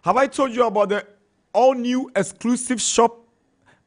Have I told you about the all-new exclusive shop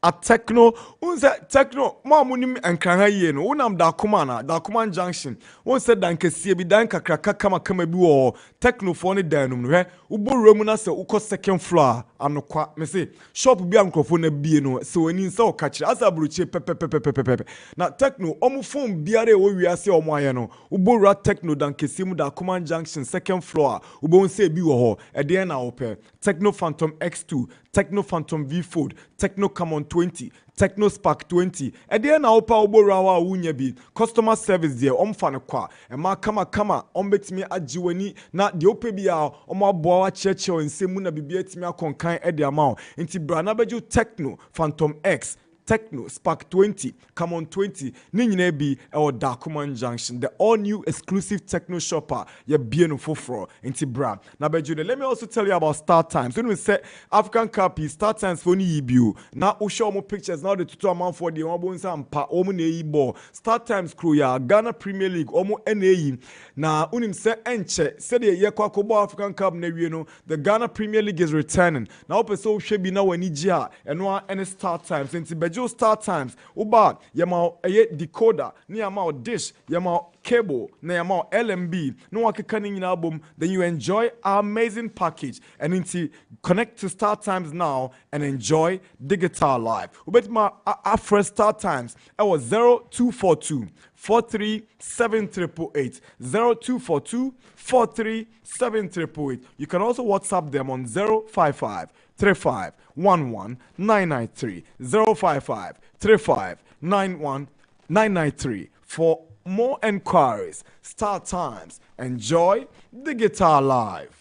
at Techno? Unse Techno, ma munim enkranha ye no. Unam Darkwa Junction. Unse dankesie bi dan kakra kama bi wo Techno for ne danum no he. Ubo na se uko second floor anokwa. Me say shop bi ankrofo na bie no. Se wani nsa o kachire asa bruche pepe. Na Techno omu phone biare wo wiase omo aye no. Ubo ra Techno dankesie mu Darkwa Junction second floor. Ubo unse bi wo ho. E de na ope. Techno Phantom X2, Techno Phantom V4, Techno Camon 20, Techno Spark 20. Ede na opa obora wa wunya bi. Customer service there omfa ne kwa. E ma kama ombetimi ajiwani na de ope bia omo aboa wa cheche nsemu na bibia etimi akonkan ede ama. Nti bra na beju Techno Phantom X, Techno Spark 20, Camon 20, ni nyina bi e Darkwa Junction, the all new exclusive techno shopper. Ye bien foforo inti bra. Na bejude. Let me also tell you about Star Times. When we say African Cup, Star Times for ni yibiu. Na o show more pictures now the tutu amount for the omo nsa mpa omo na yibo. Star Times crew ya Ghana Premier League omo NAE. Na unim se enche se de ye kwa kobo African Cup na wie no. The Ghana Premier League is returning. Na ope so hwe bi na wani gia eno any Star Times inti bejo Star Times uba yama decoder ni yama dish yama cable na yama LMB no wakeka ni nyina album. Then you enjoy our amazing package and into connect to Star Times now and enjoy digital life. Ubetima after Star Times I was 0242 437 0242 437 You can also WhatsApp them on 055 35 11 993 055 35 91 993 for more enquiries. Star Times, enjoy digital life.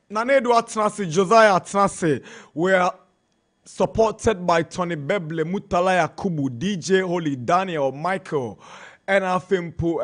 Nana Darkwa-Gyasi, Josiah Quaye were supported by Tony Bebli, Mutala Yakubu, DJ Holy, Daniel, Michael, and Afimpo,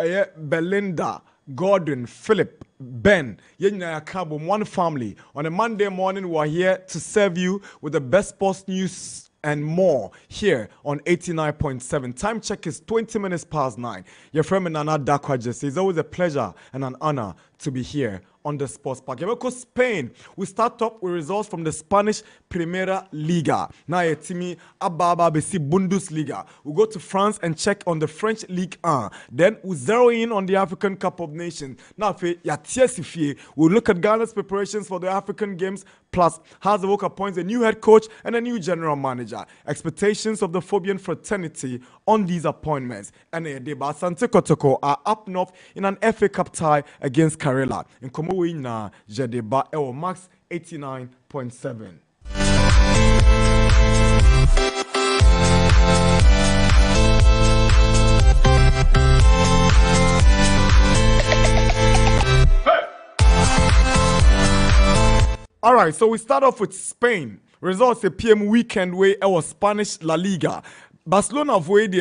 Belinda, Gordon, Philip, Ben, Yenya Yakabo, one family. On a Monday morning, we're here to serve you with the best sports news and more here on 89.7. Time check is 20 minutes past 9. Your friend Nana Darkwa-Gyasi. It's always a pleasure and an honor to be here on the Sports Park. Yamako Spain, we start up with results from the Spanish Primera Liga. Now Timi Ababa Besi Bundesliga. We go to France and check on the French Ligue 1. Then we zero in on the African Cup of Nations. Now we look at Ghana's preparations for the African Games, plus has the work appoints a new head coach and a new general manager. Expectations of the Phobian fraternity on these appointments. And Deba Sante Kotoko are up north in an FA Cup tie against Karela. In Komowe na Jedeba Ewo Max 89.7. All right, so we start off with Spain. Results a PM weekend way our Spanish La Liga. Barcelona avoid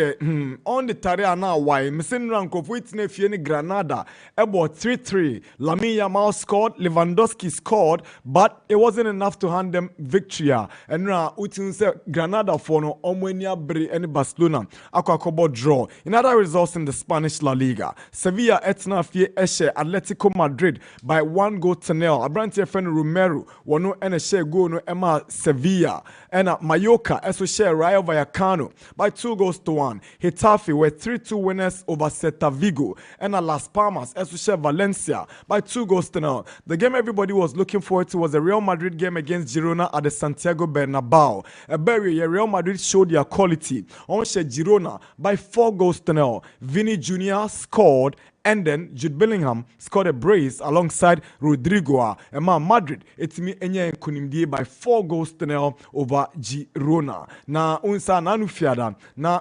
on the Tarea now why missing rank of witness Fieni Granada about 3-3. Lamine Yamal scored, Lewandowski scored, but it wasn't enough to hand them victory. And now Utin said Granada for no Omwenia Bre and Barcelona Aquacobo draw. In other results in the Spanish La Liga, Sevilla etna fie Eshe Atletico Madrid by 1-0. Abrante friend Romero wano ene share go no Emma Sevilla and Mallorca eso share Rayo Vallecano by 2-1. Getafe were 3-2 winners over Celta Vigo. And Las Palmas, Esche Valencia by 2-0. The game everybody was looking forward to was a Real Madrid game against Girona at the Santiago Bernabeu. A very Real Madrid showed their quality. On Girona by 4-0. Vini Jr. scored And then Jude Bellingham scored a brace alongside Rodrigo. And Madrid, it's me enye kunimdie by 4 goals to 0 over Girona. Na unsa nanu fiada na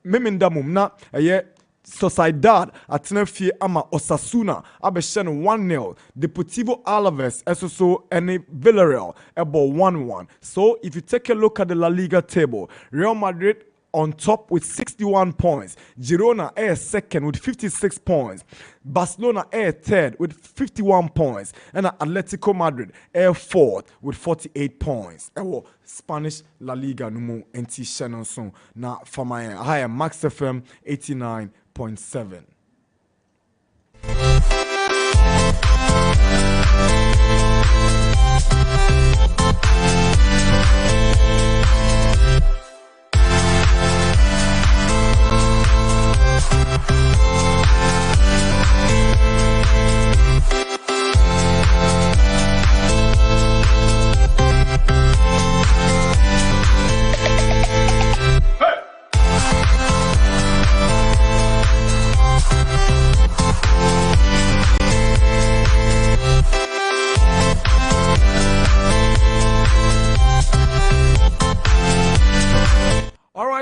memendamum na Sociedad atenafie ama Osasuna abeshen 1-0. Deportivo Alaves SSO and Villarreal ebo 1-1. So if you take a look at the La Liga table, Real Madrid on top with 61 points. Girona is second with 56 points. Barcelona is third with 51 points. And Atletico Madrid is fourth with 48 points. Ewo Spanish La Liga numu enti shenonson na famayen. Higher Max FM 89.7.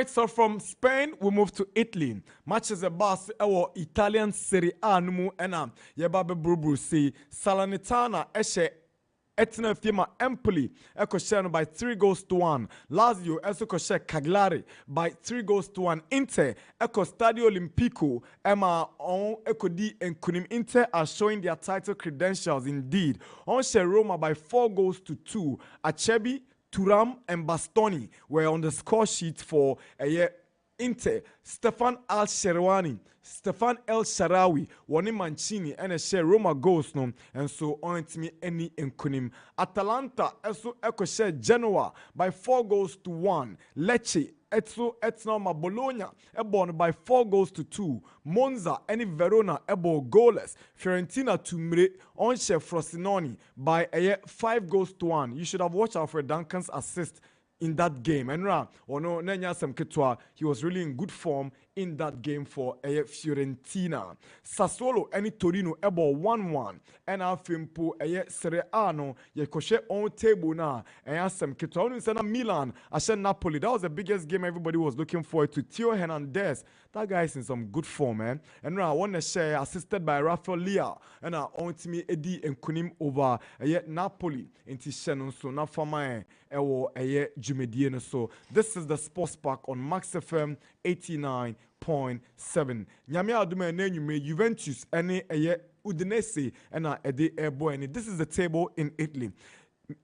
So from Spain, we move to Italy. Matches about our Italian Serie A numu ena yebabe brubru si Salernitana eshe Etina Fiema Empoli ekoshe by 3 goals to 1. Lazio ekoshe Cagliari by 3 goals to 1. Inter eko Stadio Olimpico ema on ekodi enkunim. Inter are showing their title credentials indeed. On share Roma by 4 goals to 2. Acerbi, Thuram and Bastoni were on the score sheet for Inter. Stefan El Shaarawy, Wani Mancini, and a share Roma goals no, and so on to me any enkunim. Atalanta also echo share Genoa by 4 goals to 1. Lecce Etnoma Bologna ebon by 4 goals to 2. Monza and Verona ebo goalless. Fiorentina Tumre on share Frosinone by 5 goals to 1. You should have watched Alfred Duncan's assist in that game. And he was really in good form in that game for Fiorentina. Sassuolo and Torino ebo 1-1. And Afimpo Serie A no ye koshe on table na and some Kitwa Milan Ashen Napoli. That was the biggest game everybody was looking forward to. Theo Hernandez, that guy is in some good form, man. And now I want to share assisted by Rafael Leao. And I want to me Eddie and Kunim over Napoli into Shannon so na fama ewo Jumedieno. So this is the Sports Park on Max FM 89.7. Nyame adume na enyume Juventus ene Udinese and Ede Airboy. This is the table in Italy.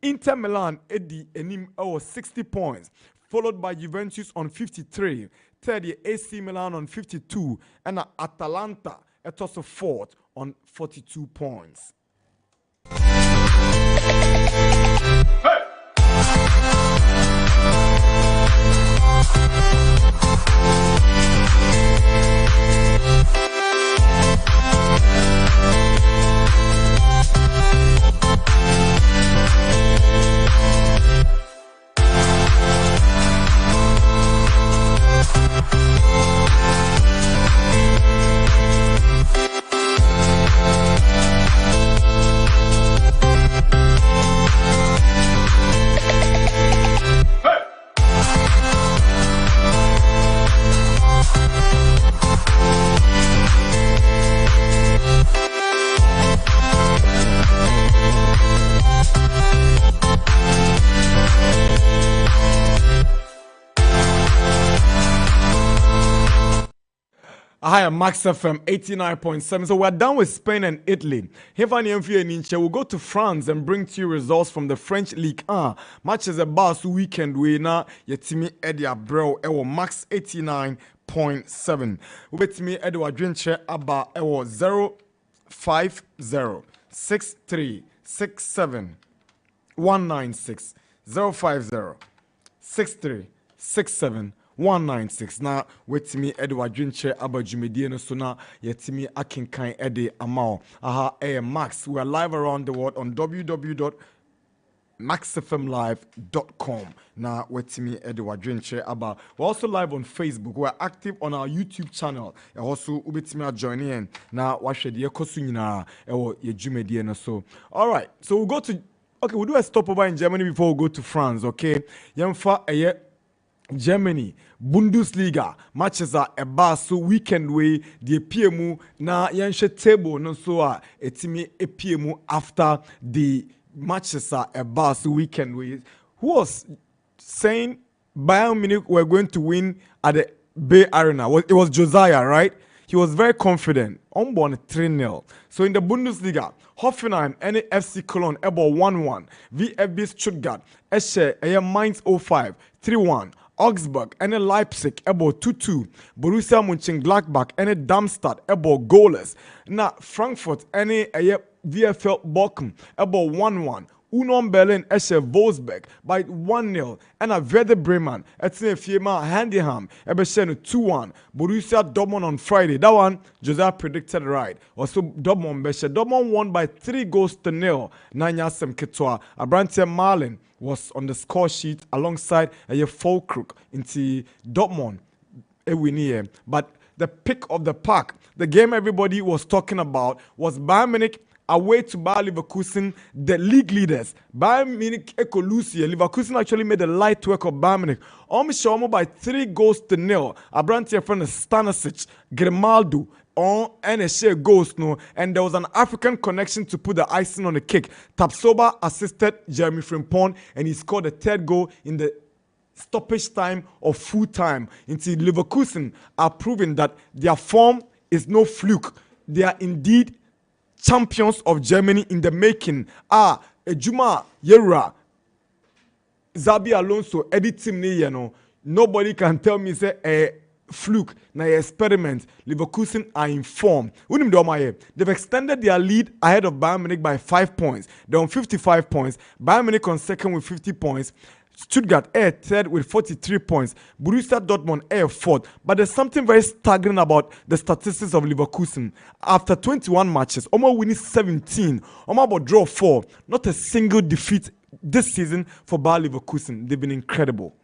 Inter Milan Edi Enim 60 points, followed by Juventus on 53. Third, AC Milan on 52, and Atalanta at also fourth on 42 points. Hey! Hi, Max FM 89.7. So we're done with Spain and Italy. We'll go to France and bring to you results from the French League 1. Matches about weekend winner. Yetimi Edia Bro. Ewo Max 89.7. Ubetimi Edward Drinche Abba Ewo 050 63 67 196 050 63 67 196. Now, wait me Edward Drinche Abba Jumedieno Suna Yetimi Akinkai Ede Amao. Aha, Max. We are live around the world on www.maxfm.co.uk maxfmlive.com. Now, wait me Edward Drenche about. We're also live on Facebook. We're active on our YouTube channel. And also, ubitimi join in. Now, what should you kosunyina? Ewo ye jumedi na so. All right. So we'll go to. Okay, we'll do a stopover in Germany before we go to France. Okay. Yemfa eye. Germany Bundesliga matches are a so weekend way the PMU na yanshe table no so etimi PMU after the matches are a so weekend way. Who was saying Bayern Munich were going to win at the Bay Arena? It was Josiah, right? He was very confident. Unborn 3-0. So in the Bundesliga, Hoffenheim and FC Cologne able 1-1. VfB Stuttgart Esche Mainz 05 3-1. Augsburg and Leipzig able 2-2. Borussia Mönchengladbach and Darmstadt able goalless. Now Frankfurt and VfL Bochum able 1-1. Union Berlin Esche Wolfsburg by 1-0 and a Werder Bremen Etienne Fiema Handiham Ebeshenu 2-1. Borussia Dortmund on Friday. That one Josiah predicted right. Also Dortmund Beshe. Dortmund won by 3-0. Nanya 𝐶𝐿𝐴 Abrantia Marlin was on the score sheet alongside a Fulkrug into Dortmund Ewiniye. But the pick of the pack, the game everybody was talking about was Bayern Munich away to Bayer Leverkusen, the league leaders. Bayern Munich 𝐒𝐂𝐊. Leverkusen actually made the light work of Bayern Munich. Almost by 3-0. Abrantia friend Stanisic, Grimaldo, and a share goals no, and there was an African connection to put the icing on the cake. Tapsoba assisted Jeremy Frimpong, and he scored the third goal in the stoppage time of full time. Until Leverkusen are proving that their form is no fluke. They are indeed champions of Germany in the making. Ejuma Yera, Zabi Alonso, Eddie Timney, you know, nobody can tell me say fluke na experiment. Leverkusen are in form. They've extended their lead ahead of Bayern Munich by 5 points. They're on 55 points. Bayern Munich on second with 50 points. Stuttgart third with 43 points. Borussia Dortmund fourth. But there's something very staggering about the statistics of Leverkusen. After 21 matches, Oma winning 17. Oma about draw 4. Not a single defeat this season for Bayer Leverkusen. They've been incredible.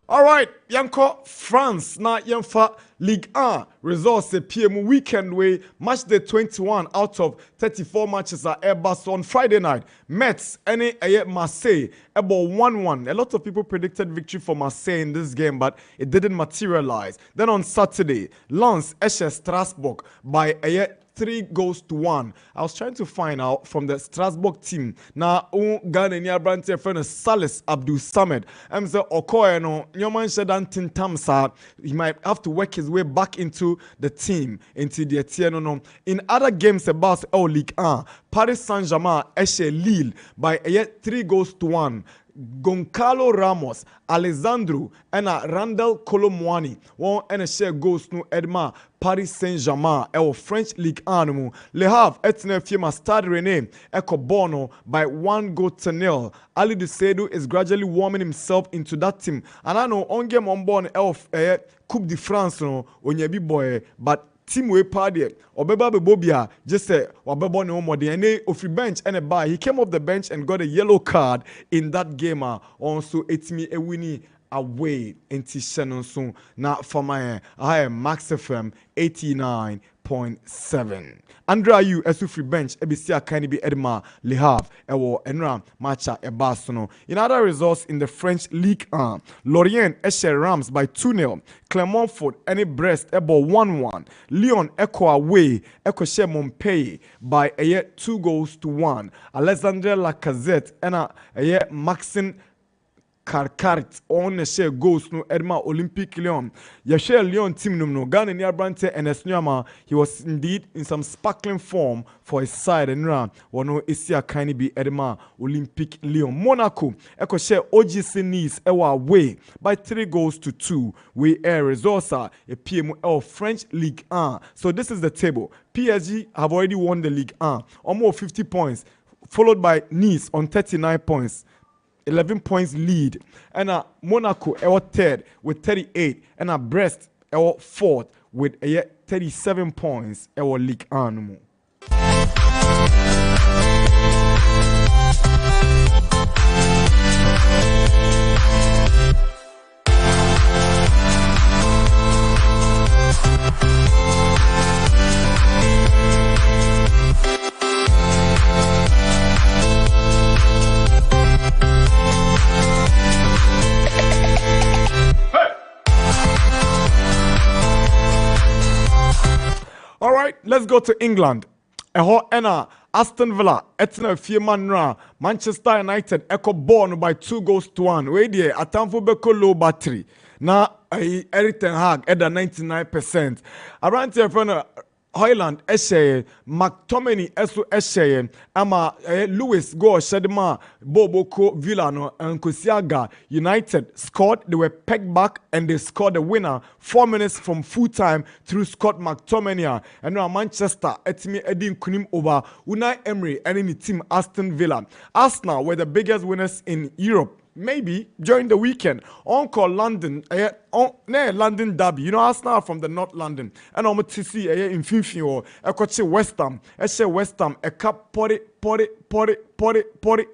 All right, Yanko France na Yemfa Ligue 1 results the PM weekend way match day 21 out of 34 matches at Airbus on Friday night. Metz and Marseille about 1-1. A lot of people predicted victory for Marseille in this game, but it didn't materialize. Then on Saturday, Lens Esche Strasbourg by 3-1. I was trying to find out from the Strasbourg team. Now, Ghana near Branty friend Salis Abdul Samed. I'm saying Okoye no Nyoman Shedan Tintamsa. He might have to work his way back into the team, into the tier no. In other games about Ligue 1, Paris Saint-Germain Esche Lille by 3-1. Goncalo Ramos, Alessandro, and Randall Colomwani. One and a share goes to Edma, Paris Saint-Germain, French League 1. Le Havre, Etienne Fiema, Stade Rennais, Eco Bono by 1-0. Ali Dusedu is gradually warming himself into that team. And I know on game on born Coupe de France, no, Onyebi boy, but team we party Obeba Bebobia just say Wabebo no more and off bench and a buy. He came off the bench and got a yellow card in that game. Also it's me a winnie away into Shannon soon. Now for my I am Max FM 89.7. Andra you as free bench ebisia can be Edma Le Havre Enram matcha Barcelona. In other results in the French League 1, Lorient Esche Rams by 2-0. Clermont-Foot any Brest ebo 1-1. Lyon Echo away Echo Montpellier by 2-1. Alexandre Lacazette and Maxime Karkarit on the share goals no Edma Olympic Lyon. Ya share Lyon team no Ghana near Brante and Esnyama. He was indeed in some sparkling form for his side and round. Wano Isia Kani be Edma Olympic Lyon. Monaco Echo share OGC Nice Ewa away by 3-2. We air resource a PML French Ligue 1. So this is the table. PSG have already won the Ligue 1. Almost 50 points. Followed by Nice on 39 points. 11 points lead. And Monaco third with 38. And Brest fourth with 37 points. League 1. All right, let's go to England. Aston Villa, Etna Fiemanra, Manchester United, Echo Born by 2-1. Where the Atamfo Beko low battery. Now, Eric Ten Hag at 99%. Around here, friend, Hoyland, Eshe, McTominay, Esu Eshe, Ama Lewis, Go, Shedma, Boboko, Villano, and Kusiaga. United scored, they were pegged back and they scored the winner 4 minutes from full time through Scott McTominay. And now Manchester, Etimi Edin Kunim over Unai Emery and in the team Aston Villa. Arsenal were the biggest winners in Europe. Maybe during the weekend, Uncle London, London Derby. You know, Arsenal from the North London. And I'm to see in Fifi or West Ham. West Ham, a cup potty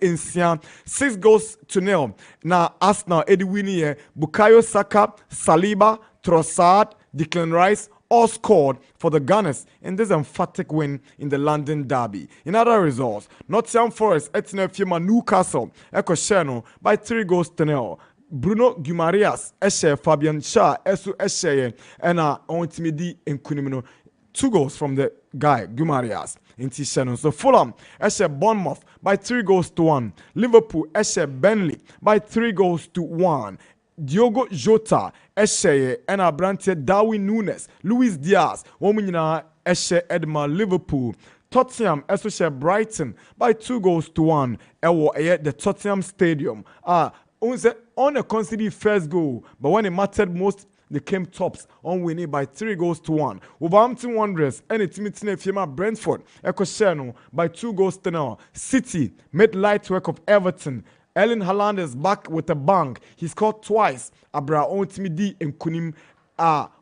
in Sian. 6-0. Now, Arsenal, Eddie Winnie, Bukayo Saka, Saliba, Trossard, Declan Rice, all scored for the Gunners in this emphatic win in the London Derby. In other results, Nottingham Forest Fima Newcastle Ekosheno by 3-0. Bruno Guimaraes Eshe Fabian Shah Esu Eshe and Ontimidi in Kunimino. 2 goals from the guy Guimaraes in Tisheno. So Fulham Eshe Bournemouth by 3-1. Liverpool Eshe Burnley by 3-1. Diogo Jota, Eshe, and Abrante Darwin Nunes, Luis Diaz, Wominina, Eshe Edma, Liverpool, Tottenham, Eshe Brighton by 2-1. At the Tottenham Stadium. On a considered first goal, but when it mattered most, they came tops on winning by 3-1. Wolverhampton Wanderers and its meeting Fima Brentford, Ekosheno by 2-0. City made light work of Everton. Erling Haaland is back with a bang. He scored twice. Abra Ontimidi and Kunim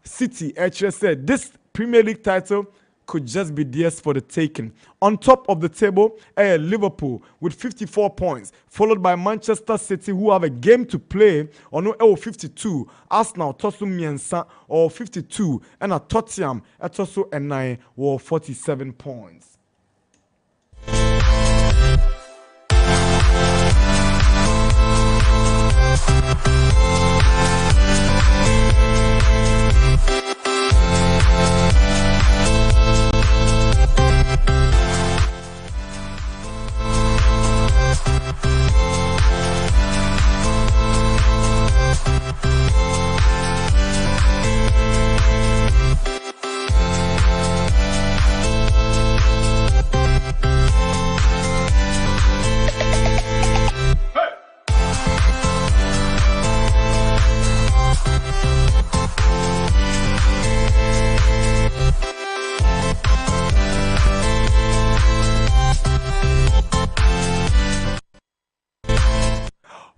City actually said this Premier League title could just be theirs for the taking. On top of the table, Liverpool with 54 points, followed by Manchester City, who have a game to play on 52. Arsenal, Tosu Miensa, or 52, and a Tottenham, Tosu and 9, or 47 points.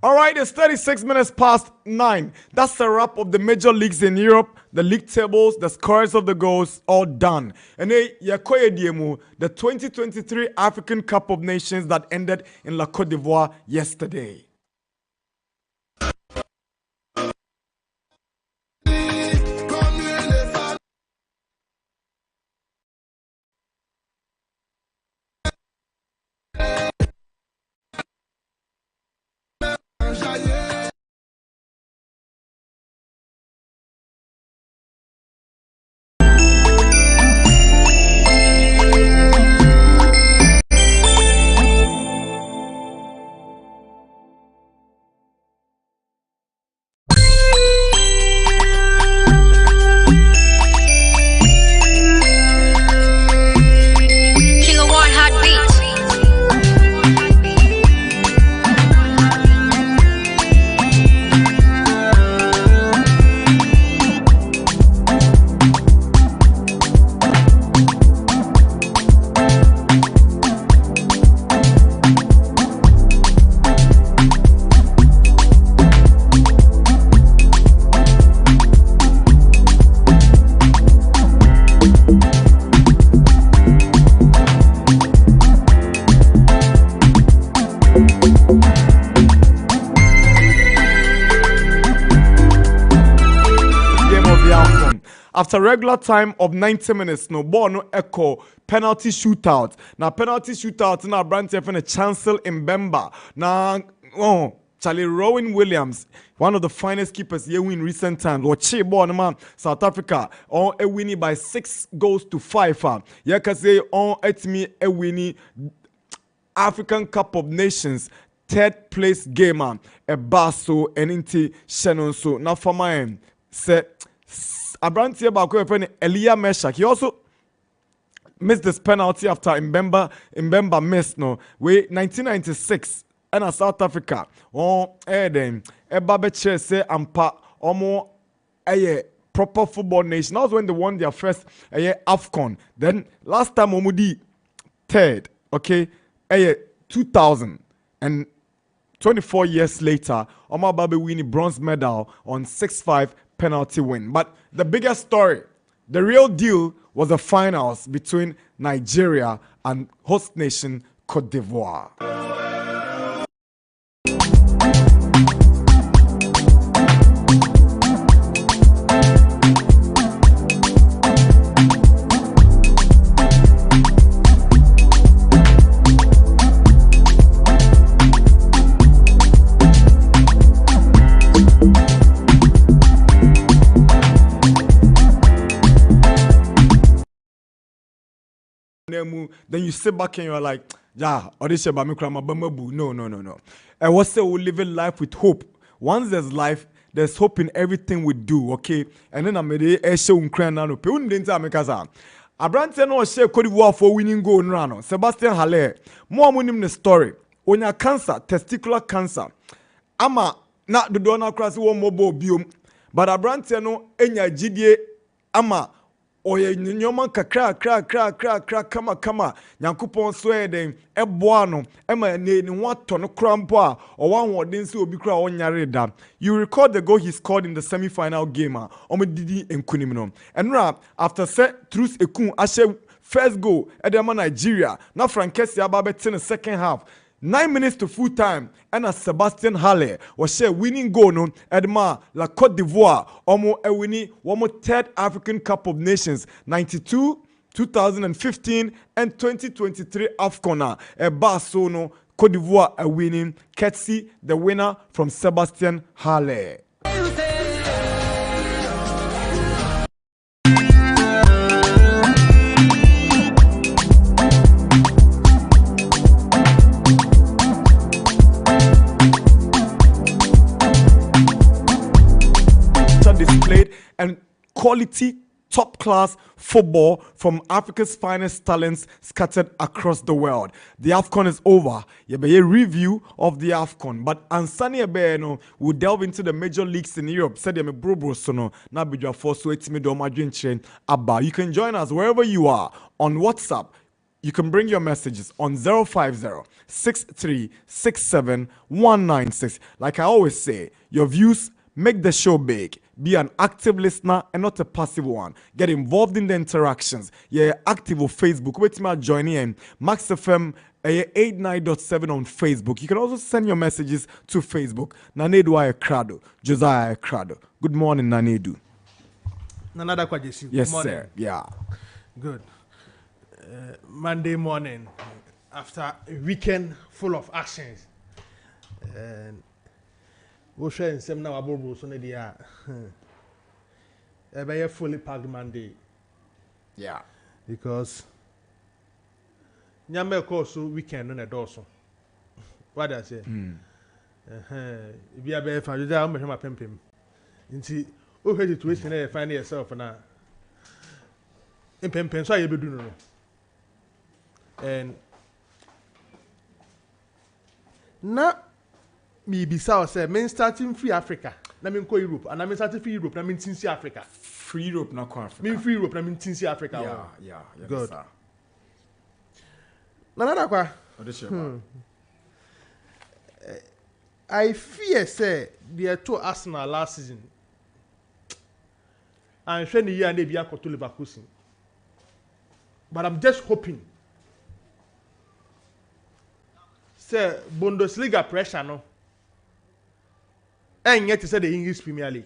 All right, it's 36 minutes past 9. That's the wrap of the major leagues in Europe, the league tables, the scores of the goals, all done. And 𝐒𝐿𝐕𝐄, the 2023 African Cup of Nations that ended in La Côte d'Ivoire yesterday. AFCON. After regular time of 90 minutes, no ball no echo penalty shootout. Now penalty shootout na branch for a chancel in Bemba. Now Charlie Rowan Williams, one of the finest keepers here in recent times. Watch ball man South Africa on a winning by 6 goals to 5. Yeah, can say on at me a winning African Cup of Nations 3rd place game a basso and inti Shannon so now for mine said Abranti about Elia Meshak. He also missed this penalty after Mbemba missed no way 1996 and a South Africa then Babeche say ampa omo a proper football nation. That was when they won their first AFCON. Then last time Omudi 3rd, okay, 2000 and 24 years later, Omar Babe winning bronze medal on 6-5 penalty win. But the biggest story, the real deal, was the finals between Nigeria and host nation Cote d'Ivoire. Then you sit back and you're like, yeah, audition by me, no. And what's say we living life with hope. Once there's life, there's hope in everything we do, okay? And then I'm a show Ukraine now. Pe un denta me kaza. Abrante no share Cote d'Ivoire for winning goal no. Sebastian Haller. Mo amunim the story. Onya cancer, testicular cancer. Ama na do na cross one mobile biom. But Abrante no enya gidie ama oye nyoma kra kama nyankopon so eden eboa no ema ne wato no krampo a o wan wodin se obi kra onyare da. You record the goal he scored in the semi-final game omedidi enkunim no enra after set truth ekun ashe first goal edema Nigeria na Frankesi ababet in the second half 9 minutes to full time, and as Sebastian Haller was share winning goal no Edma La Cote d'Ivoire, omo e winning one more 3rd African Cup of Nations 92, 2015 and 2023 AFCON. E basso no Cote d'Ivoire a winning 𝐋𝐈𝐕𝐄 the winner from Sebastian Haller. Displayed and quality top-class football from Africa's finest talents scattered across the world. The AFCON is over. You be a review of the AFCON, but Ansani Ebeno will delve into the major leagues in Europe. Said me bro sono na bidwa for so etimi do madwen chain aba. You can join us wherever you are on WhatsApp. You can bring your messages on 050-6367-196. Like I always say, your views make the show big. Be an active listener and not a passive one. Get involved in the interactions. Yeah, active on Facebook. Wait till join in. Max FM 89.7 on Facebook. You can also send your messages to Facebook. Nana Darkwa-Gyasi, Josiah Quaye. Good morning, Nana Adu. Nana Darkwa-Gyasi. Yes, sir. Yeah. Good. Monday morning, after a weekend full of actions. And we share in some now about so they are fully packed Monday. Yeah. Because Nyame course weekend on a dorsal. What I say? If you are very fine, you are my pimpim. Into who had it to find yourself now. In pimpim, so you be doing no. And now. Me bisa say men starting free Africa na me go Europe and I starting free Europe na me tinsi Africa Free Europe na ko Africa me free Europe na me tinsi Africa yeah good Nana Darkwa I fear say they two Arsenal last season and when the year they be akoto Leverkusen but I'm just hoping say Bundesliga pressure no and yet to say the English Premier League.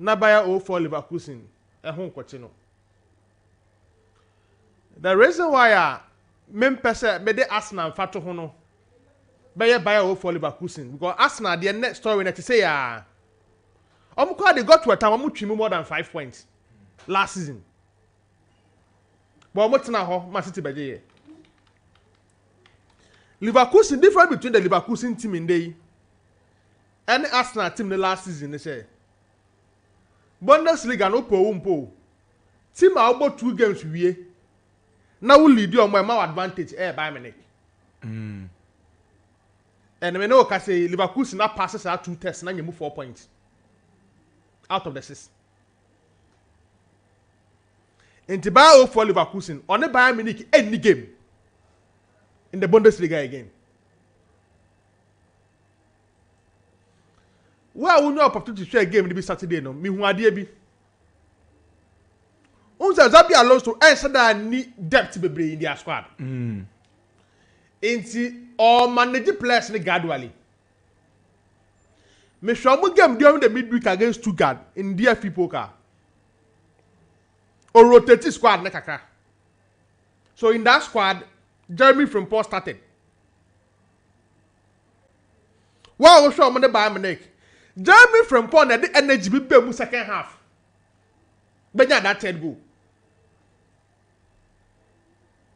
na baya 0-4 Leverkusen ehun kwachi no. The reason why mem pese me de Arsenal fato ho no baya 0-4 Leverkusen because Arsenal the next story na to say they got to a time twim more than 5 points last season. But omotena ho Man City beje. Leverkusen different between the Leverkusen team in day and the Arsenal team the last season they say. Bundesliga no po team are about 2 games wie. Now we lead you on my advantage Bayern Munich. And we know can say Leverkusen now passes out 2 tests now you move 4 points out of the 6. And to buy for Leverkusen on the Bayern Munich any game in the Bundesliga again. Well, we know opportunity to share a game to be Saturday no. Me who idea be. Unza Zabi Alonso answer that need depth Bebli in their squad. Inti or manage players gradually. Me show game during the midweek against Stuttgart in DFB Pokal. Or rotate squad nekaka. So in that squad, Jeremy Frimpong started. Wow, we show on the Bayern Munich. Jeremy Frimpong had the energy be mu second half. Benya that third goal.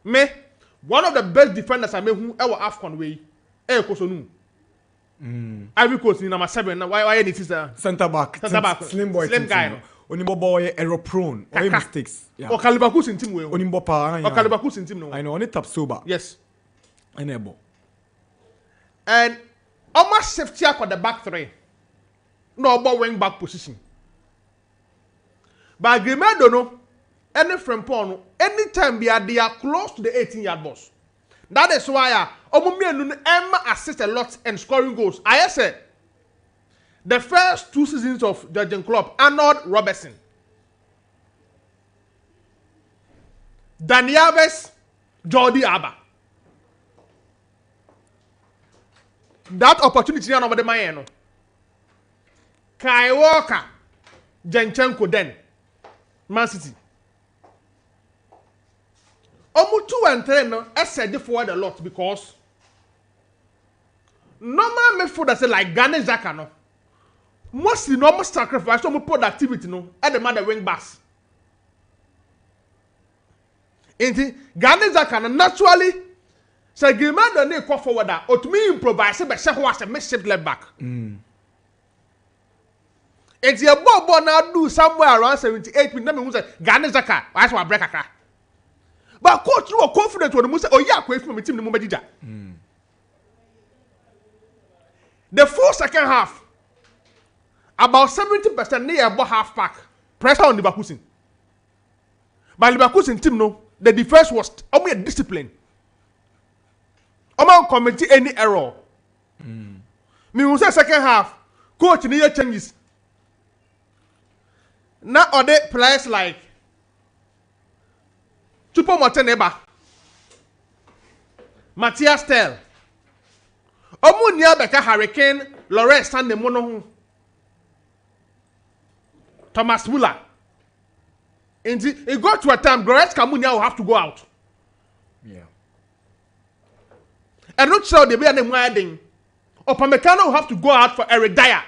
Me, one of the best defenders I made who ever AFCON way. Kosonu. Ivory Coast in number 7. Why any center back. Slim boy. Slim guy. Onimbo boy error prone. Or mistakes. Yeah. Or Kalibakus in team way. Onimbo pa. Or Kalibakus in team no. I know. Only tap sober. Yes. Enable. And almost safety up on the back 3. No about wing back position. But agreement don't know. Any Frimpong, anytime they are close to the 18-yard box. That is why Emma assist a lot and scoring goals. I said the first 2 seasons of Jurgen Klopp, Arnold Robertson, Dani Alves, Jordi Alba. That opportunity now over the Mayeno. Kai Walker, Jenchenko then, Man City. 2 and 3 no, I said forward a lot because normal midfielders like Granit Xhaka no, mostly normal sacrifice some productivity no at the man the wing backs. Inti Granit Xhaka no naturally say Griezmann don't need go forward that or to me improvise be say who as a makeshift left back. It's a ball now do somewhere around 78 minutes. Me who say Granit Xhaka why so break akra. But coach you are confident when you say oh yeah Quaye from team no majija. The full second half about 70% near about half pack pressure on Leverkusen. But Leverkusen team no the defense was only a discipline. Oman committee any error. Me will say second half coach need changes. Now other players like Chupo Moteneba, Matthias Tel, Omunia Beka Hurricane, Lawrence Sande Mono, Thomas Muller. It got to a time, Goretzka Munia will have to go out. Yeah. And not sure they be an wedding. Upamecano will have to go out for Eric Dyer.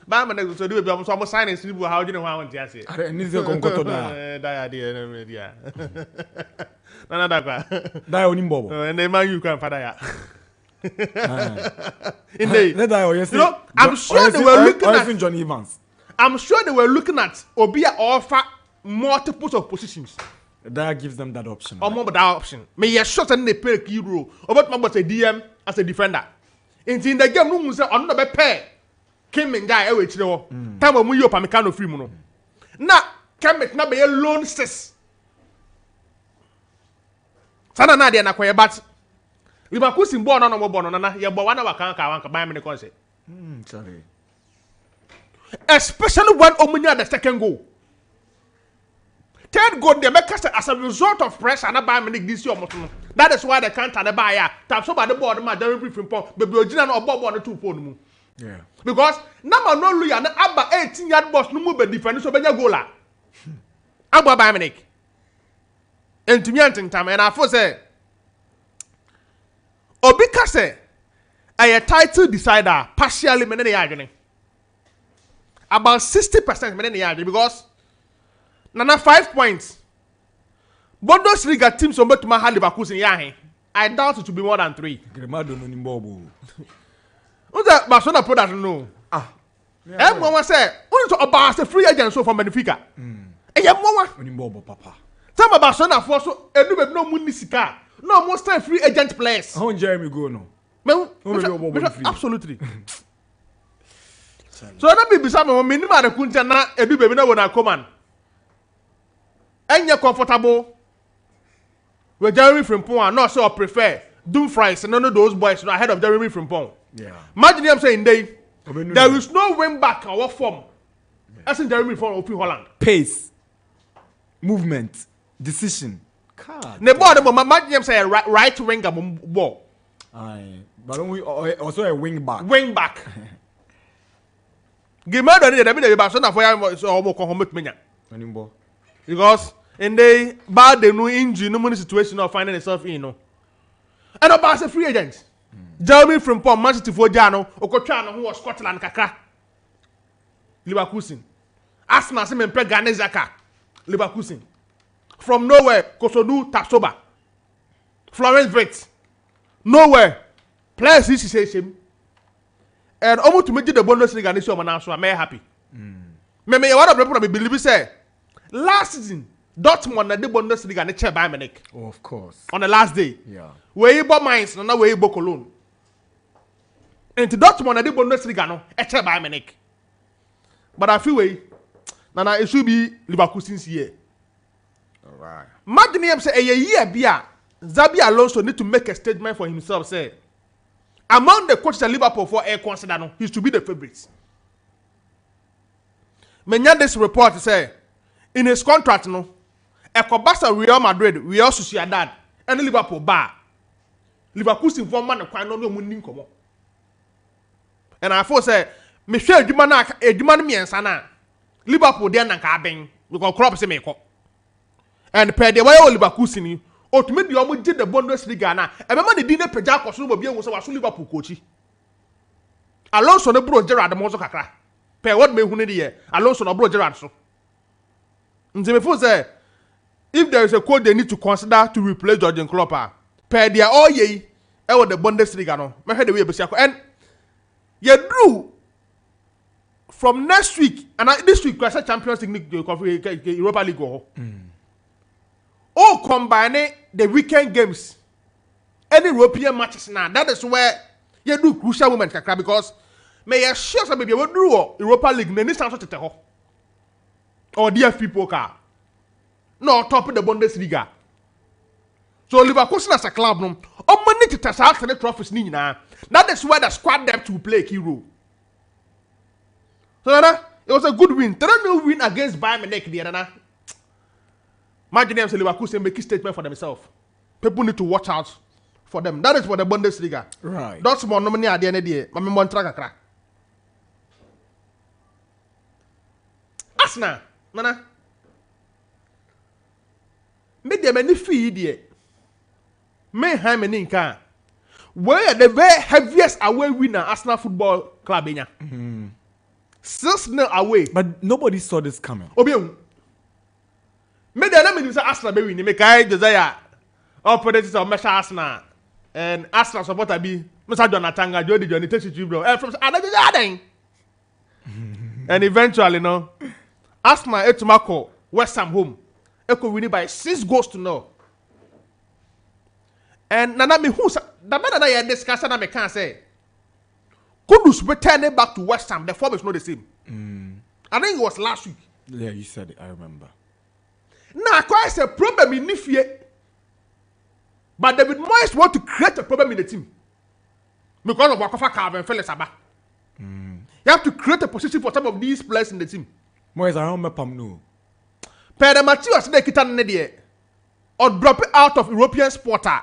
But I'm going to do it. I'm almost signing. How do you know how I want to say? I need to go to Dyer. Nana Darkwa. Dyer Onimbo. And the man you can find Dyer. In the, you know, I'm sure they were looking at John Evans. I'm sure they were looking at Obia offer multiples of positions. Dyer gives them that option. Or more that option. May you shot and they pay key role. Or what about a DM as a defender? In the game, no one say on the pair. Came and guy away to the time when you Upamecano free mono. Now, come it not be a lone sis. Sana na dia na kwa but Leverkusen born on no born na ya born na waka ka buy me the concert. Sorry. Especially when Omunia the second goal. Third goal they make as a result of pressure and buy me this year. That is why they can't buy ya. Tap so by the board ma Jeremy Frimpong Bebli Nana Adu no 2 phone mu. Yeah. Because number no Luya na aba 18-yard box no move defend so benya goal a. Agba Bayern Munich. Entumi antentam and afo say Obi ka say a title decider partially mene ya adwene. About 60% mene ya adwene because Nana 5 points. Bundesliga teams on betuma ha Leverkusen ya he. I doubt it to be more than 3. Gremado no nimbobo. What's that Barcelona product no? Everyone say, "Who's about the free agent so from Benfica?" Eh, mama. Nimbobo papa. Some of Barcelona for so edu be no money sika. No most time free agent players. How Jeremy go no? Absolutely. So that be beside me minimum the kunta na edu be na wona command. Enya comfortable. We Jeremy Frimpong not so prefer Dumfries and none of those boys ahead of Jeremy Frimpong. Yeah. Imagine him saying there is no wing back our form. As in Jeremy Frimpong of Holland. Pace, movement, decision. The ball, imagine him say right winger ball. Aye, but also a wing back. Wing back. Give me the Barcelona for you so almost commit me. Because in the bad the new injury, no money situation of finding itself in no. And about a free agent. Jeremy Frimpong, Manchester for Jano, Okochano, who was Scotland Kaka. Leverkusen. Arsenal se mempe Gane Zaka. Leverkusen. From nowhere, Kosodu Tapsoba. Florence Vett. Nowhere. Players this is him. And almost to make the Bundesliga this year, so I'm very happy. Me one of the people I believe say last season Dortmund na the Bundesliga ne chair Bayern Munich. Oh, of course. On the last day. Yeah. Where you bought Mainz, na where you bought Cologne. And to Dortmund na the Bundesliga no e chair Bayern Munich. But I feel way Nana it should be Leverkusen's year. All right. Imagine say a year bia Xabi Alonso need to make a statement for himself say among the coaches at Liverpool for air consider no he's to be the favorites. Menya this report say in his contract no Ekobasa Real Madrid, Real Sociedad and Liverpool bar. Leverkusen for man kwan no munni nkomo. And I for say me hwe adwuma na miensa na Liverpool dey na ka ben because crop say me ko. And per the way Leverkusen ultimately omo did the Bundesliga na e be ma the din na peja koso bo bia wo so waso Liverpool coach. Alonso no bro Gerrard mo so kakra. Per what me hu ne dey Alonso no bro Gerrard so. Nti me for say if there is a code they need to consider to replace Jurgen Klopp, per their all ye, the Bundesliga no. Me heard the way and you do from next week and this week because Champions League Europa League go. All combine the weekend games, any European matches now. That is where you do crucial moments because may you sure some maybe you do Europa League. Then this time to tell or DFB poker. No, top of the Bundesliga. So Leverkusen as a club, no, money to test out the trophies ni na. That is where the squad depth will play a key role. So it was a good win. 3-0 win against Bayern Munich the other. Imagine them say Leverkusen make a statement for themselves. People need to watch out for them. That is for the Bundesliga. Right. That's more nominee at the end of the day. Mami montra kakra. Asna, Nana. Me de many fee there. Me how many nka. Where the very heaviest away winner Arsenal Football Club in ya. 6-0 away. But nobody saw this coming. Obium. Me de na me say Arsenal be win. Me kai Josiah. All predators of Mesha Arsenal. And Arsenal supporter be Mr. Jonathan Jody Johnny takes you bro. From Adden. And eventually no. Arsenal etumako West Ham home. Eko winning by 6-0. And Nana me who the man that I had discussed and I can't say Kudus returning back to West Ham. The form is not the same. I think it was last week. Yeah, you said it. I remember. Now, quite a problem in Nifie. But David Moyes want to create a problem in the team because of Wakofa Calvin Phillips Abba. You have to create a position for some of these players in the team. Moyes, I don't remember no. Per the materials they kitan nedie or drop it out of European sporter.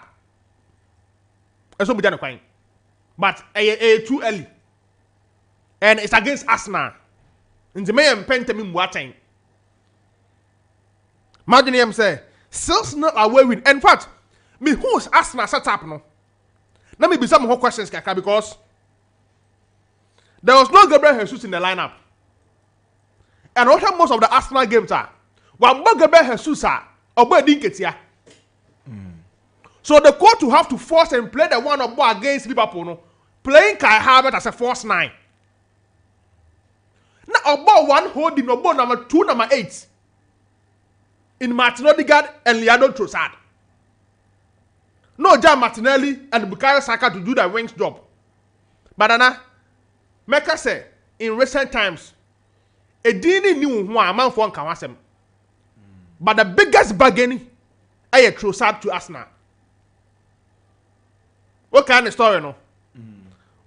Eso be done quite. But too early. and it's against Arsenal. In the main pentamim watching. Imagine him say, sales not away with. In fact, me who's Arsenal set up no. Let me be some more questions, Kaka, because there was no Gabriel Jesus in the lineup. And what most of the Arsenal games are, one Gabriel Jesus are, or 𝐿𝐿. So the coach will have to force and play the one of ball against Liverpool, no? Playing 𝐒𝐈𝐕𝐄 as a false 9. Now about one holding about number 2, number 8 in Martin Odegaard and Leandro Trossard. No Jan Martinelli and Bukayo Saka to do the wings job. But Nana, Mecca say in recent times, a dini knew who a man for Kawasem. But the biggest bargain is Trossard to Arsenal. What kind of story no?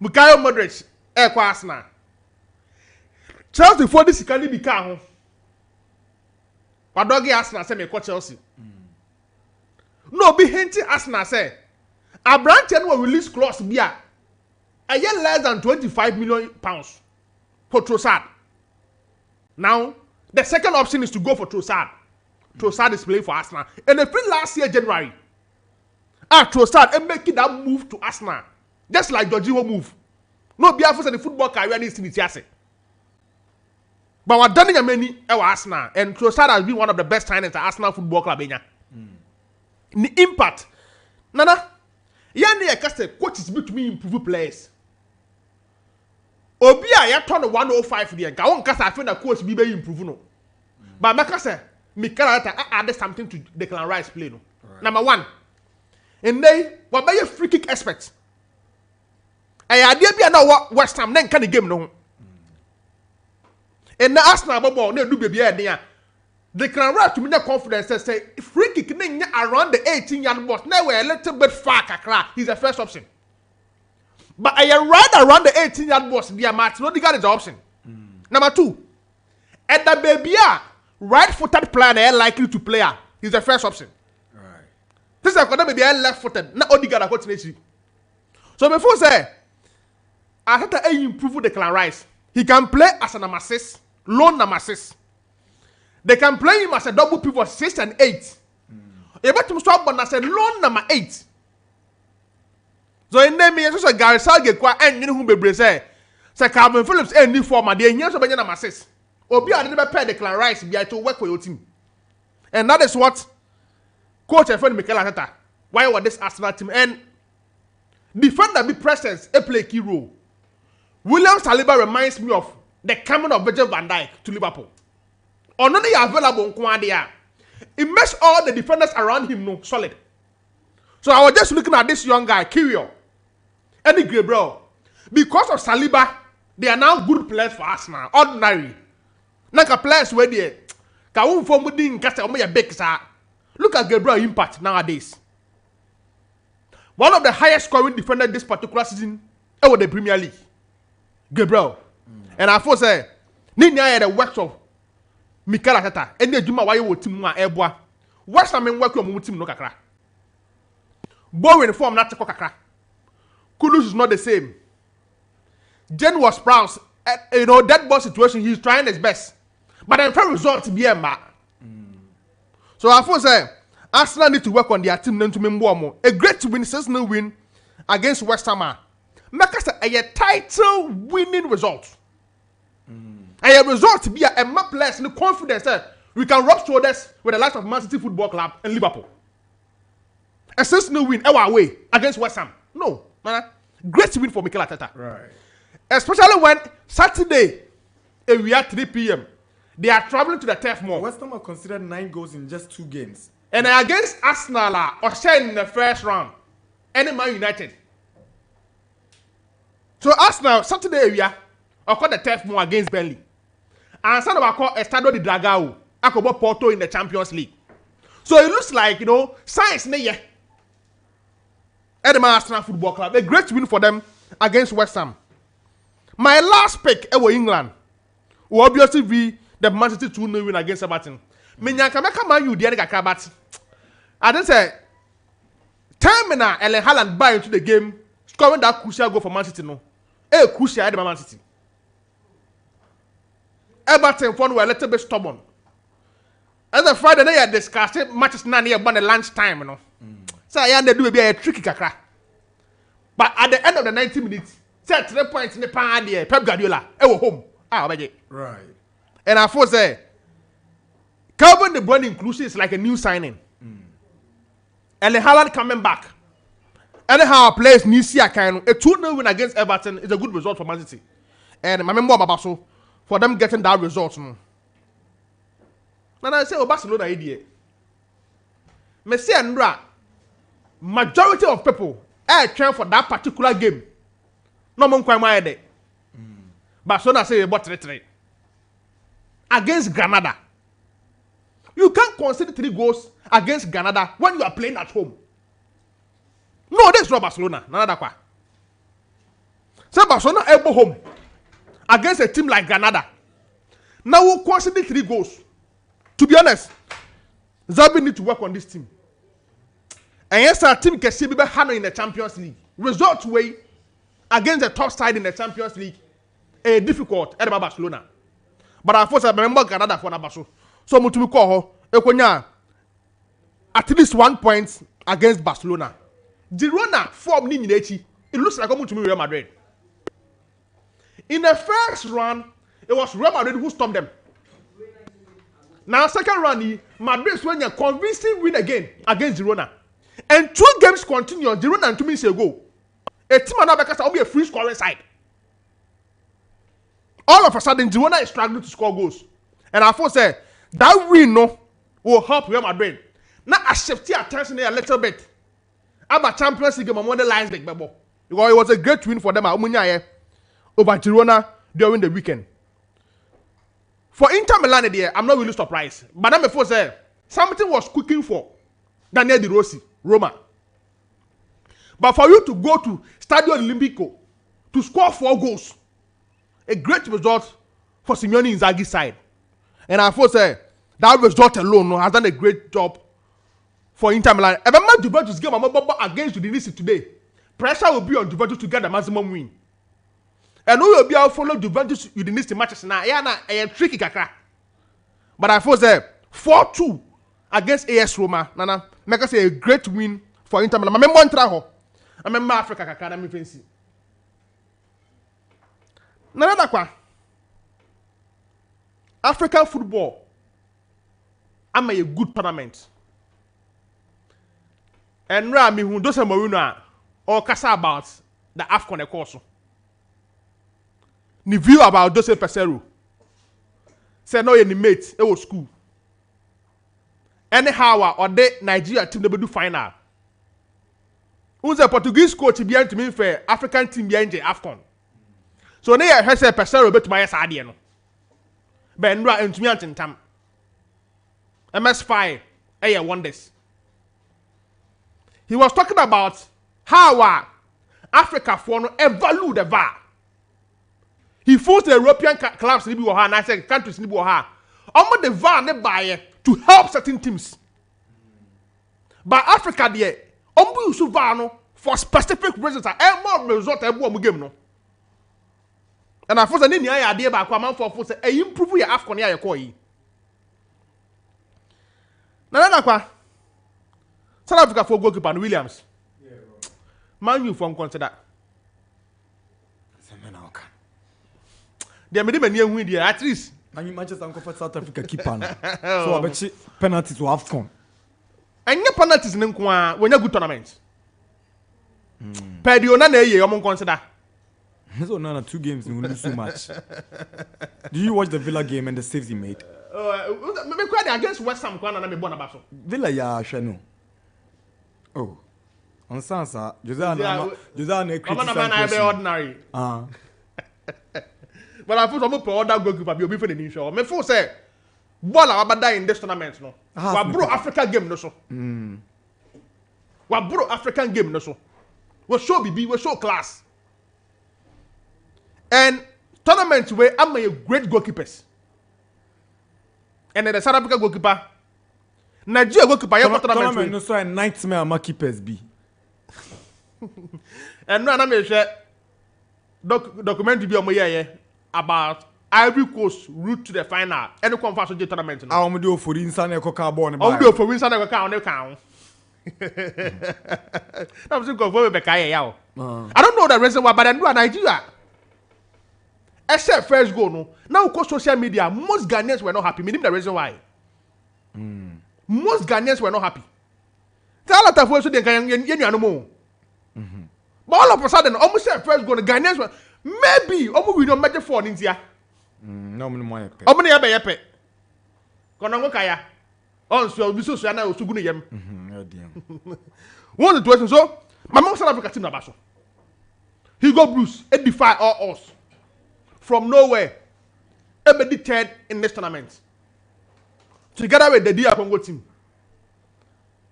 Bukayo Modric Arsenal. Chelsea for this can be car. But doggy Arsenal say me call Chelsea. No be hinting Arsenal say a branch will release clause be a year less than 25 million pounds for Trossard. Now the second option is to go for Trossard. Trossard is playing for Arsenal. And the free last year January. Trossard and making that move to Arsenal. Just like Jorginho move. No be after the football career needs to be tiase. But what done in many Arsenal and Trossard has been one of the best signings at Arsenal Football Club. The impact. Nana, yani a cast coaches between improve players. Obia ya turn 105 there. Ga won kasa afi na coach bi be improve no. But make say me character add something to Declan Rice play no. Right. Number 1. And they what be free kick expert. Idea bi na West Ham then can the game no. And the Arsenal ball they do baby there. They can write to me the confidence and say free kick around the 18-yard box. Now we're a little bit far kakra. He's the first option. But I right around the 18-yard box. The Martin Odegaard is the option. Number 2, and the baby right-footed player they are likely to play. He's the first option. Right. This is a baby left-footed. Not Odegaard are continuing. So before say, I thought that he improved the Declan Rice. He can play as a number 6, lone number 6. They can play him as a double pivot 6 and 8. Able to stop as a lone number 8. So in them is also Josiah Quaye and you know who be say Calvin Phillips any former they here so number 6. Obi I never pay Declan Rice be to work for your team. And that is what coach and friend Mikel Arteta why was this Arsenal team and defender be presence a play key role. William Saliba reminds me of the coming of Virgil van Dijk to Liverpool. Only available in it makes all the defenders around him no solid. So I was just looking at this young guy, Kiwior, Eddie Gabriel. Because of Saliba, they are now good players for Arsenal. Ordinary. Like players where they look at Gabriel impact nowadays. One of the highest scoring defenders this particular season over the Premier League. Gabriel. And I first say, Nina had the works of Mikel Arteta. And the Juma why you team Eboa. What's I mean work your team no kakra. Bowen form not to kakra. Kudus is not the same. Jen was proud. That ball situation, he's trying his best. But the final result to be a man. So I first say, Arsenal need to work on their team to more. A great win, 6-0 win against West Ham. Make us a title winning result. A result to be a map less in the confidence that we can rub shoulders with the likes of Man City Football Club and Liverpool. A 6-0 win our way against West Ham. No, great win for Mikel Arteta. Right. Especially when Saturday, we are 3 p.m. They are traveling to the Turf Moor. West Ham are considered 9 goals in just 2 games. And against Arsenal, or in the first round, and Man United. So Arsenal Saturday we are call the Turf Moor against Burnley. And some of our call Estado de Dragao, Akobo Porto in the Champions League. So it looks like science ne Edinburgh Arsenal Football Club, a great win for them against West Ham. My last pick was England. Will obviously be the Man City 2-0 win against Everton. Menyanka Man U the Kakabati. I didn't say Termina Ellen Haaland buy into the game, scoring that crucial goal for Man City. No, crucial Man City. Everton were a little bit stubborn. As a Friday, they had discussed matches now near about the lunchtime, you know. So I had to do a tricky kakra. But at the end of the 90 minutes, set 3 points in the pan there, Pep Guardiola, home. Right. And I thought say, Calvin De Bruyne inclusion is like a new signing. And the Haaland coming back. Anyhow, players need see a kind of a 2-0 win against Everton is a good result for Man City. And I remember about so for them getting that result. And I say, oh, Barcelona idea. Messi and Ra, majority of people are trying for that particular game. No one quite my day. Barcelona say about 3-3 against Granada. You can't concede 3 goals against Granada when you are playing at home. No, that's not Barcelona. Nana Darkwa. So Barcelona able home against a team like Granada. Now we'll concede 3 goals. To be honest, Zabi need to work on this team. And yes, our team can see 𝐶𝐕𝐄 in the Champions League. Result way against the top side in the Champions League. Difficult at Barcelona. But I first remember Granada for Nabaso. So Mutumi call her at least 1 point against Barcelona. Girona form Nininechi. It looks like Mutumi Real Madrid. In the first round, it was Real Madrid who stopped them. Now second round, Madrid won a convincing win again against Girona. And 2 games continue. Girona and 2 minutes ago. A team and Abacasa will be a free scoring side. All of a sudden, Girona is struggling to score goals. And I thought say that win will help Real Madrid. Now I shift your attention a little bit. About Champions League, I'm on the lines like Bebo. Because it was a great win for them over Girona during the weekend. For Inter Milan, I'm not really surprised. But then before say something was cooking for Daniel De Rossi, Roma. But for you to go to Stadio Olimpico to score 4 goals, a great result for Simeone Inzaghi's side. And I thought say that result alone has done a great job for Inter Milan. If I'm Juventus game against Udinese today, pressure will be on Juventus to get the maximum win. And we will be able to follow Juventus Udinese matches now. Yeah, a tricky kakra. But I thought say 4-2 against AS Roma. Nana, make us say a great win for Inter Milan. I remember I remember Africa kakra. I mean, Nana Darkwa. African football am a good tournament. And Rami who does a Maruna or Kasa about the AFCON course. Ni view about Joseph Peseru. Say no any mate, it was school. Anyhow, or the Nigeria team they do final. Who's a Portuguese coach behind to me for African team behind the AFCON. So they have said Peseru bet my side. Ben Ra and Tumian Tam MS5 wonders. He was talking about how Africa for no value the VAR. He forced the European clubs and I said countries almost the VAR ne buy to help certain teams. But Africa there, use VAR no for specific reasons. More result game no. And I force any idea about command for force improve your AFCON ya Quaye. Nana Darkwa. South Africa for goalkeeper and Williams. Man, you from consider. They made him a win there at least. And you Manchester for South Africa keeper. So I bet you penalties to AFCON. And your penalties in when you good tournament. Pedio Nana you consider. So Nana 2 games and we lose so much. Do you watch the Villa game and the saves he made? Maybe quite against West Ham and born about Villa ya Shano. Oh. On Sansa, Josiah Quaye ordinary. But I thought I'm for other goalkeeper be for the new show. Me for say ball abada in this tournament no. Wa bro African game no so. Wa bro African game no so. We show BB, we show class. And tournaments where I'm a great goalkeepers. And then the South Africa goalkeeper, Nigeria goalkeeper, you tournament no so a nightmare my keepers be. And no, I'm share documentary be on my about Ivory Coast route to the final. Any conference of the tournament. I am do for inside a coca born. I do for inside a count. I'm still going for Bekaya. I don't know the reason why, but I know Nigeria. Except first goal, no. Now, because social media, most Ghanaians were not happy. Meaning the reason why. Most Ghanaians were not happy. Tell a lot of words to the Ghanaian. But all of a sudden, almost said first goal, the Ghanaians were maybe almost we don't make it for India. No, more. How many have a pet? Konango Kaya. Oh, so we so now to go yam. One situation so, my mom South Africa team Nabaso. He got Bruce, it defy all us. From nowhere, everybody third in this tournament. Together with the DR Congo team.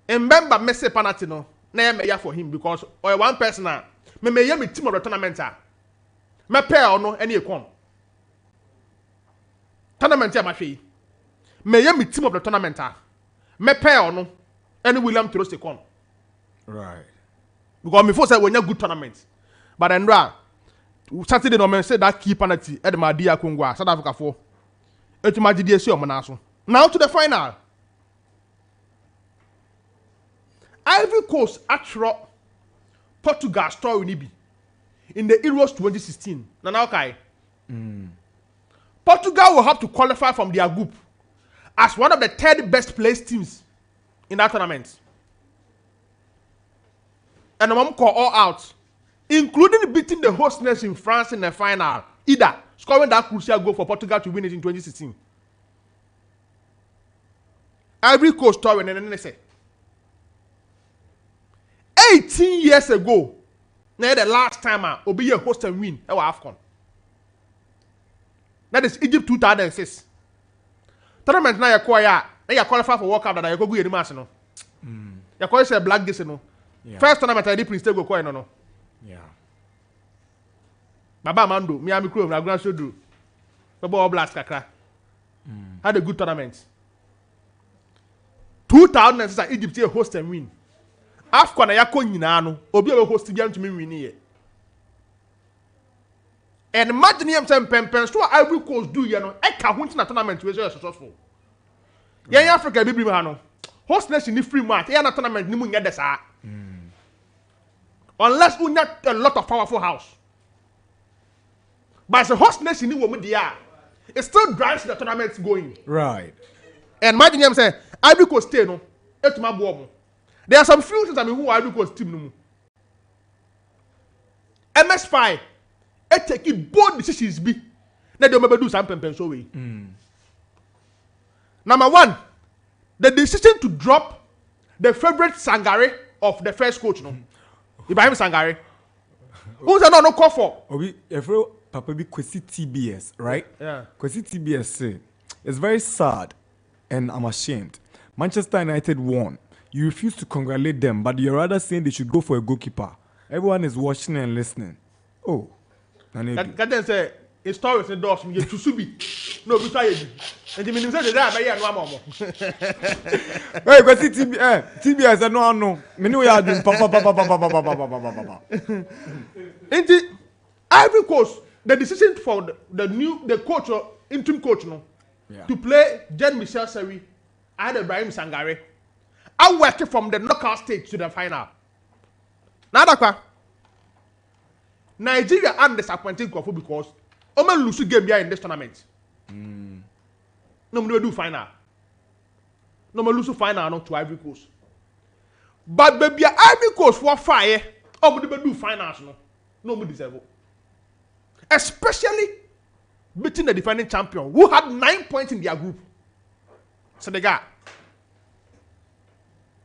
And remember, Messi Panatino, name me for him because or one person me me team of the tournament. Me pair or no any come. Tournament my fee. Me team of the tournament. Me pair or no any William Troste come. Right. Because me first say when you good tournament. But then Saturday no man say that key penalty at the DR Congo South Africa for. It my GDC or Manaso. Now to the final. Ivory Coast actually Portugal story nibi in the Euros 2016. Nana okay. Portugal will have to qualify from their group as one of the third best placed teams in that tournament. And the mom call all out, including beating the host nation France in the final, either scoring that crucial goal for Portugal to win it in 2016. Ivory Coast story and then say 18 years ago, now the last time will be a host and win our AFCON. That is Egypt 2006. Tournament now you qualify for World Cup that you go good match no. You call it black this no. First tournament I did Prince go coin no. Yeah. Baba Mando, Miami Crew, na Grand Show do. Baba Blast kakra. Had a good tournament. 2006 Egypt here host and win. AFCON na yakɔ nyinaa no obi a host bi antumi win here. And imagine him saying pen so Ivory Coast do you know e ka ho na tournament we so successful. Yen Africa Bebli ha no. Host nation ni free match e na tournament ni mu nya desa. Unless we not a lot of powerful house. But as a host nation ni wo mu dia, it still drives the tournament going. Right. And imagine him say Ivory Coast stay no etuma bo mo. There are some few things I mean who Ivory Coast team no mu. MS5 it take it bold decisions be. Now they may do some pen so way. Number one, the decision to drop the favorite Sangare of the first coach no. Ibrahim Sangare. Who's no call for? Obi every papa be Kwesi TBS, right? Yeah. Kwesi TBS say it's very sad and I'm ashamed. Manchester United won. You refuse to congratulate them, but you're rather saying they should go for a goalkeeper. Everyone is watching and listening. Oh. That then say a story in the doors me to subi. No, we try it. And the minister say that by no more. Hey, Kwesi TBS no. Me know you doing papa. Inti Ivory Coast the decision for the coach or interim coach no to play Jean-Michel Seri and Ibrahim Sangare. I worked from the knockout stage to the final. Nana Darkwa. Nigeria are disappointing because Oman lose game here in this tournament. No we do final. No we lose final no to Ivory Coast. But baby Ivory Coast for fire. We do finals no. No we deserve it. Especially beating the defending champion who had 9 points in their group. Senegal.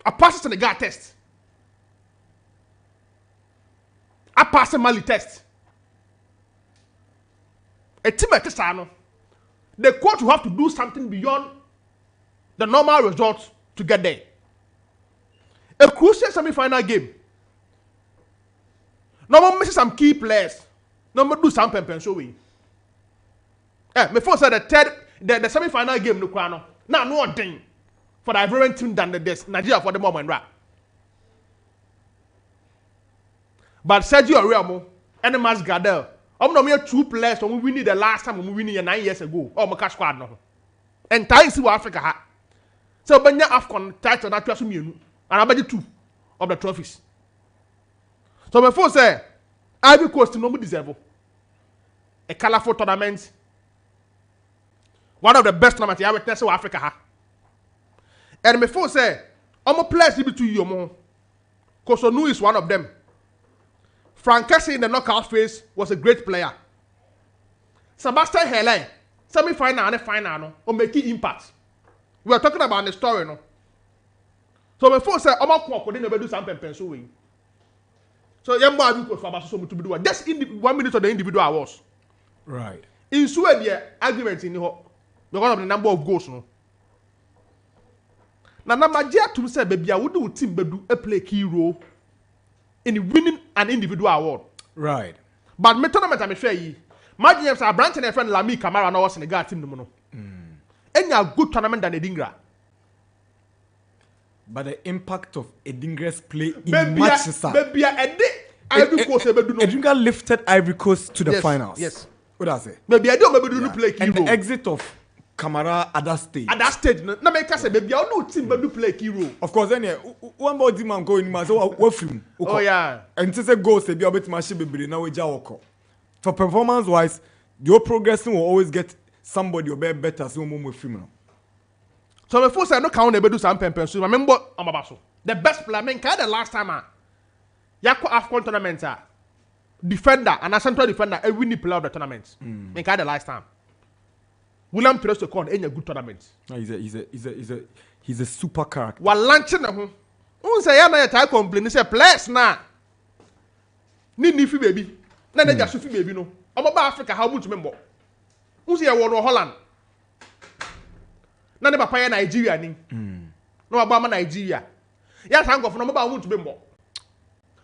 A pass Senegal test. A pass Mali test. A team at test. The coach will have to do something beyond the normal results to get there. A crucial semi-final game. No one misses some key players. No one do some pen show way. Before said the semi-final game no kwano. Now no one thing for the Ivorian team than the Nigeria for the moment, right? But Sergio Ramos and Mas Gardel no mere 2 players we winning the last time we winning 9 years ago. Oh, my cash squad no. Entire see Africa ha. So Benya AFCON title that was me and I bet 2 of the trophies. So before say Ivory Coast no deserve a colorful tournament. One of the best tournaments I witnessed in Africa ha. And before say I'm a players between you more. Kosonu is one of them. Frank Kessie in the knockout phase was a great player. Sebastian Helen, semi-final and final, no, or make impact. We are talking about the story, no. So before say, I'm going to do something pencil. So young boy, we could for so to do just in 1 minute of the individual hours. Right. In Sweden, argument in the because of the number of goals, no. Now, Namajia to say, baby, I would do team bedu a play key role in winning an individual award. Right. But me tournament I'm fair ye. Imagine if I branch and a friend Lami Camara no Senegal team no. Any a good tournament than Edingra. But the impact of Edingra's play in Baby, matches. Baby, Ivory Coast Edingra lifted Ivory Coast to the finals. Yes. What does it? Baby, I don't maybe play key and role. the exit of Camara at that stage. At that stage, no make us say baby, I no team but do play key role. Of course, then one more team I'm going to so what film? Oh yeah. And to say goals, they be able to match Bebli now with Jawoko. For performance wise, your progressing will always get somebody or better so more film. So the first I no count they do some pen. So remember Amabaso. The best player, I mean, the last time Yako AFCON tournament defender and a central defender a winning player of the tournament. The last time. William Perez to call any good tournament. He's a super character. While launching them, who say ya na ya complain say players na. Ni fi baby. Na na just fi baby no. Omo ba Africa how much member. Who say ya wo Holland. Na ne papa ya Nigeria ni. No aba ma Nigeria. Ya thank God for no ba how much member.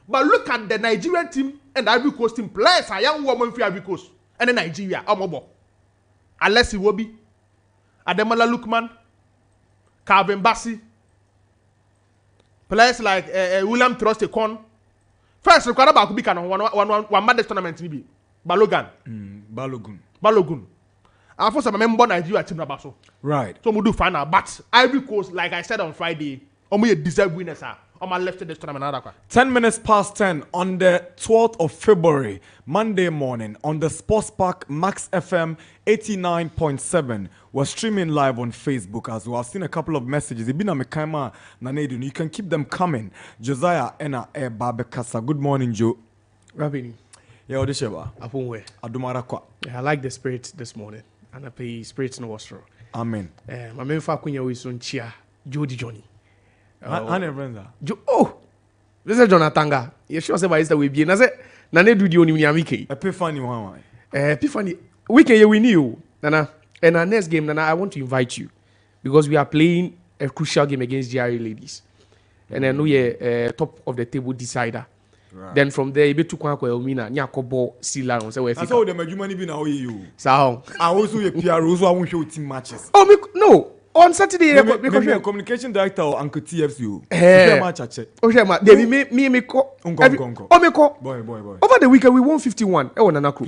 But look at the Nigerian team and the Ivory Coast team players are young woman fi Ivory Coast and the Nigeria omo Alessi Wobi, Ademola Lookman, Calvin Bassey, players like William Trostekon. First, require about Kubika one Monday tournament maybe. Balogun. Balogun. And first, I remember Nigeria team Nabaso. Right. So we do final, but Ivory Coast, like I said on Friday, only deserve winners are. On my left this tournament. 10 minutes past 10 on the 12th of February, Monday morning, on the Sports Park Max FM 89.7. We're streaming live on Facebook as well. I've seen a couple of messages. Nana Adu. You can keep them coming. Josiah Quaye Nana Adu. Good morning, Joe. Rabini. Yeah, Odisheba. Apunwe. Adumarakwa. Yeah, I like the spirit this morning. And I pay spirit no was Amen. My main fa kunya we son chia Jody Johnny. Oh, this is Jonathan. You sure say by is the we be na say Nana Adu di oni amike. Epiphany one. Epiphany. We can win you, Nana. And our next game, Nana, I want to invite you because we are playing a crucial game against GRA ladies. And I know you're top of the table decider. Right. Then from there, you be to Elmina, Nyakobo, Sila, and so I saw them a human being now. You. So I also a PR, also I won't show team matches. Oh, no. On Saturday, because you're a communication director or 𝐿𝐻𝐿. Over the weekend, we won 51. Nana Crew.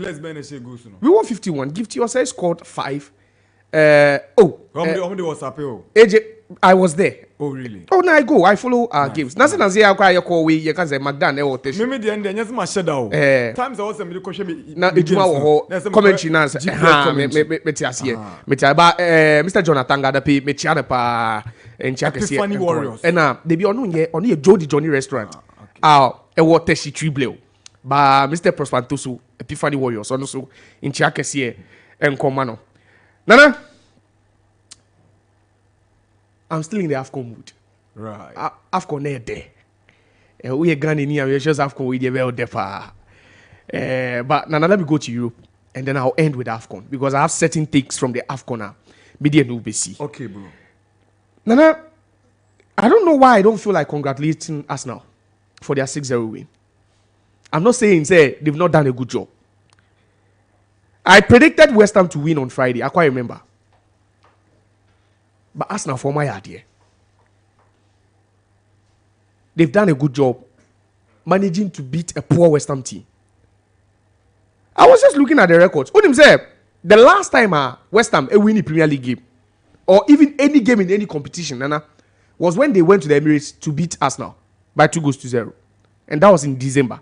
We won 51. Gift yourself scored 5. AJ, I was there. Oh, really? Oh, no, I go. I follow our games. Nothing as I call we, you can say McDonald or Tish. Maybe the end, there's my shadow. Times I was a middle question. Now, it's more commentary. Mr. Jonathan got a pay, Mechianapa, and Epiphany Warriors. And they be on a Jody Johnny restaurant. A water she tree blue. By Mr. Prospantosu, Epiphany Warriors, also in Chiakesi and Comano. Nana, I'm still in the AFCON mood. Right. AFCON is there. We are going in we just AFCON with the well defa. But Nana, let me go to Europe and then I'll end with AFCON because I have certain takes from the AFCON. Media NUBC. Okay, bro. Nana, I don't know why I don't feel like congratulating Arsenal for their 6-0 win. I'm not saying they've not done a good job. I predicted West Ham to win on Friday. I quite remember. But Arsenal for my idea. They've done a good job managing to beat a poor West Ham team. I was just looking at the records. What him say? The last time West Ham win the Premier League game, or even any game in any competition, Nana, was when they went to the Emirates to beat Arsenal by 2-0. And that was in December.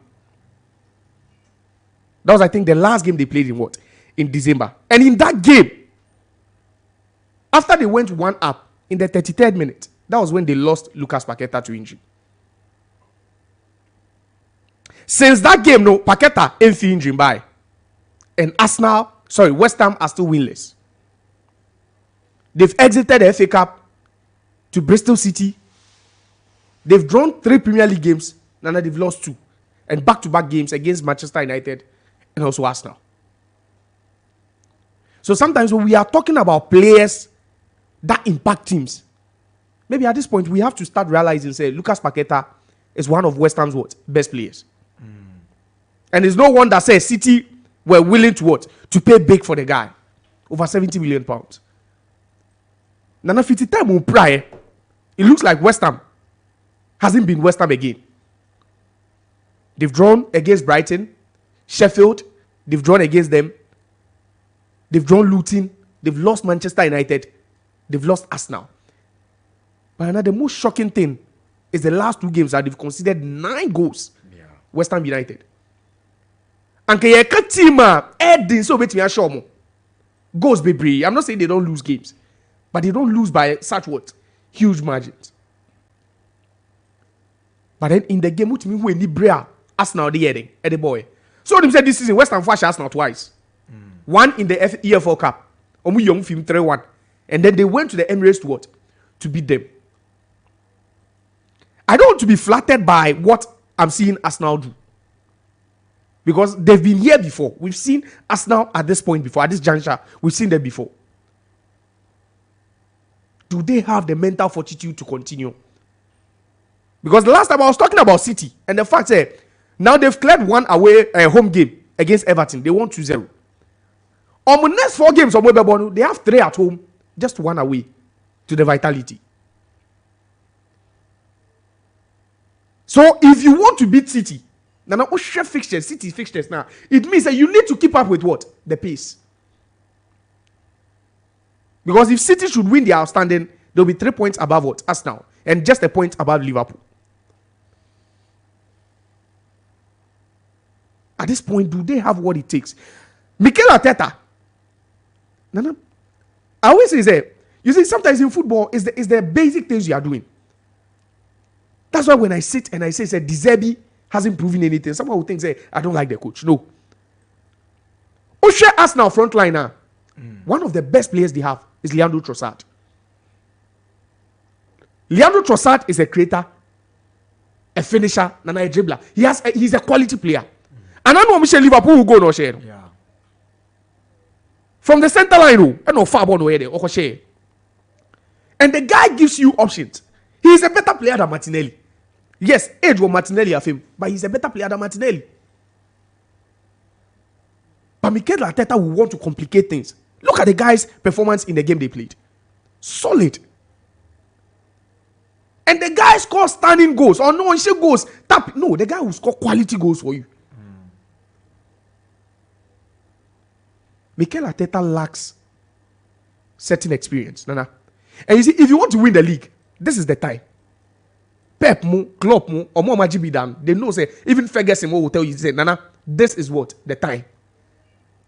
That was, I think, the last game they played in what? In December. And in that game, after they went 1-up in the 33rd minute, that was when they lost Lucas Paqueta to injury. Since that game, no, Paqueta ain't injury by. And West Ham are still winless. They've exited the FA Cup to Bristol City. They've drawn 3 Premier League games, and they've lost 2. And back-to-back games against Manchester United and also Arsenal. So sometimes when we are talking about players that impact teams, maybe at this point we have to start realizing, say, Lucas Paqueta is one of West Ham's best players. And it's no one that says City were willing to pay big for the guy. Over 70 million pounds. Nana 50 time prior, it looks like West Ham hasn't been West Ham again. They've drawn against Brighton, Sheffield, they've drawn against them. They've drawn Luton, they've lost Manchester United, they've lost Arsenal. But another most shocking thing is the last 2 games that they've conceded 9 goals. Yeah. West Ham United. And can team so goals Bebli. I'm not saying they don't lose games, but they don't lose by such huge margins. But then in the game, which means when Libra Arsenal the boy. So they said this season West Ham flash Arsenal twice. One in the EFL Cup, young film 3-1, and then they went to the Emirates to beat them. I don't want to be flattered by what I'm seeing Arsenal do. Because they've been here before. We've seen Arsenal at this point before, at this juncture. We've seen them before. Do they have the mental fortitude to continue? Because the last time I was talking about City, and the fact that now they've cleared 1 away home game against Everton. They won 2-0. On the next 4 games, they have 3 at home, just 1 away to the Vitality. So if you want to beat City, now City fixtures now, it means that you need to keep up with the pace. Because if City should win the outstanding, they'll be 3 points above Arsenal, and just a point above Liverpool. At this point, do they have what it takes? Mikel Arteta. Nana, I always say, you see, sometimes in football, it's the basic things you are doing. That's why when I sit and I say, De Zerbi hasn't proven anything, someone will think, say, I don't like the coach. No. Arsenal frontliner, one of the best players they have is Leandro Trossard. Leandro Trossard is a creator, a finisher, and a dribbler. He's a quality player. And I know Michel Liverpool will go no share. Yeah. From the center line, I know far no there, share. And the guy gives you options. He is a better player than Martinelli. Yes, age will Martinelli have him, but he's a better player than Martinelli. But Mikel Arteta will want to complicate things. Look at the guy's performance in the game they played. Solid. And the guy scores standing goals. Or no, he goals. Tap. No, the guy will score quality goals for you. Mikel Arteta lacks certain experience. Nana. And you see, if you want to win the league, this is the time. Pep mo, Klopp mo, or more Majibi Dan, they know, say, even Ferguson will tell you, say, Nana, this is the time.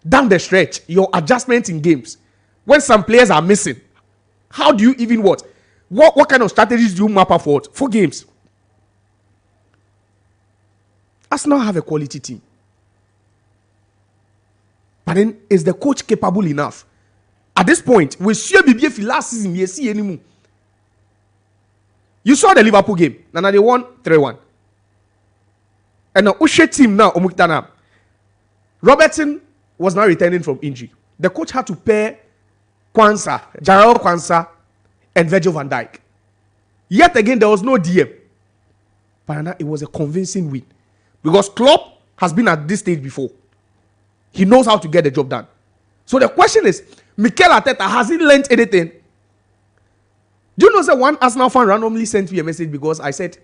Down the stretch, your adjustment in games. When some players are missing, how do you even what kind of strategies do you map up for games? Arsenal have a quality team. But then, is the coach capable enough? At this point, we see BBF last season, we see anymore. You saw the Liverpool game. Nana, they won 3-1. And the Ushe team now, Omukitana. Robertson was now returning from injury. The coach had to pair Jarrell Kwanzaa, and Virgil van Dijk. Yet again, there was no DM. But it was a convincing win. Because Klopp has been at this stage before. He knows how to get the job done. So the question is, Mikel Arteta, has he learned anything? Do you know that one Arsenal fan randomly sent me a message because I said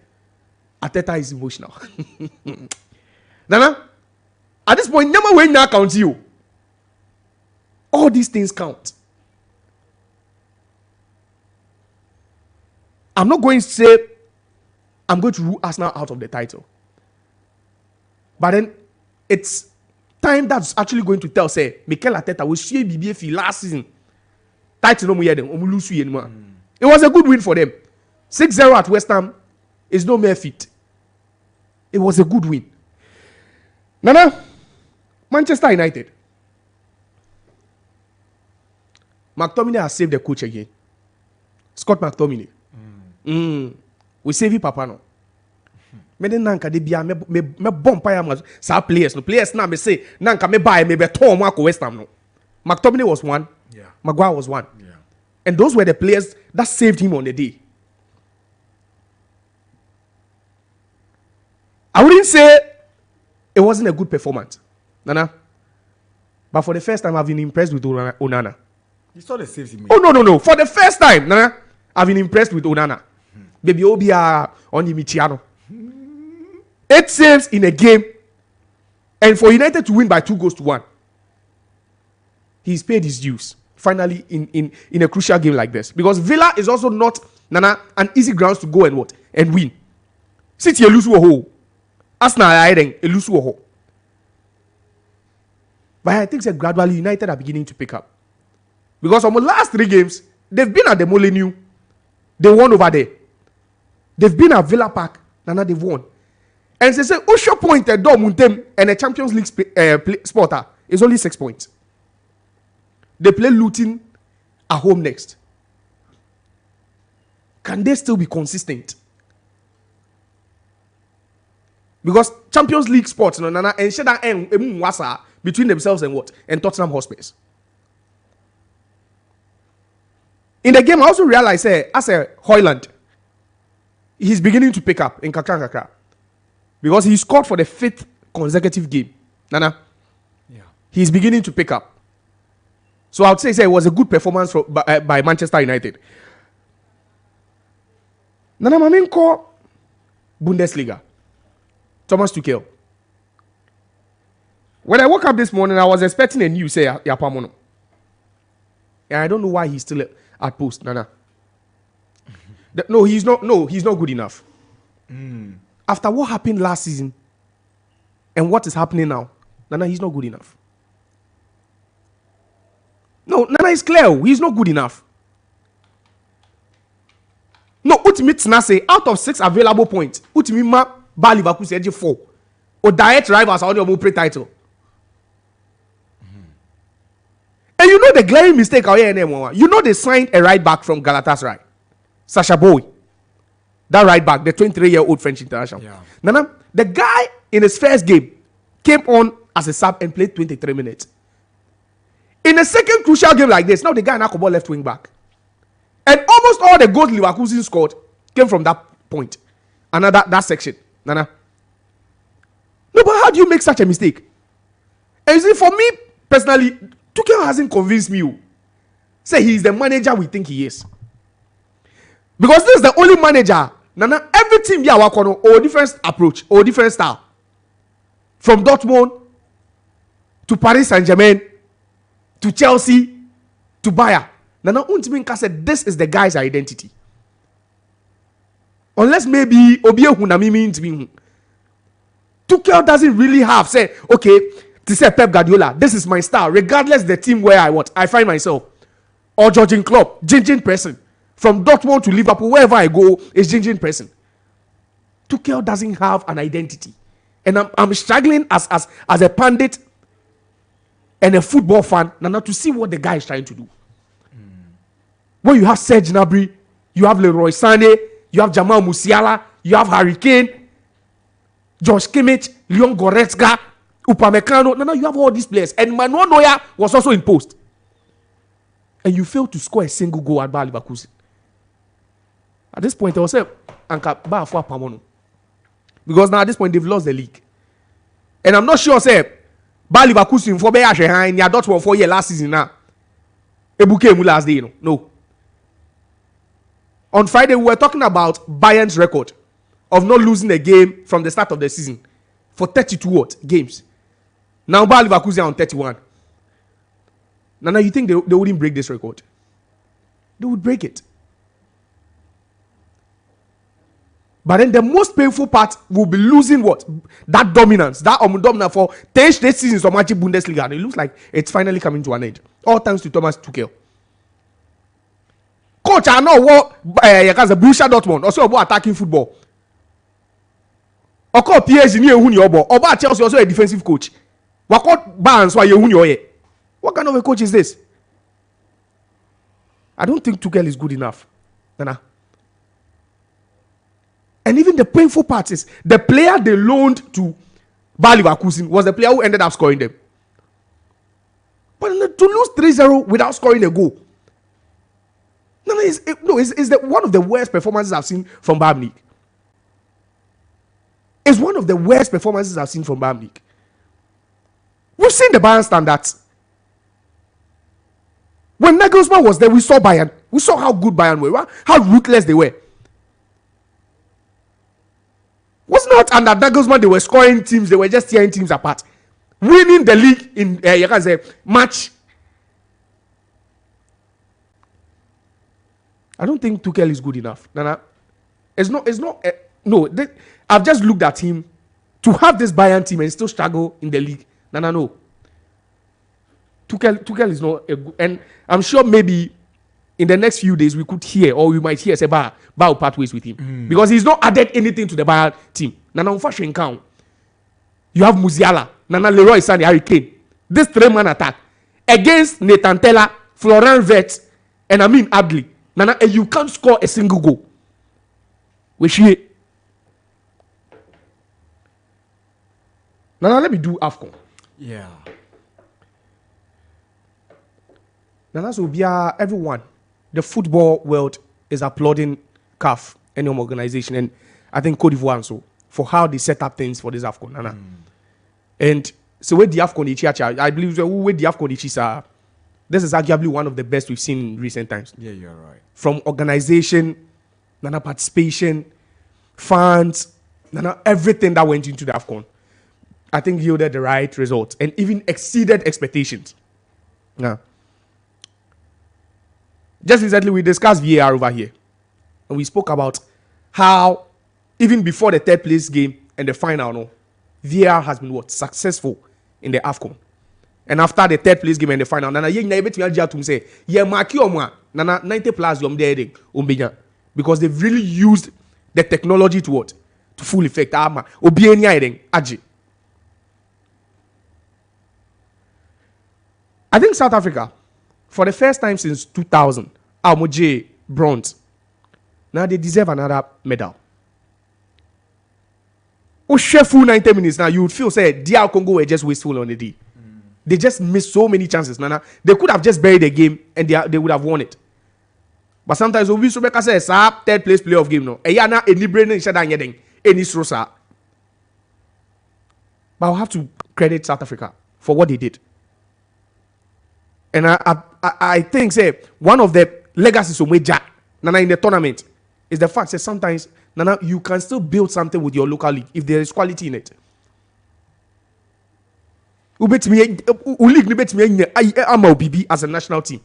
Arteta is emotional? Nana, At this point, never when now count you. All these things count. I'm not going to say I'm going to rule Arsenal out of the title. But then it's time that's actually going to tell, say, Mikel Arteta will see BBF last season. Title no more them. It was a good win for them. 6-0 at West Ham is no mere feat. It was a good win. Nana, Manchester United. McTominay has saved the coach again. Scott McTominay. We save you, Papa. No. Me den nanka de bia me bomb pa ya sa players no players na me say nanka me buy me beton mo akọ West Ham no. McTominay was one. Yeah. Maguire was one. Yeah. And those were the players that saved him on the day. I wouldn't say it wasn't a good performance, Nana. But for the first time, I've been impressed with Onana. You saw the saves he made. Oh, no. For the first time, Nana, I've been impressed with Onana. Baby Obia on Michiano. 8 saves in a game. And for United to win by 2-1. He's paid his dues. Finally, in a crucial game like this. Because Villa is also not, Nana, an easy grounds to go and win. City lose a hole. Arsenal are hiding a lose a hole. But I think that gradually United are beginning to pick up. Because on the last 3 games, they've been at the Molineux. They won over there. They've been at Villa Park. Nana, they've won. And they say, Osho point at Dortmund and a Champions League spotter is only 6 points. They play Luton at home next. Can they still be consistent? Because Champions League spots, Nana, and share that between themselves and what? And Tottenham Hotspurs. In the game, I also realized, as a Højlund, he's beginning to pick up in Kakra. Because he scored for the 5th consecutive game. Nana. Yeah. He's beginning to pick up. So I would say it was a good performance by Manchester United. Nana Maminko, Bundesliga. Thomas Tuchel. When I woke up this morning, I was expecting a news, say, Yapamono. And I don't know why he's still at post, Nana. No, he's not good enough. After what happened last season and what is happening now, Nana, he's not good enough. No, Nana is clear. He's not good enough. No, ultimate say out of 6 available points, ultimate ma ba Liverpool say 4. Or direct rivals are on the title. And you know the glaring mistake you know they signed a right back from Galatasaray, Sasha Boy. That right back, the 23-year-old French international. Yeah. Nana, the guy in his first game came on as a sub and played 23 minutes. In a second crucial game like this, now the guy now come left wing back. And almost all the goals Leverkusen scored came from that point. That section. Nana. No, but how do you make such a mistake? And you see, for me, personally, Tuchel hasn't convinced me. Say he's the manager we think he is. Because this is the only manager, Nana, every team here work on or different approach or different style. From Dortmund to Paris Saint-Germain to Chelsea to Bayern. Nana Untiminka said this is the guy's identity. Unless maybe Obie Hunamimi Intimin. Tuchel doesn't really have say, okay, to say Pep Guardiola, this is my style, regardless the team where I find myself. Or Jurgen Klopp, Jing person. From Dortmund to Liverpool, wherever I go, is Jing person. Tuchel doesn't have an identity. And I'm struggling as a pundit and a football fan, Nana, to see what the guy is trying to do. When you have Serge Gnabry, you have Leroy Sané, you have Jamal Musiala, you have Harry Kane, Josh Kimmich, Leon Goretzka, Upamecano. Nana, you have all these players. And Manuel Neuer was also in post. And you failed to score a single goal at Bayer Leverkusen. At this point, I was saying, because now at this point, they've lost the league. And I'm not sure, say, Bayer Leverkusen for Bayer Sheheim, they are not for 4 years last season now. Ebuke last day, no. On Friday, we were talking about Bayern's record of not losing a game from the start of the season for 32 games. Now Bayer Leverkusen on 31. Nana, you think they wouldn't break this record? They would break it. But then the most painful part will be losing what? That dominance. That dominance for 10 straight seasons of matching Bundesliga. And it looks like it's finally coming to an end. All thanks to Thomas Tuchel. Coach, I know what Borussia Dortmund also about attacking football. Or call PSG near Hunyobo. Or about Chelsea also a defensive coach. What Barnes why you What kind of a coach is this? I don't think Tuchel is good enough. Nana. And even the painful part is the player they loaned to Bayer Leverkusen was the player who ended up scoring them. But to lose 3-0 without scoring a goal. No, it's one of the worst performances I've seen from Bayern Munich. It's one of the worst performances I've seen from Bayern Munich. We've seen the Bayern standards. When Nagelsmann was there, we saw Bayern. We saw how good Bayern were, how ruthless they were. Was not under Nagelsmann they were scoring teams, they were just tearing teams apart. Winning the league in you can say match. I don't think Tuchel is good enough. Nana, I've just looked at him to have this Bayern team and still struggle in the league. No. Tuchel is not a good, and I'm sure maybe in the next few days we could hear or we might hear say Bayer will part ways with him because he's not added anything to the Bayern team. Nana unfortunately count. You have Musiala, Nana Leroy Sané, Harry Kane. This 3-man attack against Nathan Tella, Florian Wirtz, and Amin Adli. Nana, and you can't score a single goal. Which Nana, let me do AFCON. Yeah. Nana, so everyone, the football world is applauding CAF and your organization, and I think Côte d'Ivoire so for how they set up things for this AFCON. Nana. And so with the AFCON, I believe with the AFCON, this is arguably one of the best we've seen in recent times. Yeah, you're right. From organization, Nana participation, fans, Nana everything that went into the AFCON, I think yielded the right results and even exceeded expectations. Yeah. Just recently, we discussed VAR over here. And we spoke about how, even before the third place game and the final, VAR has been successful in the AFCON. And after the third place game and the final, Nana, say, Nana 90 plus because they've really used the technology to full effect. I think South Africa, for the first time since 2000, Almoje bronze. Now they deserve another medal. Oh, chef full 90 minutes now, you would feel say DR Congo were just wasteful on the day. They just missed so many chances. Nana, they could have just buried the game and they would have won it. But sometimes we so make us say third place playoff game no. Eyana any brain each other anything any srosa. But I'll have to credit South Africa for what they did. And I think say one of the legacies of Jack Nana in the tournament is the fact that sometimes Nana you can still build something with your local league if there is quality in it. League as a national team.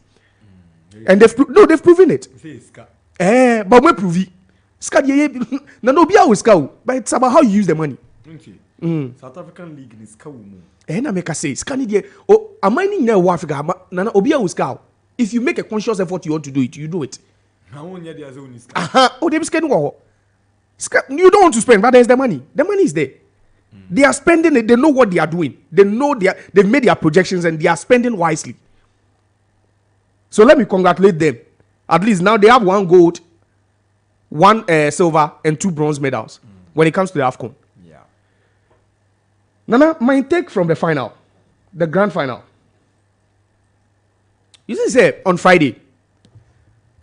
And they've proven it. But we prove it. But it's about how you use the money. South African League is if you make a conscious effort you want to do it, you do it. You don't want to spend, but there's the money. The money is there. They are spending it. They know what they are doing. They know they've made their projections and they are spending wisely. So let me congratulate them. At least now they have 1 gold, 1 silver, and 2 bronze medals when it comes to the AFCON. Yeah. Nana, my take from the final, the grand final. You see, say on Friday,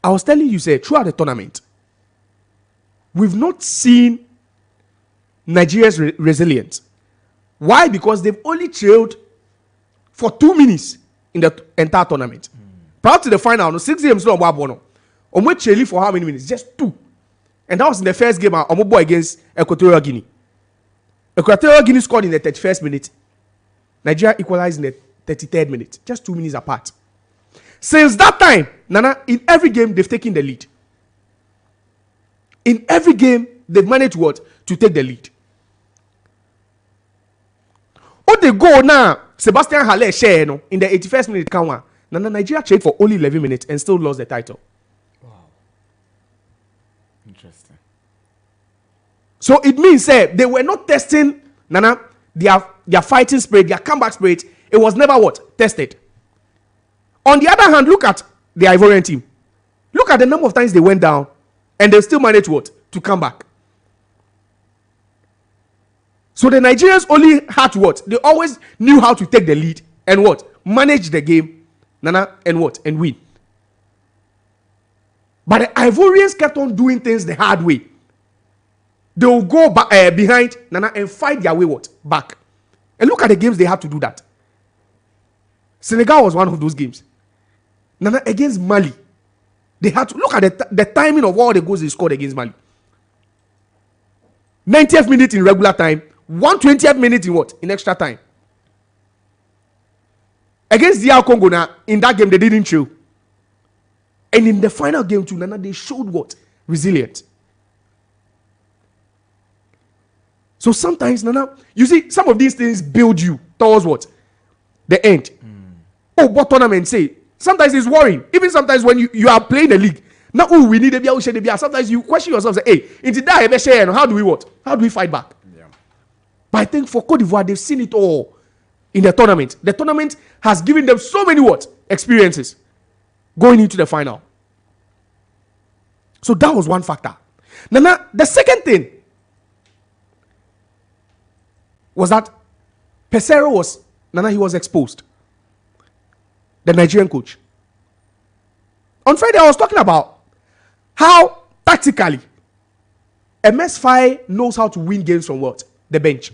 I was telling you, say throughout the tournament, we've not seen Nigeria's resilience. Why? Because they've only trailed for 2 minutes in the entire tournament. Prior to the final, 6 games no one. We trailing for how many minutes? Just 2. And that was in the first game against Equatorial Guinea. Equatorial Guinea scored in the 31st minute. Nigeria equalized in the 33rd minute, just 2 minutes apart. Since that time, Nana, in every game, they've taken the lead. In every game, they've managed what? To take the lead. Oh, they go now. Sebastian Halle share in the 81st minute count. Nana, Nigeria played for only 11 minutes and still lost the title. Wow. Interesting. So it means they were not testing Nana their fighting spirit, their comeback spirit. It was never what? Tested. On the other hand, look at the Ivorian team. Look at the number of times they went down and they still managed what? To come back. So the Nigerians only had to what? They always knew how to take the lead and what? Manage the game, Nana, and what? And win. But the Ivorians kept on doing things the hard way. They will go behind, Nana, and fight their way what? Back. And look at the games they had to do that. Senegal was one of those games. Nana, against Mali, they had to look at the timing of all the goals they scored against Mali. 90th minute in regular time, 120th minute in what? In extra time. Against DR Congo now, in that game they didn't chill. And in the final game too, Nana, they showed what? Resilient. So sometimes, Nana, you see, some of these things build you towards what? The end. Oh, what tournament say? Sometimes it's worrying. Even sometimes when you are playing the league, now we need a bia. Sometimes you question yourself, say, hey, into that, how do we what? How do we fight back? Yeah. But I think for Cote d'Ivoire, they've seen it all in the tournament. The tournament has given them so many what? Experiences going into the final. So that was one factor. Now, the second thing was that Pesero he was exposed. The Nigerian coach. On Friday, I was talking about how tactically MS5 knows how to win games from what? The bench.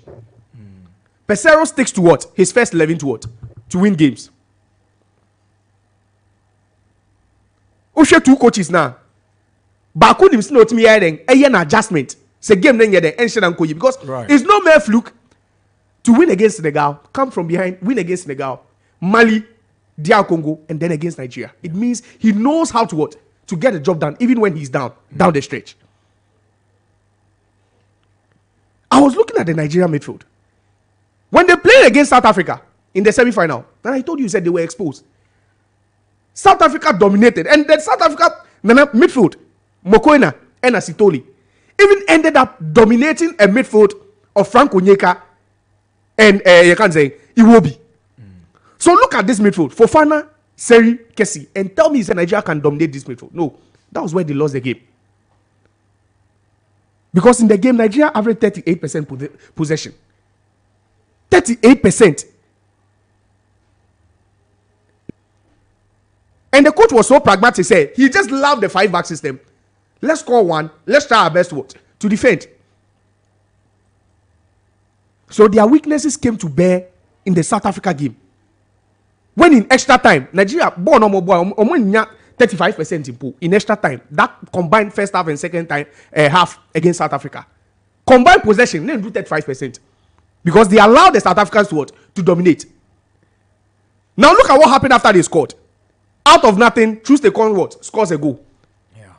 Pesero sticks to what? His first 11 to what? To win games. Ushe two coaches now. Baku dim sno to me an adjustment. Say game then because it's no mere fluke to win against Senegal, come from behind, win against Senegal, Mali, DR Congo, and then against Nigeria. It means he knows how to what? To get the job done, even when he's down the stretch. I was looking at the Nigeria midfield. When they played against South Africa in the semi-final, and I told you, said they were exposed. South Africa dominated, and then South Africa midfield, Mokoena and Asitoli, even ended up dominating a midfield of Frank Onyeka and you can say Iwobi. So look at this midfield. Fofana, Seri, Kessie, and tell me if Nigeria can dominate this midfield. No, that was where they lost the game. Because in the game, Nigeria averaged 38% possession. 38%. And the coach was so pragmatic, said he just loved the 5-back system. Let's score one. Let's try our best to defend. So their weaknesses came to bear in the South Africa game. When in extra time, Nigeria born 35% in extra time. That combined first half and second time half against South Africa. Combined possession, they do 35%. Because they allowed the South Africans to dominate. Now look at what happened after they scored. Out of nothing, Troost-Ekong scores a goal. Yeah.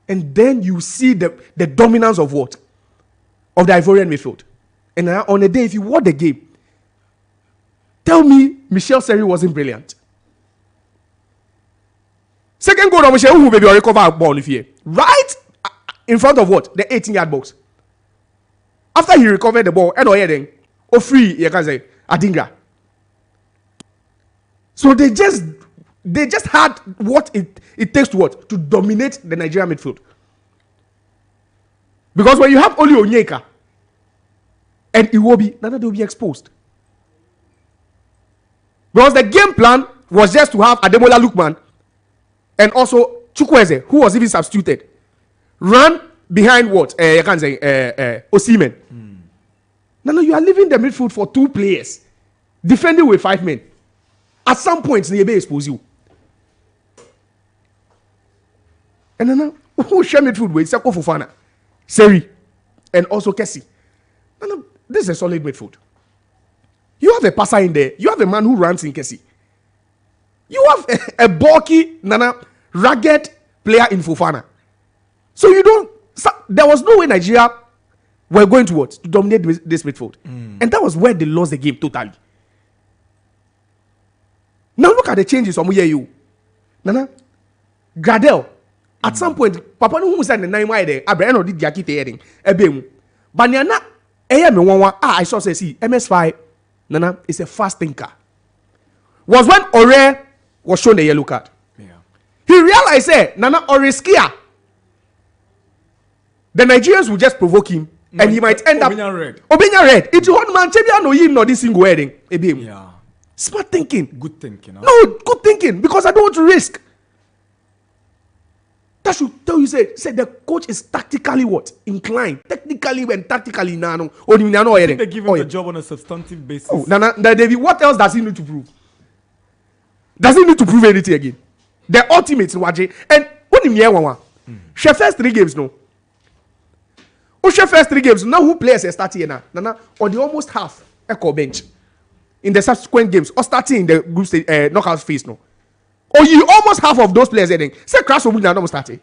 And then you see the dominance of what? Of the Ivorian midfield. And on a day, if you watch the game, tell me Michel Seri wasn't brilliant. Second goal of Michel, who will recover a ball here. Right in front of what? The 18-yard box. After he recovered the ball, and free, you can say, Adingra. So they just had what it takes to dominate the Nigerian midfield. Because when you have only Onyeka and Iwobi, Nana, they'll be exposed. Because the game plan was just to have Ademola Lookman and also Chukwueze, who was even substituted, run behind what? You can say Osimhen. Nana, you are leaving the midfield for 2 players, defending with 5 men. At some point, they may expose you. And Nana, who share midfield with Seko Fofana, Seri, and also Kessie. Nana, this is a solid midfield. You have a passer in there. You have a man who runs in Kesi. You have a bulky, rugged player in Fofana. So you don't. So there was no way Nigeria were going to what? To dominate this midfield. And that was where they lost the game totally. Now look at the changes from you. Nana, Gradel. At some point, Papa no who said the 9 wide there. Abraham did 𝐿𝐾𝐂𝐊. Ebemu. But Nana, I saw say see MS5. Nana is a fast thinker. Was when Ore was shown the yellow card. Yeah. He realized, Nana Ore skia. The Nigerians will just provoke him, and he might end up Obenya red. It's hot man. Chebia no him not this single wedding. Yeah. Smart thinking. Good thinking. Huh? No, good thinking because I don't want to risk. That should tell you say the coach is tactically what? Inclined. Technically and tactically nano. They give him the job on a substantive basis. Oh, Nana, David, what else does he need to prove? Does he need to prove anything again? The ultimate in Waje. And what do you mean? She first 3 games, no. She first 3 games. Now who players are starting now? Nana, or the almost half echo bench in the subsequent games, or starting in the group stage knockout phase, no. Or you almost half of those players heading. Say Crasso would not starting.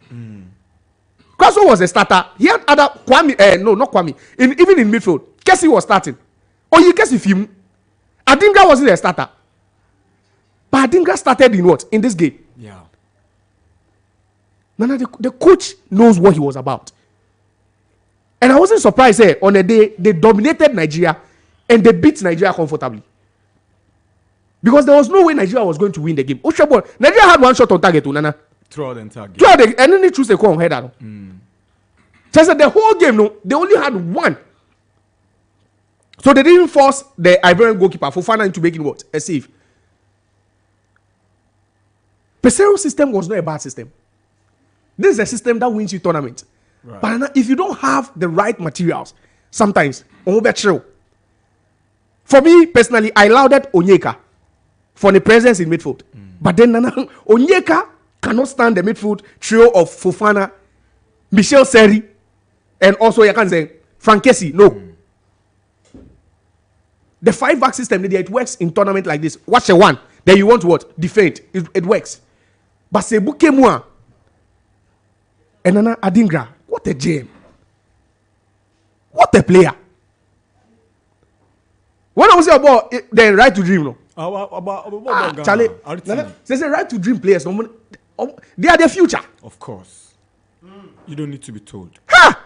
Crasso was a starter. He had other Kwame, no, not Kwame. Even in midfield, 𝐾𝐂𝐊 was starting. Or you 𝐾𝐂𝐊 film. Adingra wasn't a starter. But Adingra started in what? In this game. Yeah. Nana, the coach knows what he was about. And I wasn't surprised on a day they dominated Nigeria and they beat Nigeria comfortably. Because there was no way Nigeria was going to win the game. Nigeria had 1 shot on target, Nana. Throughout the entire game. And then they choose a call on header. So I said the whole game, no, they only had 1. So they didn't force the Ivorian goalkeeper Fofana into making what? A save. Pesero's system was not a bad system. This is a system that wins you tournament. Right. But if you don't have the right materials, sometimes, for me personally, I lauded Onyeka for the presence in midfield. But then Onyeka cannot stand the midfield trio of Fofana, Michel Seri, and also you can say Frank Kessie. No. The 5-back system, it works in tournament like this. Watch a 1. Then you want to what? Defend. It works. But Sebu Kemwa and Nana Adingra. What a gem. What a player. When I was saying about the right to dream, no. Charlie, there's a right to dream players. They are the future. Of course. You don't need to be told. Ha!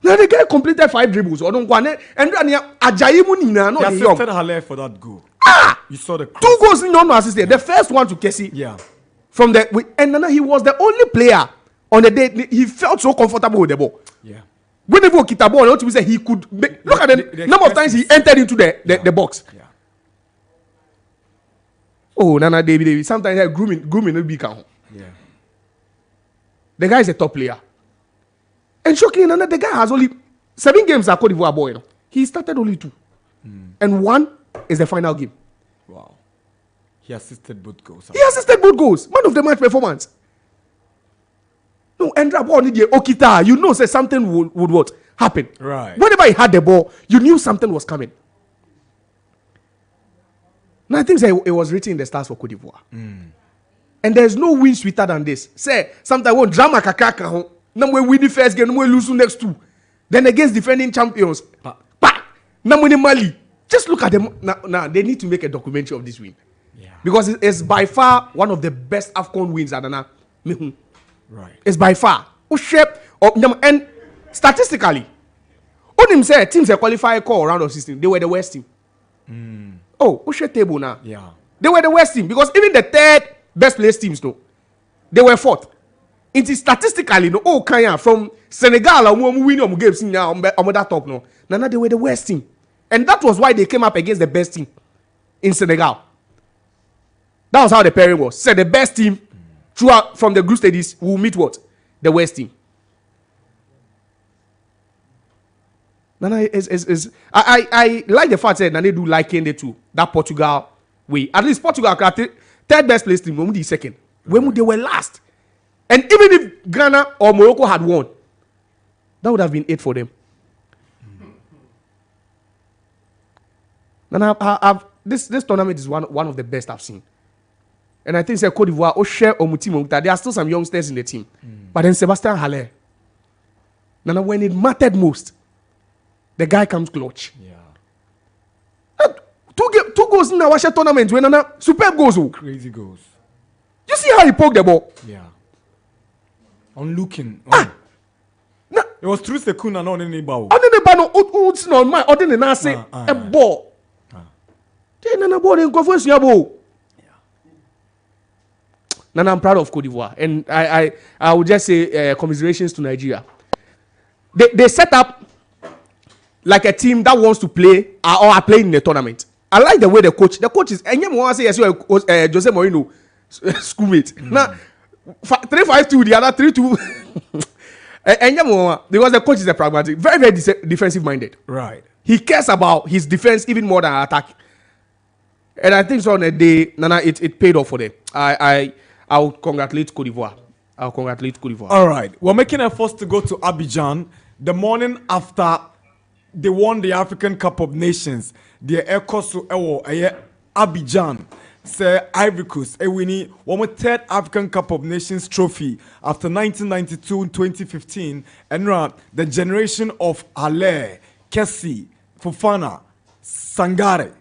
Now the guy completed 5 dribbles. And Ajayimu Nina, not the young. He assisted for that goal. You saw the cross. 2 goals no assisted. The first one to 𝐾𝐂𝐊. Yeah. From the and Nana, he was the only player on the day he felt so comfortable with the ball. Yeah. Whenever he kicked the ball, he could look at the number of times he entered into the box. Yeah. Oh, Nana David. Sometimes grooming will be count. Yeah. The guy is a top player. And shocking, Nana, the guy has only 7 games at Côte d'Ivoire, boy. He started only 2. And 1 is the final game. Wow. He assisted both goals. Man of the match performance. No, Endra ball need Okita. You know, say something would what happen. Right. Whenever he had the ball, you knew something was coming. Now I think it was written in the stars for Côte d'Ivoire. And there's no win sweeter than this. Say sometimes when drama kakaka, now we win the first game, we lose the next 2. Then against defending champions, now we Mali. Just look at them now. They need to make a documentary of this win. Yeah. Because it's by far one of the best AFCON wins. Right. It's by far. And statistically, Onim said teams that qualify call round of 16, they were the worst team. Oh, table now. Yeah. They were the worst team because even the 3rd best placed teams, no, they were 4th. It is statistically no. Oh, Kenya from Senegal, winning games now on that top no. Nana, they were the worst team, and that was why they came up against the best team in Senegal. That was how the pairing was. Said the best team throughout from the group stages will meet what? The worst team. Nana I like the fact that Nana do liken the two. That Portugal way. At least Portugal got 3rd best place team. When they 2nd. When they were last. And even if Ghana or Morocco had won, that would have been 8 for them. And this tournament is one of the best I've seen. And I think say Cote d'Ivoire, Oshe Omuti, there are still some youngsters in the team. But then Sebastian Haller, Nana, when it mattered most, the guy comes clutch. Yeah. Two goals in the Washer tournament when Nana superb goals. Crazy goals. You see how he poked the ball? Yeah. On looking. It was through Sekuna, not any ball. I didn't know on my ordinary say a ball. Nana ball in conference ball. Nana, I'm proud of Cote d'Ivoire, and I would just say commiserations to Nigeria. They set up like a team that wants to play or are playing in the tournament. I like the way the coach is. And you want to say yes, Jose Mourinho schoolmate. Now 3-5-2, the other 3-2. And because the coach is a pragmatic, very very defensive minded. Right. He cares about his defense even more than attack. And I think so on a day, Nana, it paid off for them. I'll congratulate Cote d'Ivoire. All right. We're making efforts to go to Abidjan the morning after they won the African Cup of Nations. The Ekosu Ewo Abidjan say Ivory Coast winning one third African Cup of Nations trophy after 1992 and 2015. And the generation of Ale, Kessie, Fofana, Sangare,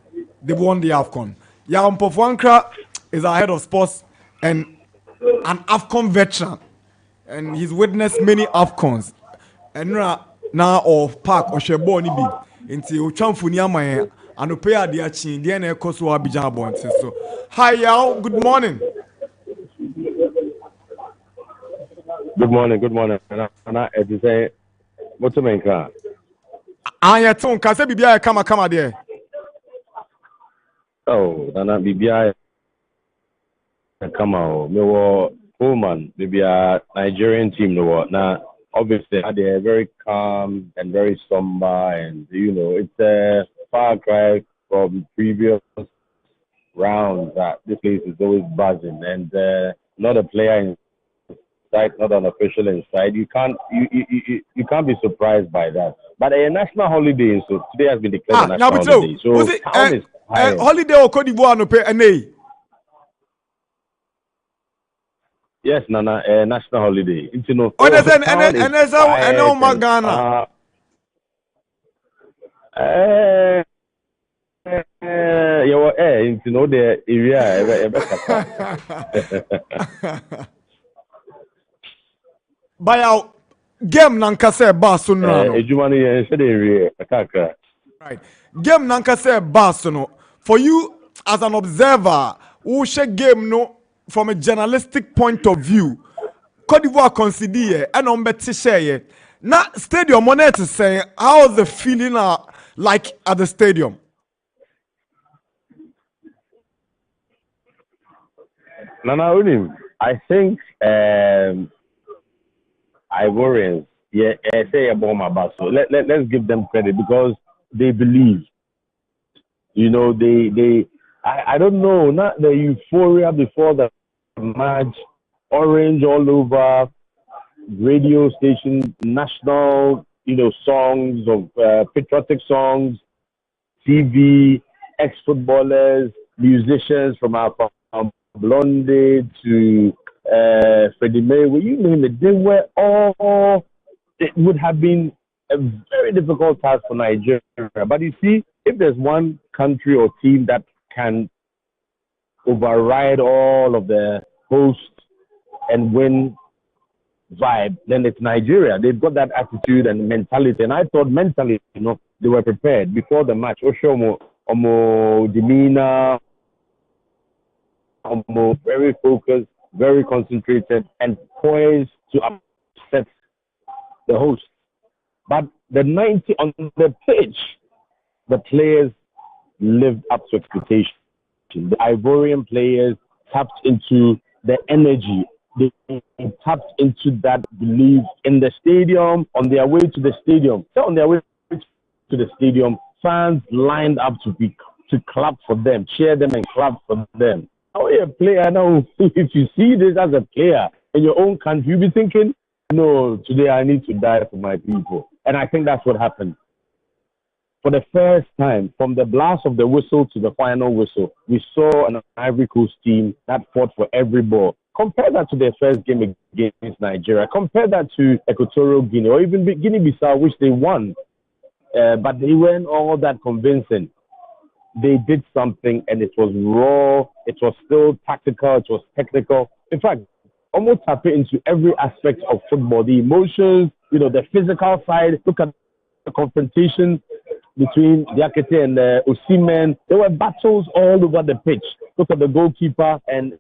they won the AFCON. Yaram Pofwankra is our head of sports and an AFCON veteran, and he's witnessed many AFCONs. And now of Park or Shebo Nibi into Chamfuniama and Opea Diachin, DNA Kosu Abidjan Bond. So, hi, y'all, good morning. Good morning. And I say, what's the main car? I had to say, Bibia, come there. Oh, Nana Bibia. Come on, me were Coleman, maybe a Nigerian team. Now, obviously, they're very calm and very somber, and it's a far cry from previous rounds. That this place is always buzzing, and not a player inside, not an official inside. You can't be surprised by that. But a national holiday, so today has been declared a national holiday. So was it holiday or Cote d'Ivoire no pay NA? Yes, Nana, national holiday. Magana. The area. By our game Nankase Barcelona. Right. Game Nankase Barcelona. For you as an observer, who should game no from a journalistic point of view, Cote d'Ivoire consider and on Betisha. Now, stadium money to say how's the feeling like at the stadium? Nana Unim, I think Ivorians, say about my back. So let's give them credit because they believe. I don't know, not the euphoria before the match, orange all over, radio stations, national, songs of patriotic songs, TV, ex-footballers, musicians from Blondie to Freddie Mercury, you name it, they were all, it would have been a very difficult task for Nigeria. But you see, if there's one country or team that can override all of the host and win vibe, then it's Nigeria. They've got that attitude and mentality. And I thought mentally, they were prepared before the match. Oshomo, demeanor, very focused, very concentrated, and poised to upset the host. But the 90 on the pitch, the players lived up to expectation. The Ivorian players tapped into the energy. They tapped into that belief in the stadium, on their way to the stadium. So on their way to the stadium, fans lined up to clap for them, cheer them and clap for them. How are you a player now? If you see this as a player in your own country, you'll be thinking, no, today I need to die for my people. And I think that's what happened. For the first time, from the blast of the whistle to the final whistle, we saw an Ivory Coast team that fought for every ball. Compare that to their first game against Nigeria. Compare that to Equatorial Guinea or even Guinea-Bissau, which they won. But they weren't all that convincing. They did something, and it was raw. It was still tactical. It was technical. In fact, almost tap into every aspect of football. The emotions, the physical side. Look at the confrontation between 𝐋𝐀𝐂𝐊 and 𝐿𝐻𝐿. There were battles all over the pitch. Look at the goalkeeper and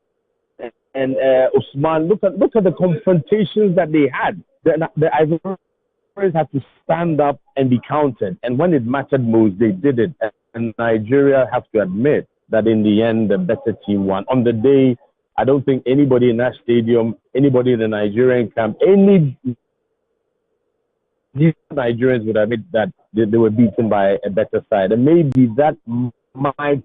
Usman. Look at the confrontations that they had. The Ivorians had to stand up and be counted. And when it mattered most, they did it. And Nigeria have to admit that in the end, the better team won. On the day, I don't think anybody in that stadium, anybody in the Nigerian camp, these Nigerians would admit that they were beaten by a better side. And maybe that might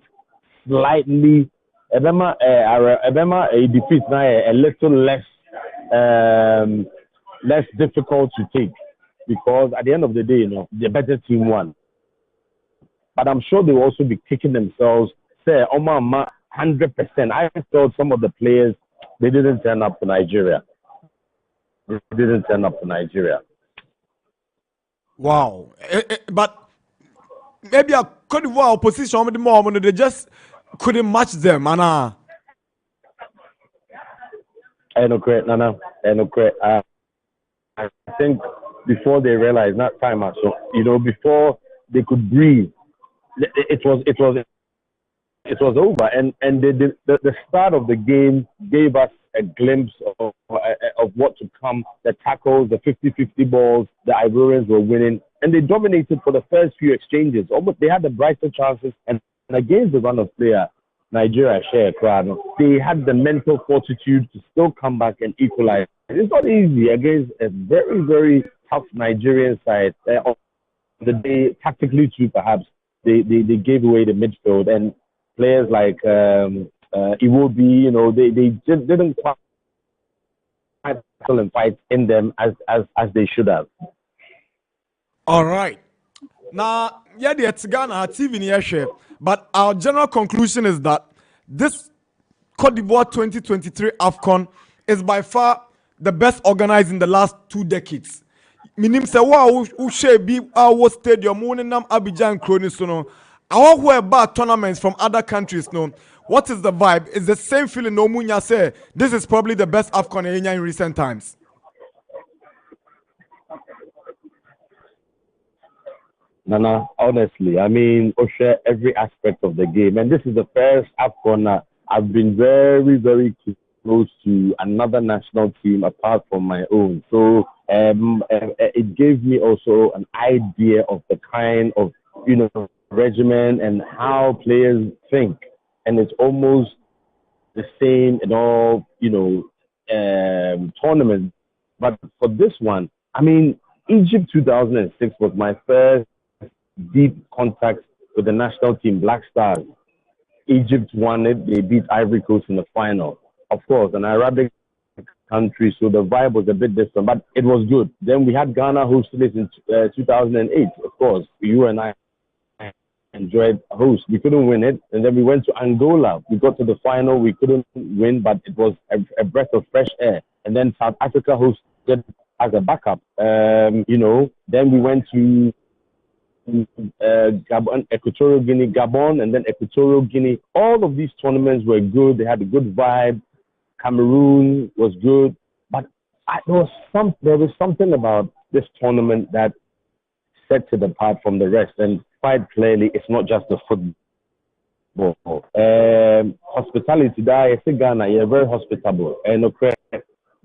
slightly a defeat now a little less difficult to take, because at the end of the day, the better team won. But I'm sure they will also be kicking themselves. Say, 100%. I thought some of the players, they didn't turn up to Nigeria. Wow. But maybe a Cote d'Ivoire opposition with the moment they just couldn't match them, Nana. No great, Nana. No great. I think before they realized, not time out. So before they could breathe, it was over. And the start of the game gave us a glimpse of what to come. The tackles, the 50-50 balls, the Ivorians were winning, and they dominated for the first few exchanges. Almost they had the brighter chances, and against the run of player, Nigeria share crowd. They had the mental fortitude to still come back and equalize. It's not easy against a very, very tough Nigerian side. On the day, tactically too, perhaps they gave away the midfield, and players like Iwobi, they just didn't quite fight in them as they should have. All right. Now, it's Ghana TV near share, but our general conclusion is that this Cote d'Ivoire 2023 AFCON is by far the best organized in the last 2 decades. Minim se who share be our stadium nam Abidjan Kronisono. Our who about tournaments from other countries no. What is the vibe? It's the same feeling no munya say this is probably the best AFCON in recent times. Nana, honestly, I mean, share every aspect of the game, and this is the first AFCON I've been very, very close to another national team apart from my own. So it gave me also an idea of the kind of regimen and how players think, and it's almost the same in all tournaments. But for this one, I mean, Egypt 2006 was my first deep contact with the national team, Black Stars. Egypt won it. They beat Ivory Coast in the final. Of course, an Arabic country, so the vibe was a bit different, but it was good. Then we had Ghana hosting it in 2008. Of course, you and I enjoyed host. We couldn't win it. And then we went to Angola. We got to the final. We couldn't win, but it was a breath of fresh air. And then South Africa hosted as a backup. Then we went to Gabon, Equatorial Guinea, Gabon, and then Equatorial Guinea. All of these tournaments were good. They had a good vibe. Cameroon was good, but there was something about this tournament that sets it apart from the rest. And quite clearly, it's not just the football. Hospitality, I say Ghana, you're very hospitable,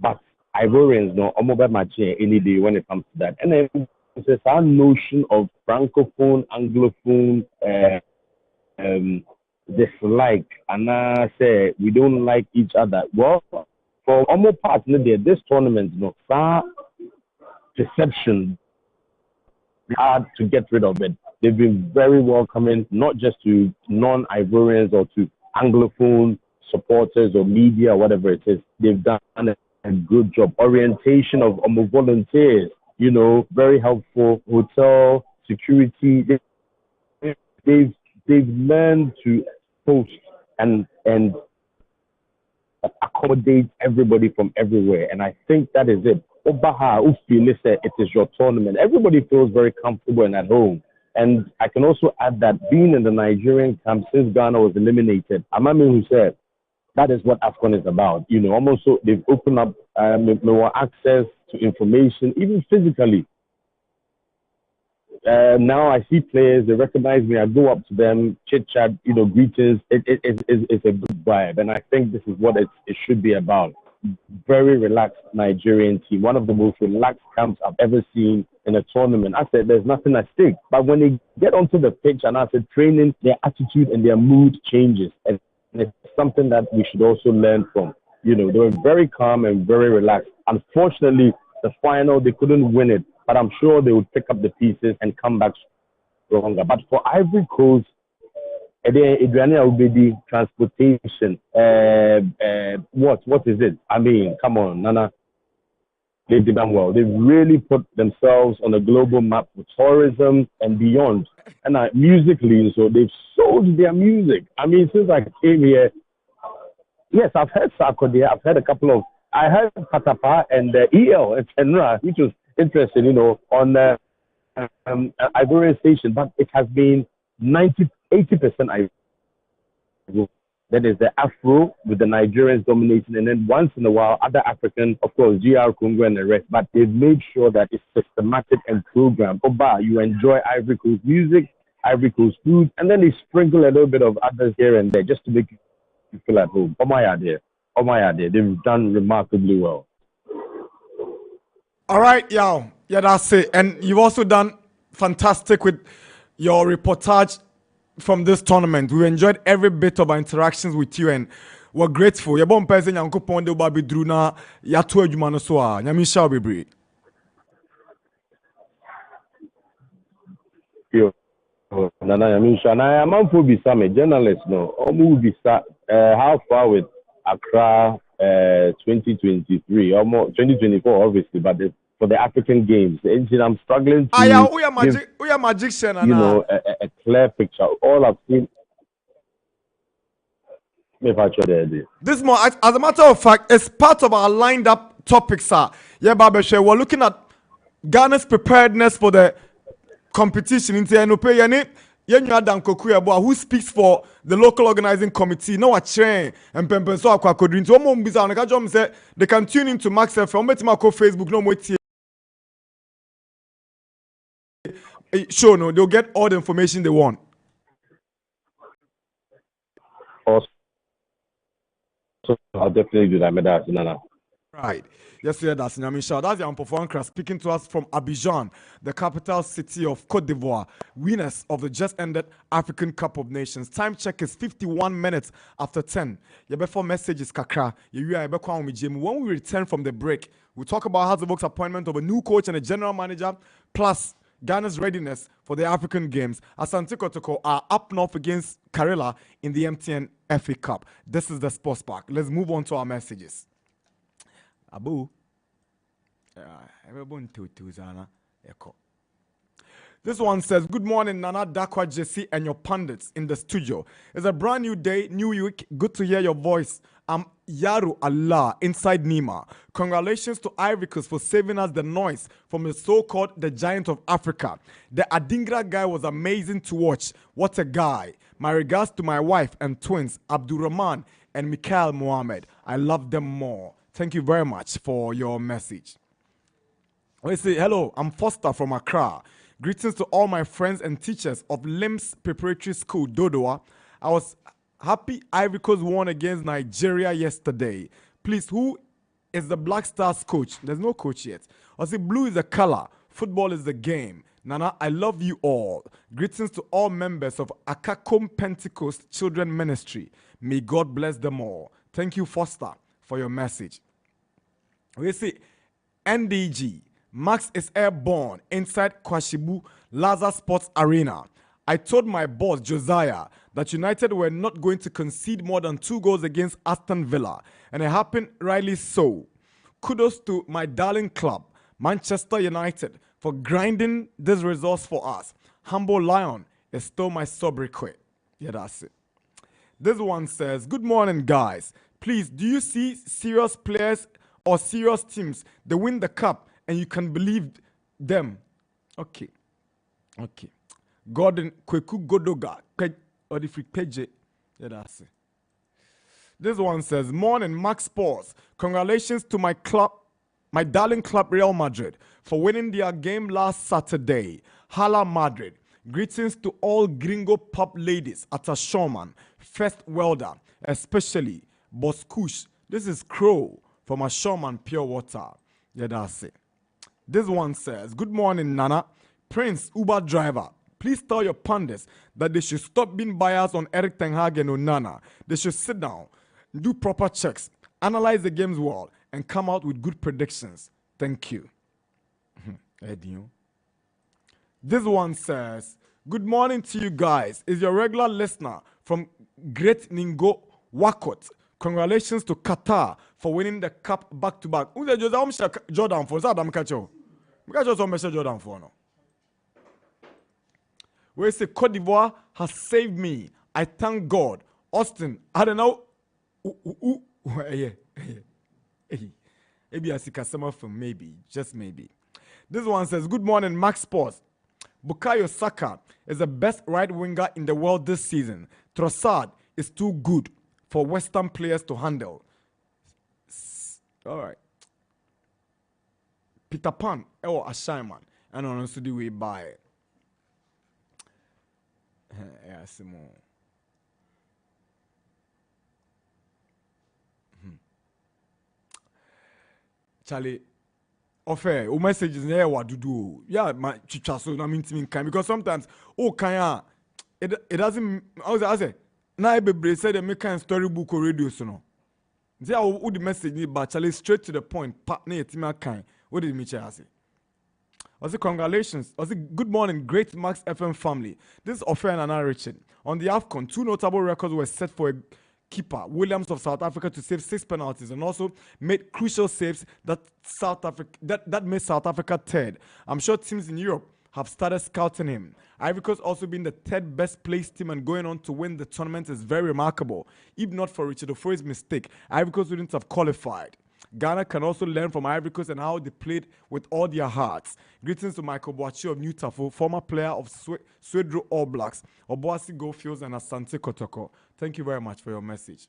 but Ivorians know almost much any day when it comes to that. And then there's our notion of francophone, anglophone, dislike, and I say we don't like each other. Well, for almost parts this tournament, far perception, we had to get rid of it. They've been very welcoming, not just to non-Ivorians or to anglophone supporters or media, or whatever it is. They've done a good job. Orientation of volunteers, very helpful. Hotel security. they've learned to host and accommodate everybody from everywhere, and I think that is it. Obaha, it is your tournament. Everybody feels very comfortable and at home. And I can also add that being in the Nigerian camp since Ghana was eliminated, Amami who said that is what AFCON is about. You know, almost so they've opened up more access to information, even physically. Now I see players, they recognize me, I go up to them, chit chat, you know, greetings. It's a good vibe, and I think this is what it should be about. Very relaxed Nigerian team, one of the most relaxed camps I've ever seen in a tournament. I said there's nothing at stake, but when they get onto the pitch and I said training, their attitude and their mood changes, and it's something that we should also learn from. You know, they were very calm and very relaxed. Unfortunately, the final, they couldn't win it, but I'm sure they would pick up the pieces and come back stronger. But for Ivory Coast, transportation, what is it? I mean, come on, Nana. They did them well. They've really put themselves on a global map for tourism and beyond. And musically, so they've sold their music. I mean, since I came here, yes, I've heard Sarkodie. I've heard a couple of. I heard Patapa and EL, etc., which was interesting, you know, on Ivorian station. But it has been 80% Ivorian. That is the Afro with the Nigerians dominating, and then once in a while, other African, of course, GR Congo and the rest. But they've made sure that it's systematic and programmed. Oba, you enjoy Ivory Coast music, Ivory Coast food, and then they sprinkle a little bit of others here and there just to make you feel at home. Oh my idea. They've done remarkably well. All right, yeah, that's it. And you've also done fantastic with your reportage from this tournament. We enjoyed every bit of our interactions with you and we're grateful. You're born person Yankopon de Babi Druna, Yatu Jumano Soa, Yamisha Bibri. Nana Yamisha, and I am a journalist, no. How far with Accra 2023, almost 2024, obviously, but for the African Games, I'm struggling to we are magician, you know, a clear picture. All I've seen. This more, as a matter of fact, it's part of our lined up topics, sir. Yeah, Babeshe, we're looking at Ghana's preparedness for the competition in the who speaks for the local organizing committee. No, a train and Pempenso Aquacodrin. So, they can tune into Max FM, Facebook, no more. Sure, no, they'll get all the information they want. Also, I'll definitely do that, Nana. Right. Yes, that's Nyamisha. That's Jan Pofonkra speaking to us from Abidjan, the capital city of Côte d'Ivoire, winners of the just ended African Cup of Nations. Time check is 51 minutes after 10. Your before message is Kakra. When we return from the break, we'll talk about Hazlevo's appointment of a new coach and a general manager, plus Ghana's readiness for the African Games. Asante Kotoko are up north against Karela in the MTN FA Cup. This is the Sports Park. Let's move on to our messages. Abu, this one says, good morning, Nana Darkwa-Gyasi and your pundits in the studio. It's a brand new day, new week. Good to hear your voice. I'm Yaru Allah inside Nima. Congratulations to Ivory Coast for saving us the noise from the so-called the giant of Africa. The Adingra guy was amazing to watch. What a guy. My regards to my wife and twins, Abdurrahman and Mikhail Mohammed. I love them more. Thank you very much for your message. We say, hello, I'm Foster from Accra. Greetings to all my friends and teachers of LIMS Preparatory School, Dodoa. I was happy Ivory Coast won against Nigeria yesterday. Please, who is the Black Stars coach? There's no coach yet. I say, blue is the color. Football is the game. Nana, I love you all. Greetings to all members of Akakom Pentecost Children Ministry. May God bless them all. Thank you, Foster, for your message. We see NDG. Max is airborne inside Kwashibu Laza Sports Arena. I told my boss, Josiah, that United were not going to concede more than 2 goals against Aston Villa. And it happened rightly so. Kudos to my darling club, Manchester United, for grinding this resource for us. Humble Lion It's still my sobriquet. Yeah, that's it. This one says, good morning, guys. Please, do you see serious players or serious teams? They win the cup and you can believe them. Okay. Gordon Kweku Godoga. Or the free page. Yeah, that's it. This one says, morning, Max Sports. Congratulations to my club, my darling club Real Madrid, for winning their game last Saturday. Hala Madrid. Greetings to all gringo pop ladies at a showman, first welder, especially Boskush. This is Crow from a showman pure water. Yeah, that's it. This one says, good morning, Nana. Prince, Uber driver. Please tell your pundits that they should stop being biased on Erik ten Hag and Onana. They should sit down, do proper checks, analyze the games well, and come out with good predictions. Thank you. Eddie. This one says, good morning to you guys. Is your regular listener from Great Ningo Wakot. Congratulations to Qatar for winning the cup back-to-back. Who's the Jordan for? Is that Adam Kacho? Jordan for no. We say Cote d'Ivoire has saved me. I thank God. Austin, I don't know. Maybe I see customer from maybe, just maybe. This one says, good morning, Max Sports. Bukayo Saka is the best right winger in the world this season. Trossard is too good for Western players to handle. All right. Peter Pan or Ashaiman. And honestly, the way by it. Yeah, Simon. Charlie. Offer o messages there what to do. Yeah, my chicha so na mean kind because sometimes it doesn't I say na Bebli said they make kind storybook or radio so no. Say how the message ni but Charlie straight to the point. Part na yetima kind. What did Micha say? I say congratulations. I say good morning, great Max FM family. This is Offer and Nana Richard. On the AFCON, 2 notable records were set for a keeper, Williams of South Africa, to save 6 penalties and also made crucial saves that made South Africa third. I'm sure teams in Europe have started scouting him. Ivory Coast also being the 3rd best placed team and going on to win the tournament is very remarkable. If not for Richard Ofoe's mistake, Ivory Coast wouldn't have qualified. Ghana can also learn from Ivory Coast and how they played with all their hearts. Greetings to Michael Boachi of New Tafo, former player of Swedro All Blacks, Obuasi Goldfields and Asante Kotoko. Thank you very much for your message.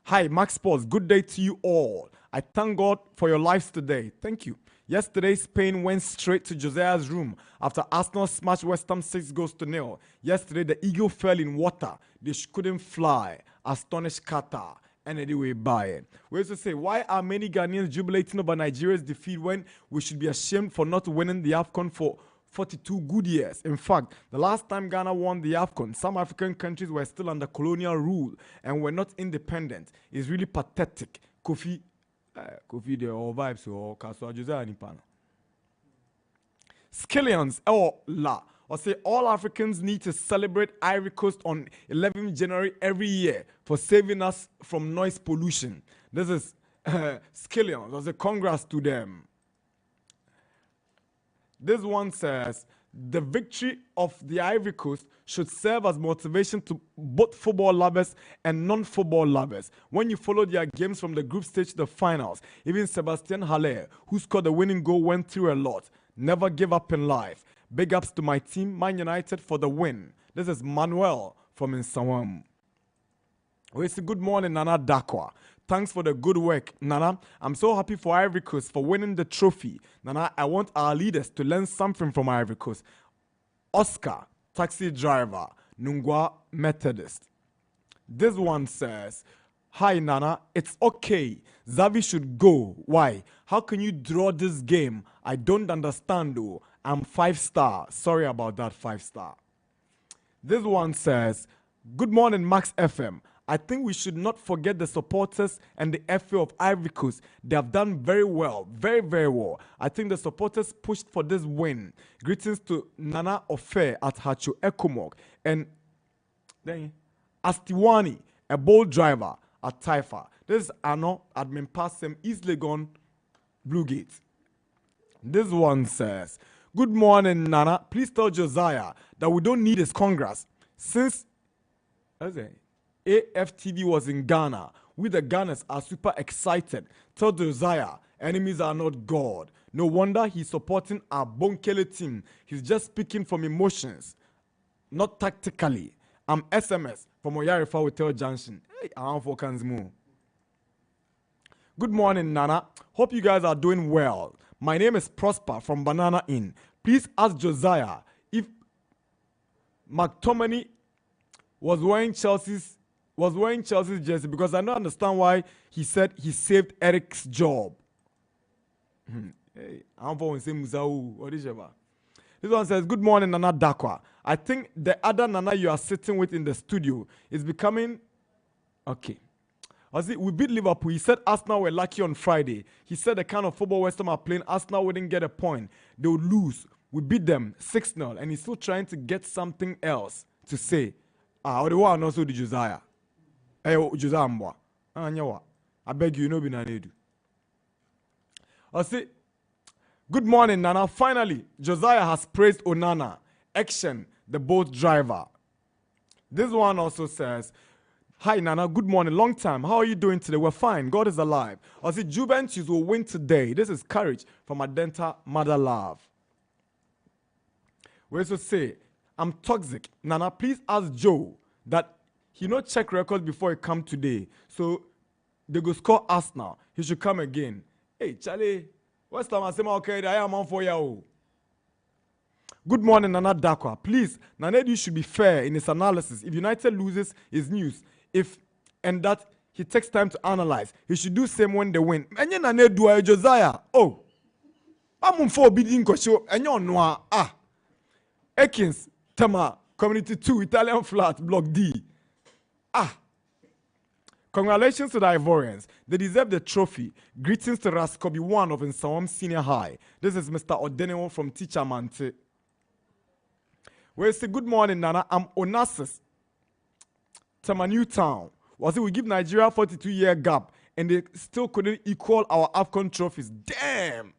Hi, Max Sports. Good day to you all. I thank God for your lives today. Thank you. Yesterday, Spain went straight to Josiah's room after Arsenal smashed West Ham 6-0. Yesterday, the eagle fell in water. They couldn't fly. Astonished Qatar. And anyway, buy it. We used to say, why are many Ghanaians jubilating over Nigeria's defeat when we should be ashamed for not winning the AFCON for 42 good years? In fact, the last time Ghana won the AFCON, some African countries were still under colonial rule and were not independent. It's really pathetic. Kofi, the all vibes or Kaswa Josiah Nipana. Skillions, or say all Africans need to celebrate Ivory Coast on 11th January every year for saving us from noise pollution. This is Skillions. I say congrats to them. This one says, the victory of the Ivory Coast should serve as motivation to both football lovers and non-football lovers. When you follow their games from the group stage to the finals, even Sebastian Haller, who scored the winning goal, went through a lot. Never give up in life. Big ups to my team, Man United, for the win. This is Manuel from Nsawam. We say good morning, Nana Darkwa. Thanks for the good work, Nana. I'm so happy for Ivory Coast for winning the trophy. Nana, I want our leaders to learn something from Ivory Coast. Oscar, taxi driver, Nungwa Methodist. This one says, hi, Nana. It's okay. Xavi should go. Why? How can you draw this game? I don't understand, though. I'm 5-star. Sorry about that 5-star. This one says, good morning, Max FM. I think we should not forget the supporters and the FA of Ivory Coast. They have done very well, very, very well. I think the supporters pushed for this win. Greetings to Nana Ofe at Hacho Ekomog and Astiwani, a bold driver at Taifa. This is Ano Admin Passem, East Legon, Blue Gate. This one says, Good morning, Nana. Please tell Josiah that we don't need his congress. Since AFTV was in Ghana, we the Ghanaians are super excited. Tell Josiah, enemies are not God. No wonder he's supporting our 𝐏𝐀𝐂𝐊 team. He's just speaking from emotions, not tactically. I'm SMS from Oyarifa Hotel Junction. Hey, I'm for Kanzmu. Good morning, Nana. Hope you guys are doing well. My name is Prosper from Banana Inn. Please ask Josiah if McTominay was wearing Chelsea's jersey, because I don't understand why he said he saved Eric's job. Hey, I'm for say Musau. What is it? This one says, good morning, Nana Darkwa. I think the other Nana you are sitting with in the studio is becoming okay. We beat Liverpool. He said Arsenal were lucky on Friday. He said the kind of football West Ham are playing, Arsenal wouldn't get a point. They would lose. We beat them 6-0, and he's still trying to get something else to say. Or the one also the Josiah. Hey, Josiah Mwa. I beg you, no be Nana Adu. I say, good morning, Nana. Finally, Josiah has praised Onana, Action, the boat driver. This one also says, hi, Nana. Good morning. Long time. How are you doing today? We're fine. God is alive. I see Juventus will win today. This is courage from Adenta Mother Love. We also say, I'm toxic. Nana, please ask Joe that he not check records before he come today. So they go score Arsenal. He should come again. Hey, Charlie. West Ham, I say, okay, I am on for you. Good morning, Nana Darkwa. Please, Nana Adu should be fair in his analysis. If United loses, his news. And that he takes time to analyze. He should do same when they win. And you Nana Adu, Josiah. Oh, I'm for bidding show. And you know, Ekins, Tama, Community 2, Italian Flat, Block D. Congratulations to the Ivorians. They deserve the trophy. Greetings to Raskobi 1 of Nsawam Senior High. This is Mr. Odeneo from Teacher Mante. We say good morning, Nana. I'm Onassis. Tama New Town. Was it we give Nigeria 42-year gap and they still couldn't equal our AFCON trophies? Damn.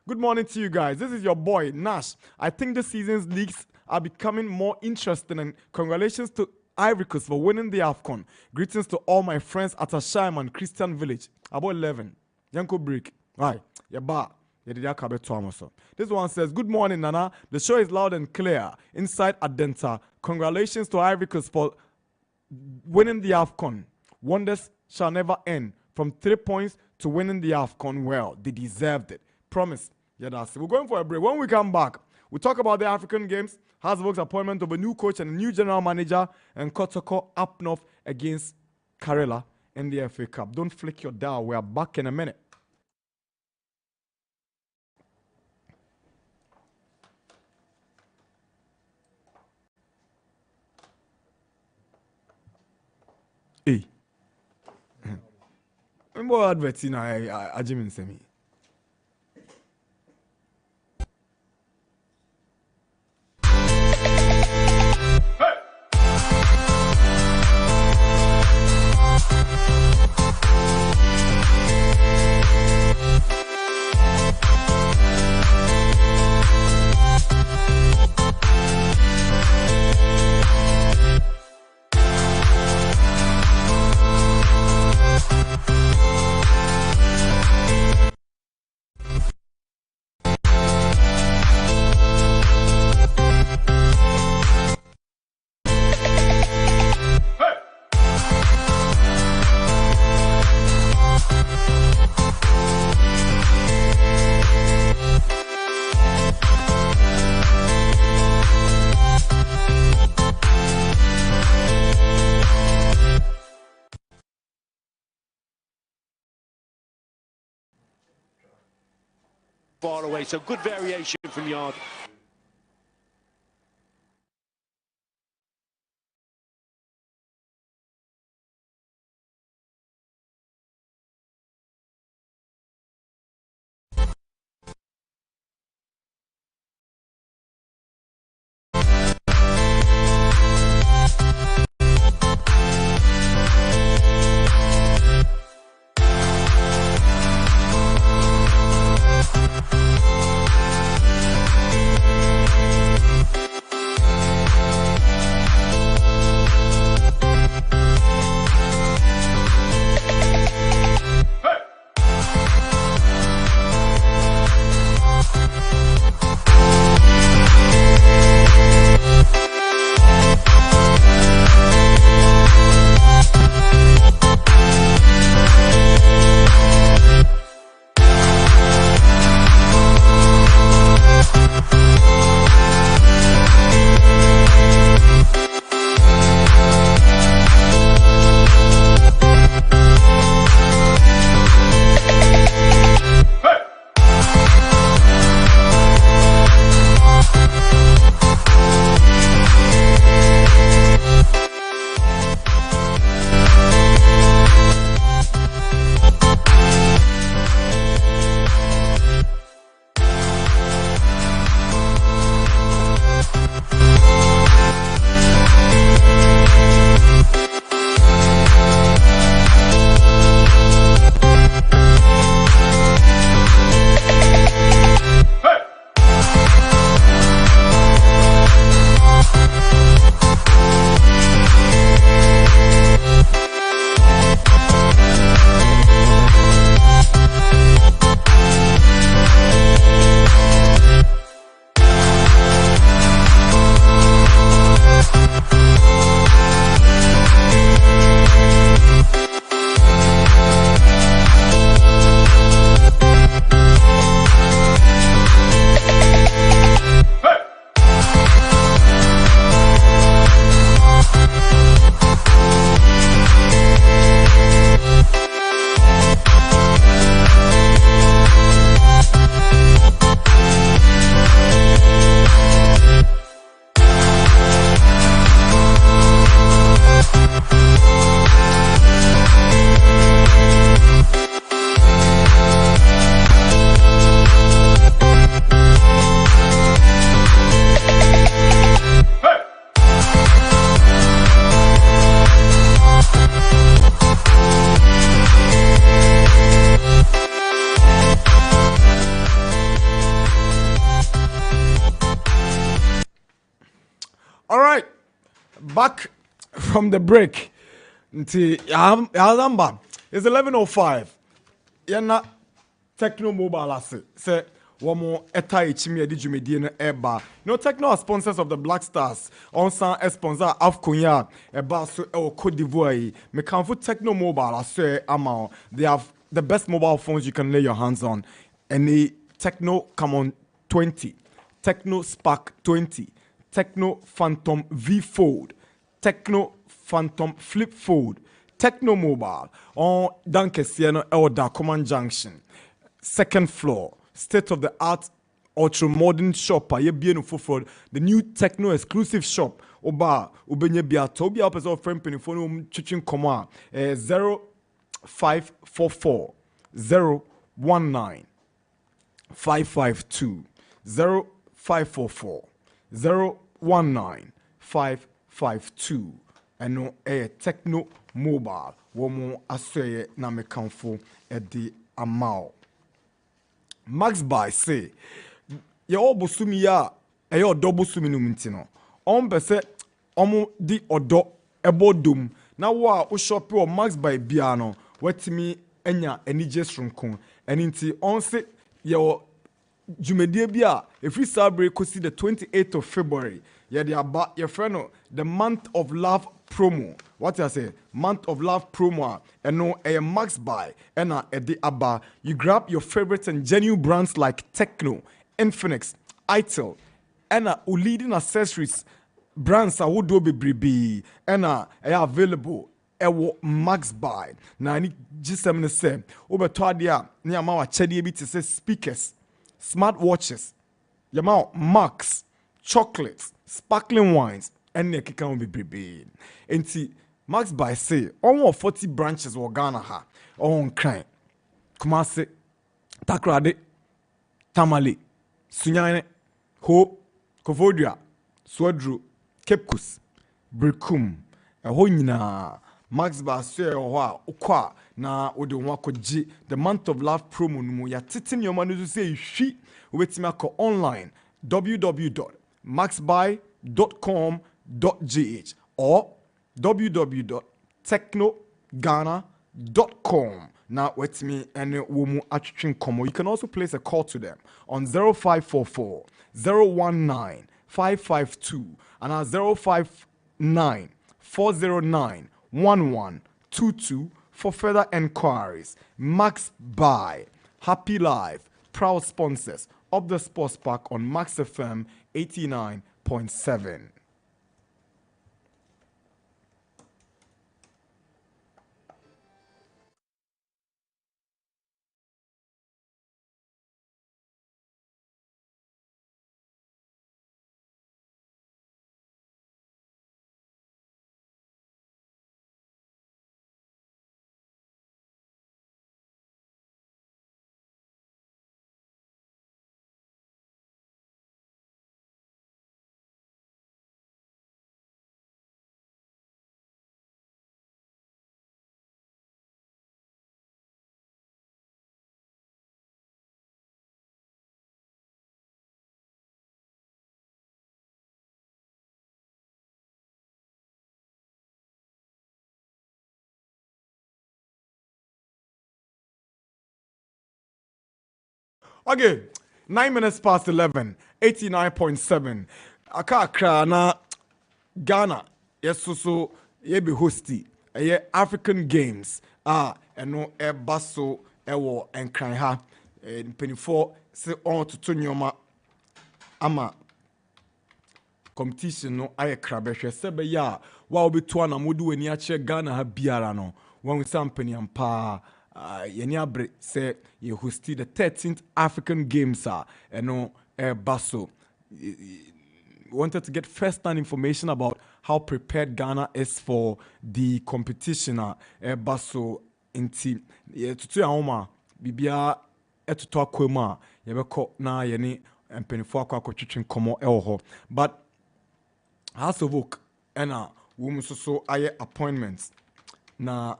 Good morning to you guys. This is your boy, Nash. I think this season's leagues are becoming more interesting, and congratulations to Ivory Coast for winning the AFCON. Greetings to all my friends at Ashaiman and Christian Village. About 11. Yanko break. Right. This one says, good morning, Nana. The show is loud and clear. Inside Adenta. Congratulations to Ivory Coast for winning the AFCON. Wonders shall never end. From 3 points to winning the AFCON. Well, they deserved it. Promise. Yeah, that's it. We're going for a break. When we come back, we talk about the African Games, Hasbrook's appointment of a new coach and a new general manager, and 𝐶𝐶 up north against Karela in the FA Cup. Don't flick your dial. We are back in a minute. Hey. Remember advertising I Jimmy Semi. Far away, so good variation from Yard. back from the break. Nti Yazamba it's 11:05. Yana Techno Mobile ase say womo eta ichimi edi dwumedie no eba. No Techno are sponsors of the Black Stars. Onsan sponsor 𝐿𝐏𝐿𝐄 eba so e Cote d'Ivoire. Me kanfo Techno Mobile ase ama. They have the best mobile phones you can lay your hands on. Any Techno Camon 20, Techno Spark 20, Techno Phantom V Fold, Techno Phantom Flip Fold, Techno Mobile on �𝐾𝐂𝐊 𝐿𝐿 Junction, second floor, state of the art ultra modern shop. The new Techno exclusive shop. Oba ubenye biato obi person of friend penifone chiching koma 0544 019 552 0544 019 552 and Techno Mobile womo asweye na mekanfo edi amao. Max by say ye obosumi ya eyo dobosumi no mtino on pese omo di odo ebodum na wo a wo shop o Max by bia no watimi enya enije sronko eninti on se ye jumedie bia every Saturday kosi the 28th of February ye the aba your friend the month of love promo. What I say? Month of love promo. And no a Max buy and a de aba. You grab your favorites and genuine brands like Techno, Infinix, Itel, and leading accessories brands are would be bribi and are available. Ewo Max buy. Now I need just something to say. Over Twadia near my chedi bit to say speakers, smartwatches, Yamao Max, chocolates, sparkling wines. And the can be bribi. And see, Max by say, almost 40 branches of Ghana ha, on crime. Kumase, Takrade, Tamale, Sunyane, Hope, Kovodia, Swadru, Kepkus, Brikum, a Hoyna, Max by say, Okwa, na Odo Wako G, the month of love promo, Muya Titin, your man to say, she, with Mako online, www.maxbuy.com.gh or www.technoghana.com. Now with me and womu atwitwen komo. You can also place a call to them on 0544 019 552 and 059 409 1122 for further enquiries. Max Buy, Happy Life, proud sponsors of the Sports Park on Max FM 89.7. Okay, 9 minutes past 11, 89.7. Akakra na Ghana, yes, so ye be hosty, ye African Games, eno e baso, ewo, and cry ha, 24, se on to Tunyoma, ama, competition no aye krabeshe, sebe ya, wa obi tuana mudu weni ache Ghana ha biara no, when we sampeni ampa, Yeniabre say you hosted the 13th African Games and Basso. Wanted to get first-hand information about how prepared Ghana is for the competition. Basso inti tutu ya oma bibia etutu akwema yebeko na yeni empenifo akwa twitwin komo ewo. But House of Oak ena wo so aye appointments na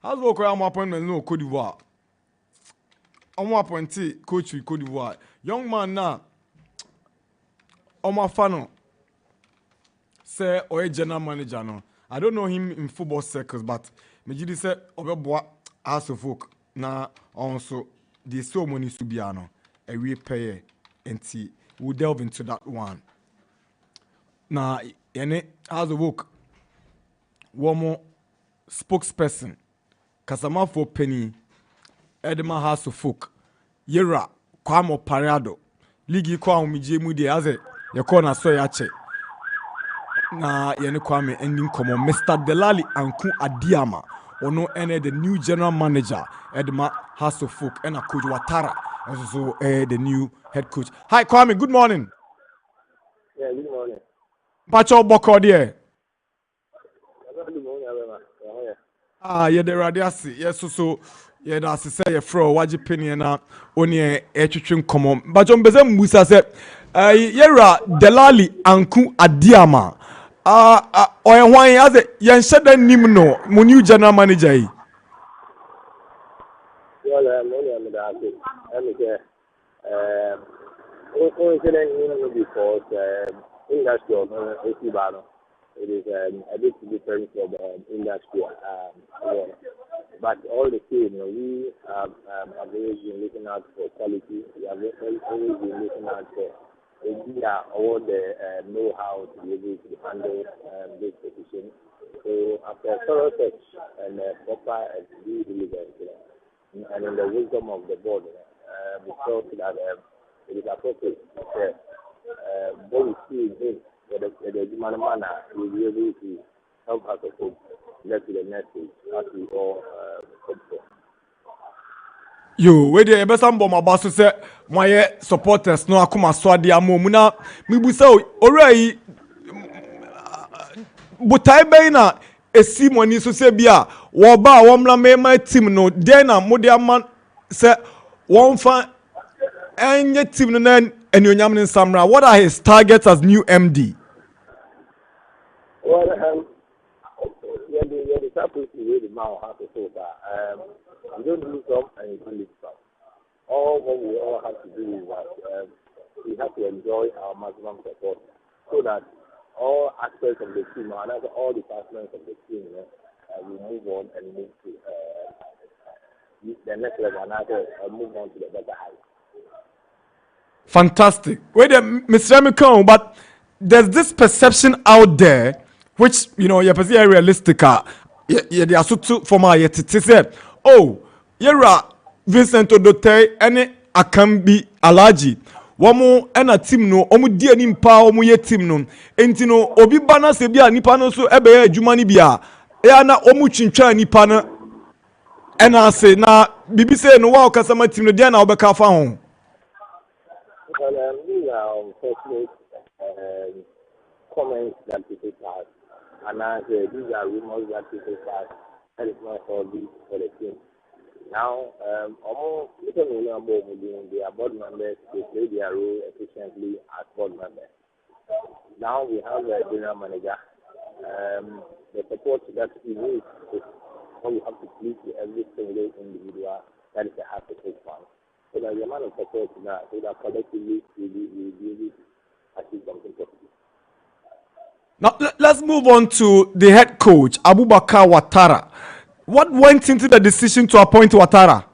How's work around appointment no Cote d'Ivoire? I'm appointed coach with Cote d'Ivoire. Young man now. On my funnel. say or general manager no. I don't know him in football circles, but Mejidi say obeboa House of Folk na also the ceremony subiano a repay and we'll delve into that one. Now, House of Folk, one more spokesperson, Kasama for Penny, Edema House of Folk, Yera, Kwamo Parado, Ligi Kwa Mudi Aze, Yakona Soyache. Na Kwame ending common Mr. Delali Anku Adiama, or no any the new general manager, Edema House of Folk, and a coach Watara, also the new head coach. Hi Kwame, good morning. Yeah, good morning. Pacho Boko there. Good morning, yeah, the radiasi. Yes, so yeah, that's say a fro. What you opinion na only a children common. But John Bezem Musa said, Yera Delali Anku Adiama. Or why has it? Yan said the Nimno, my new general manager. Well, I'm because industry of Ecibano. It is a bit different from industry. But all the same, we have always been looking out for quality. We have always been looking out for all the know-how to be able to handle this position. So after thorough search and proper due diligence, and in the wisdom of the board, we felt that it is appropriate that what we see in him, the human manner, will be able to help us to get to the next stage as we all hope for. Yo, where the best ambo my boss say my supporters no akuma swadi amomuna mibusa already butai be na esi money so say bia wo ba wo mla me my team no den na mo dia man say won fa enye team no na enyonyam ne samra. What are his targets as new MD? Well, the supposed to really now have to say that you don't do some and you don't do some. All what we all have to do is that we have to enjoy our maximum support so that all aspects of the team, and all departments of the team, will move on and move to the next level and move on to the better height. Fantastic. Wait, Mr. Emiko, but there's this perception out there, which you're pretty realistic. They are so formal yet. It said, oh, you're Vincent Odote, and Akambi Alaji. Wamo ena team no omu die ni mpa omu ye team no enti no obi bana se bia nipa no so ebe ya adwuma ni bia ya na omu twintwa nipa no ena se na bibi se no wa okasama team no dia na obeka fa ho. Well, these are unfortunate comments that people pass, and these are rumors that people pass. That is not for the team. Now, almost people know about they are board members. They play their role efficiently as board members. Now we have a general manager. The support that we need is how we have to please every single individual that is a happy fan. So that the amount of support that so that collectively we will be able to achieve something positive. Now let's move on to the head coach Abubakar Watara. What went into the decision to appoint Watara?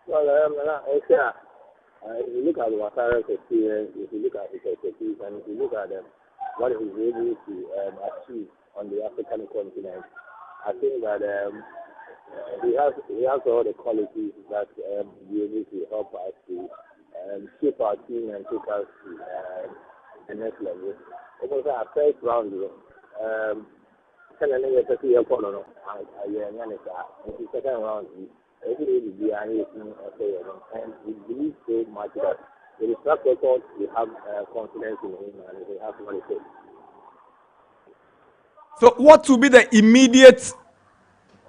Well, if you look at Watara's experience, if you look at his expertise, and if you look at what he's able to achieve on the African continent, I think that he has all the qualities that will be able to help us to shape our team and take us to the next level. Because our first round, second round, and we believe so much that with the track record, we have confidence in him and we have what it takes. So what will be the immediate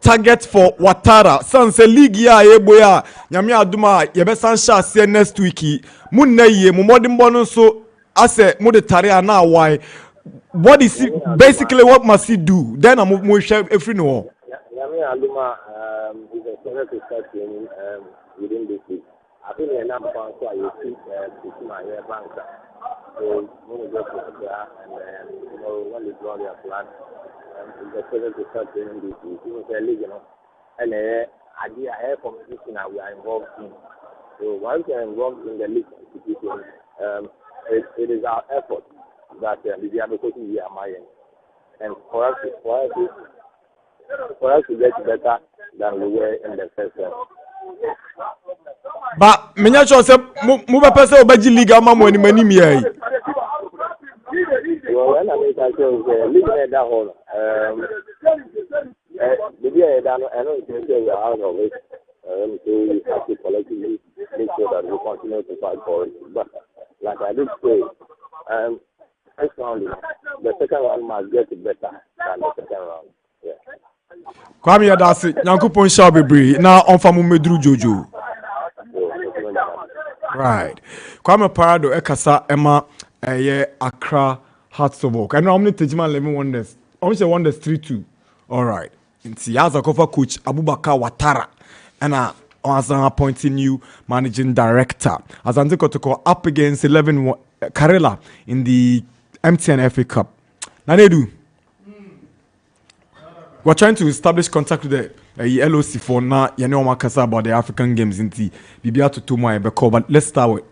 target for Watara? Since the league ya eboya nyame aduma yebesan sha se next week mun na ye mo modern bonus so ase mo de tare na why what is it, basically what must he do then am mo hwe every no nyame aduma is a to start training within this week I think the number one so you see my bank. So when we go to there and you know when you draw your plan, the president to start doing this, you know, league, you know, and idea air competition that we are involved in. So once we are involved in the league competition, it is our effort that we are because we are mying, and for us to get better than we were in the first time. But me not sure say move person obaji league ama mo ni mani mi yi. Well, when I make a league that hole, the year that I know we are out of it, so we have to collectively make sure that we continue to fight for it. But like I did say, first round, the second round must get better than the second round. Yeah. Kwame Yadasi, Nyankopon sha bebre na onfa mu meduru jojo. Right. Kwame Parado ekasa ema Accra Hearts-of-Oak. I know how many Tejima 11 wonders. I want to say wonders 3-2. All right. Inti yaza kofa coach Abubakar Watara and as an appointing new managing director. As I'm to up against 11 Karela in the MTN FA Cup. Nana Adu. We're trying to establish contact with the LOC for now. You know about the African games in the BBR to 2 more. But let's start with.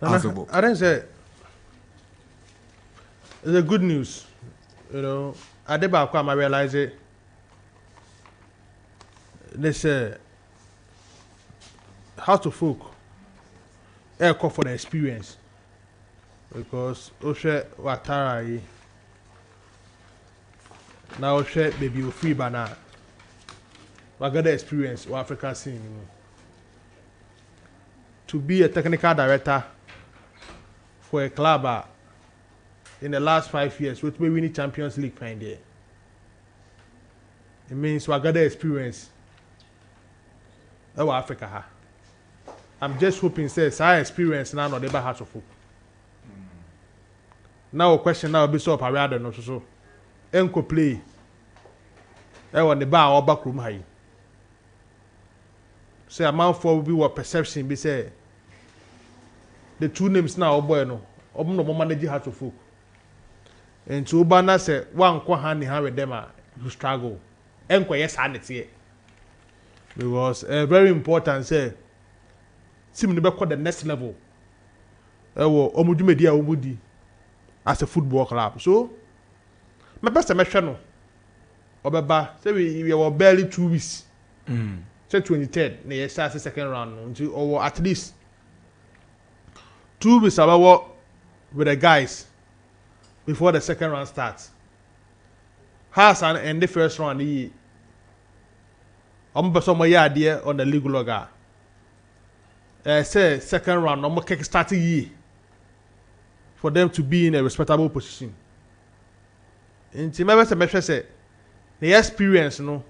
I don't say it's a good news. You know, I did back when I realized it. They say how to folk air call for the experience because Oshe Watara now Oshe baby free banana. I got the experience of Africa scene. To be a technical director for a club in the last 5 years, which may win the Champions League find there. It means we got the experience of Africa. I'm just hoping says I experience now not ever has of hope. Now a question now be so up around and so. Enko play. I want the bar or back room high. Say amount for will be what perception be say. The two names now boy no. No manage how to folk. And to Obana say one kwa hand in hand with them who struggle. Enko yes sanity. Because very important say team never call the next level. Omudu media omudi as a football club. So my best measure no. Obeba say we were barely 2 weeks. Say 23rd, na start the second round until or at least 2 weeks about with the guys before the second round starts. Hassan and the first round he person my idea on the league logger. Say second round no kick starting year for them to be in a respectable position. And to my best measure say the experience no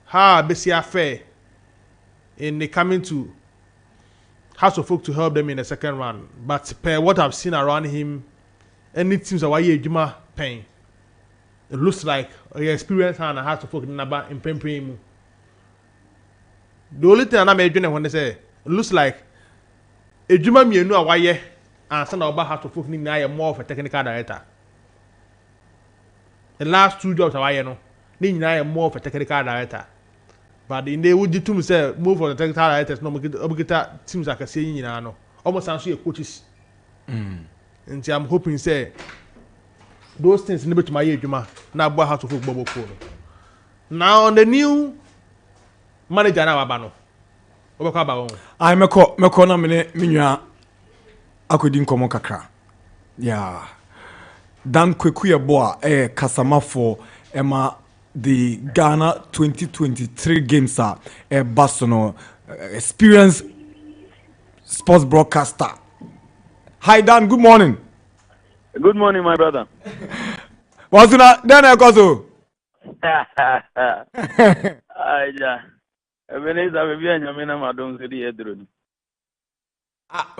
how basi affair in the coming to House of Folk to help them in the second round. But per what I've seen around him, any teams are why Juma paying. It looks like he experienced and a House of Folk in Pempim. The only thing I'm doing when they say it looks like a Juma me know why and some about House of Folk need more of a technical director. The last 2 jobs are why need more of a technical director. But in the would you say move on the technical directors, no get teams like I say, you know, almost sounds like coaches. And I'm hoping say those things never to my age, now boy how to football bubble. Now on the new manager now abano. I me ko na me nwa akodi nkomo kakra. Yeah. Dan 𝐒𝐿𝐕𝐄 kasama for Emma the Ghana 2023 games are a Basono experienced sports broadcaster. Hi Dan, good morning. Good morning, my brother. What's that? Then I go so.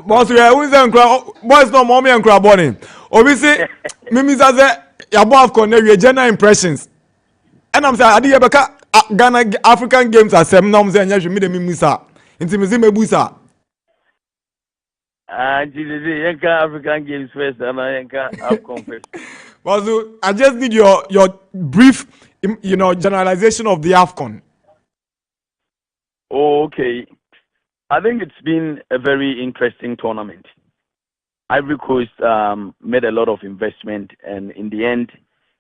Boss, we are boys no mommy and crab morning. Obviously, Mimi says your boy have connect general impressions. And I'm saying, I did Ghana African games are 7 noms and you made a mimisa. Intimacy mebusa. African Games first, and I AFCON first. Also, I just need your brief, generalization of the AFCON. Okay. I think it's been a very interesting tournament. Ivory Coast made a lot of investment, and in the end,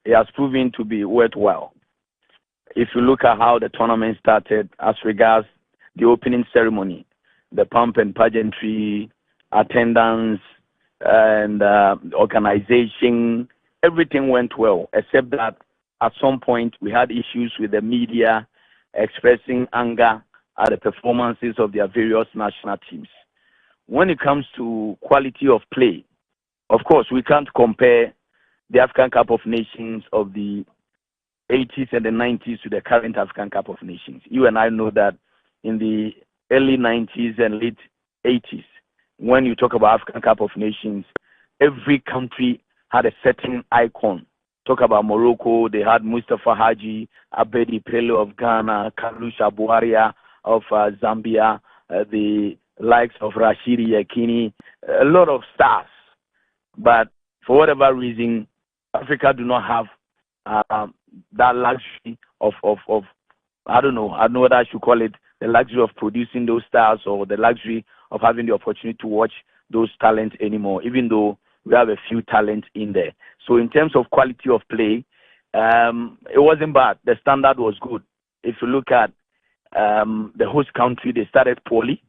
it has proven to be worthwhile. If you look at how the tournament started, as regards the opening ceremony, the pomp and pageantry, attendance, and organization, everything went well, except that at some point we had issues with the media expressing anger at the performances of their various national teams. When it comes to quality of play, of course, we can't compare the African Cup of Nations of the 80s and the 90s to the current African Cup of Nations. You and I know that in the early 90s and late 80s, when you talk about African Cup of Nations, every country had a certain icon. Talk about Morocco, they had Mustafa Haji, Abedi Pele of Ghana, Kalusha Buharia of Zambia, the likes of Rashidi Yekini, a lot of stars. But for whatever reason, Africa do not have that luxury of I don't know what I should call it, the luxury of producing those stars or the luxury of having the opportunity to watch those talents anymore, even though we have a few talents in there. So in terms of quality of play, it wasn't bad. The standard was good. If you look at the host country, they started poorly.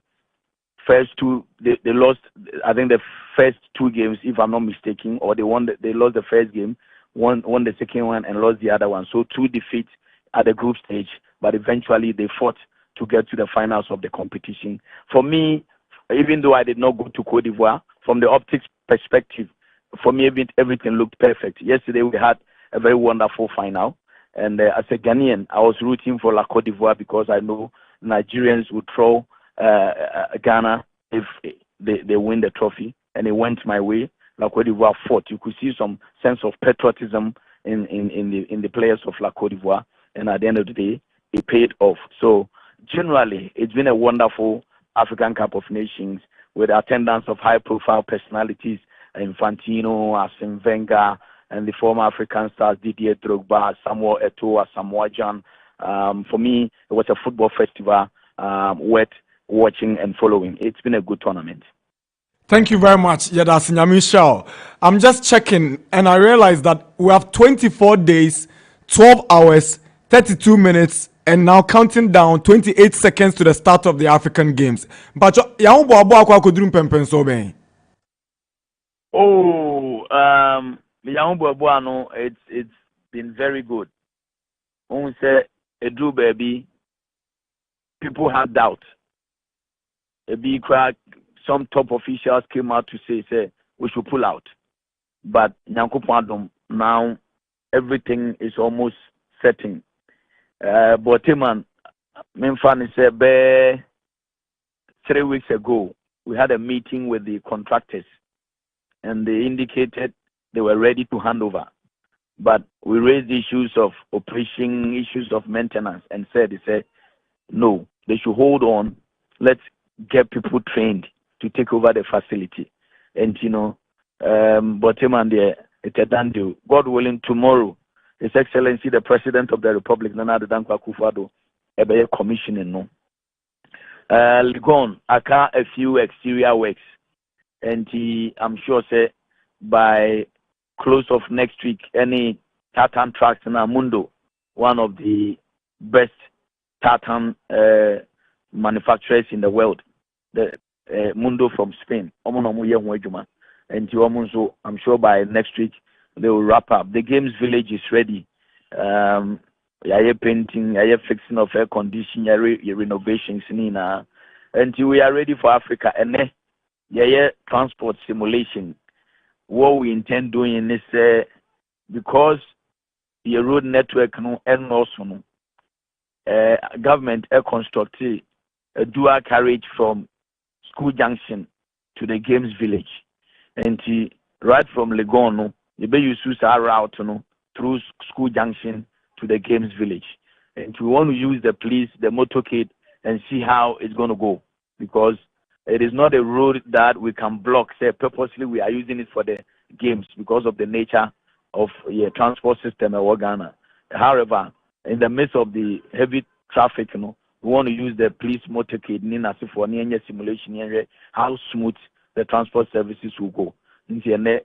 First two, they lost, I think the first two games, if I'm not mistaken, or they lost the first game, won the second one and lost the other one. So 2 defeats at the group stage, but eventually they fought to get to the finals of the competition. For me, even though I did not go to Cote d'Ivoire, from the optics perspective, for me, everything looked perfect. Yesterday, we had a very wonderful final. And as a Ghanaian, I was rooting for La Cote d'Ivoire because I know Nigerians would throw Ghana if they win the trophy. And it went my way. La Cote d'Ivoire fought. You could see some sense of patriotism in the players of La Cote d'Ivoire. And at the end of the day, it paid off. So generally, it's been a wonderful African Cup of Nations with the attendance of high-profile personalities, Infantino, Arsene Wenger, and the former African stars Didier Drogba, Samuel Eto'o, Samoa Gyan. For me, it was a football festival worth watching and following. It's been a good tournament. Thank you very much, Yada Sinyamishao. I'm just checking, and I realized that we have 24 days, 12 hours, 32 minutes, and now counting down 28 seconds to the start of the African Games. But it's been very good. When we say Edu baby, people had doubt. Some top officials came out to say we should pull out. But now everything is almost setting. But man, Memphani said 3 weeks ago we had a meeting with the contractors, and they indicated they were ready to hand over. But we raised issues of operation, issues of maintenance, and they said no, they should hold on. Let's get people trained to take over the facility. And Boteman there, it's a done deal. God willing, tomorrow, His Excellency the President of the Republic, Nana Darkwa-Gyasi, a commissioning no. Ligon, aka a few exterior works, and I'm sure say by close of next week, any tartan tracks in Mundo, one of the best tartan manufacturers in the world, the Mundo from Spain, and I'm sure by next week they will wrap up. The Games Village is ready. Painting, fixing of air conditioning, renovations, and we are ready for Africa. And transport simulation. What we intend doing is because the road network and also government constructed a dual carriage from School Junction to the Games Village, and right from Legon, you be use our route through School Junction to the Games Village, and we want to use the police, the motorcade, and see how it's going to go, because it is not a road that we can block. Say purposely we are using it for the games because of the nature of transport system in Ghana. However, in the midst of the heavy traffic, we want to use the police motorcade for simulation how smooth the transport services will go. Led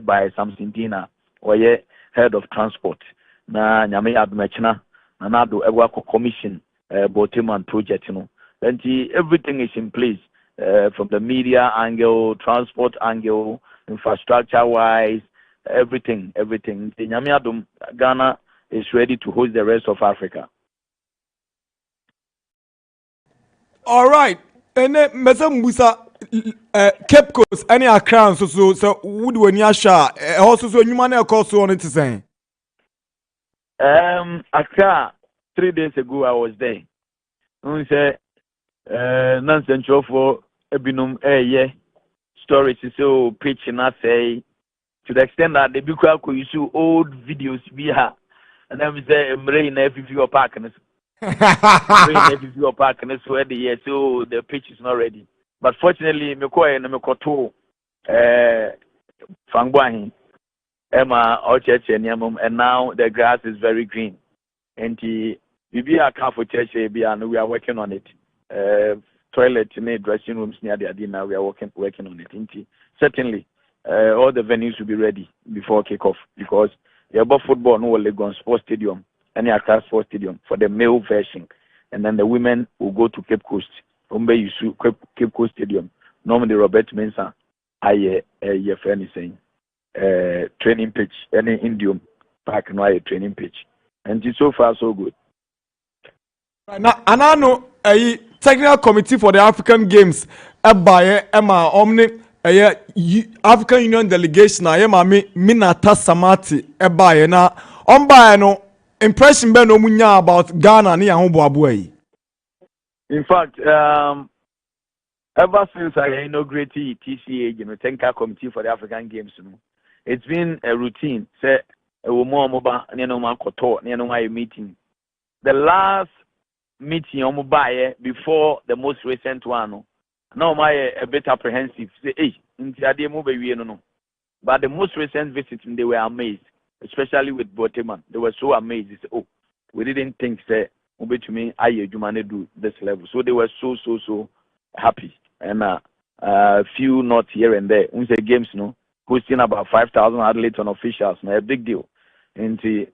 by Samson Dina, or head of transport. Na nyame admechna Nana Adu ewa commission Boteman project and everything is in place from the media angle, transport angle, infrastructure wise, everything. The nyame adum Ghana is ready to host the rest of Africa. All right. And then Musa Cape Coast any Accra so would when you sha also so you man course on it to say. Accra 3 days ago I was there. We say nonsense for ebinum stories so preaching I say to the extent that they because could use old videos we have and then we say rain every view park and so the pitch is not ready. But fortunately, Mekoto Fangwahi, Emma, Orchard, and now the grass is very green. And we are for church, and we are working on it. Toilet, dressing rooms near the Adina, we are working on it. Certainly, all the venues will be ready before kickoff because the above football, no Legon Sports Stadium, any Accra Sports Stadium for the male version, and then the women will go to Cape Coast. Cape Coast Stadium. Normally, Robert Mensah, friend is saying, training pitch, any Indium Park, no, training pitch. And it's so far, so good. Now, and I know a technical committee for the African Games, by Emma Omni, African Union delegation, I am Minata Samati, by now, on by no impression Ben Omunya about Ghana, Nia Homboabwe. In fact, ever since I inaugurated TCA, Technical Committee for the African Games, it's been a routine. Say, meeting. The last meeting before the most recent one, now a bit apprehensive. Say, but the most recent visit, they were amazed, especially with Boteman. They were so amazed. They said, oh, we didn't think, say, to me, I do this level. So they were so happy. And few not here and there. We say games, hosting about 5,000 athletes and officials, a big deal. And the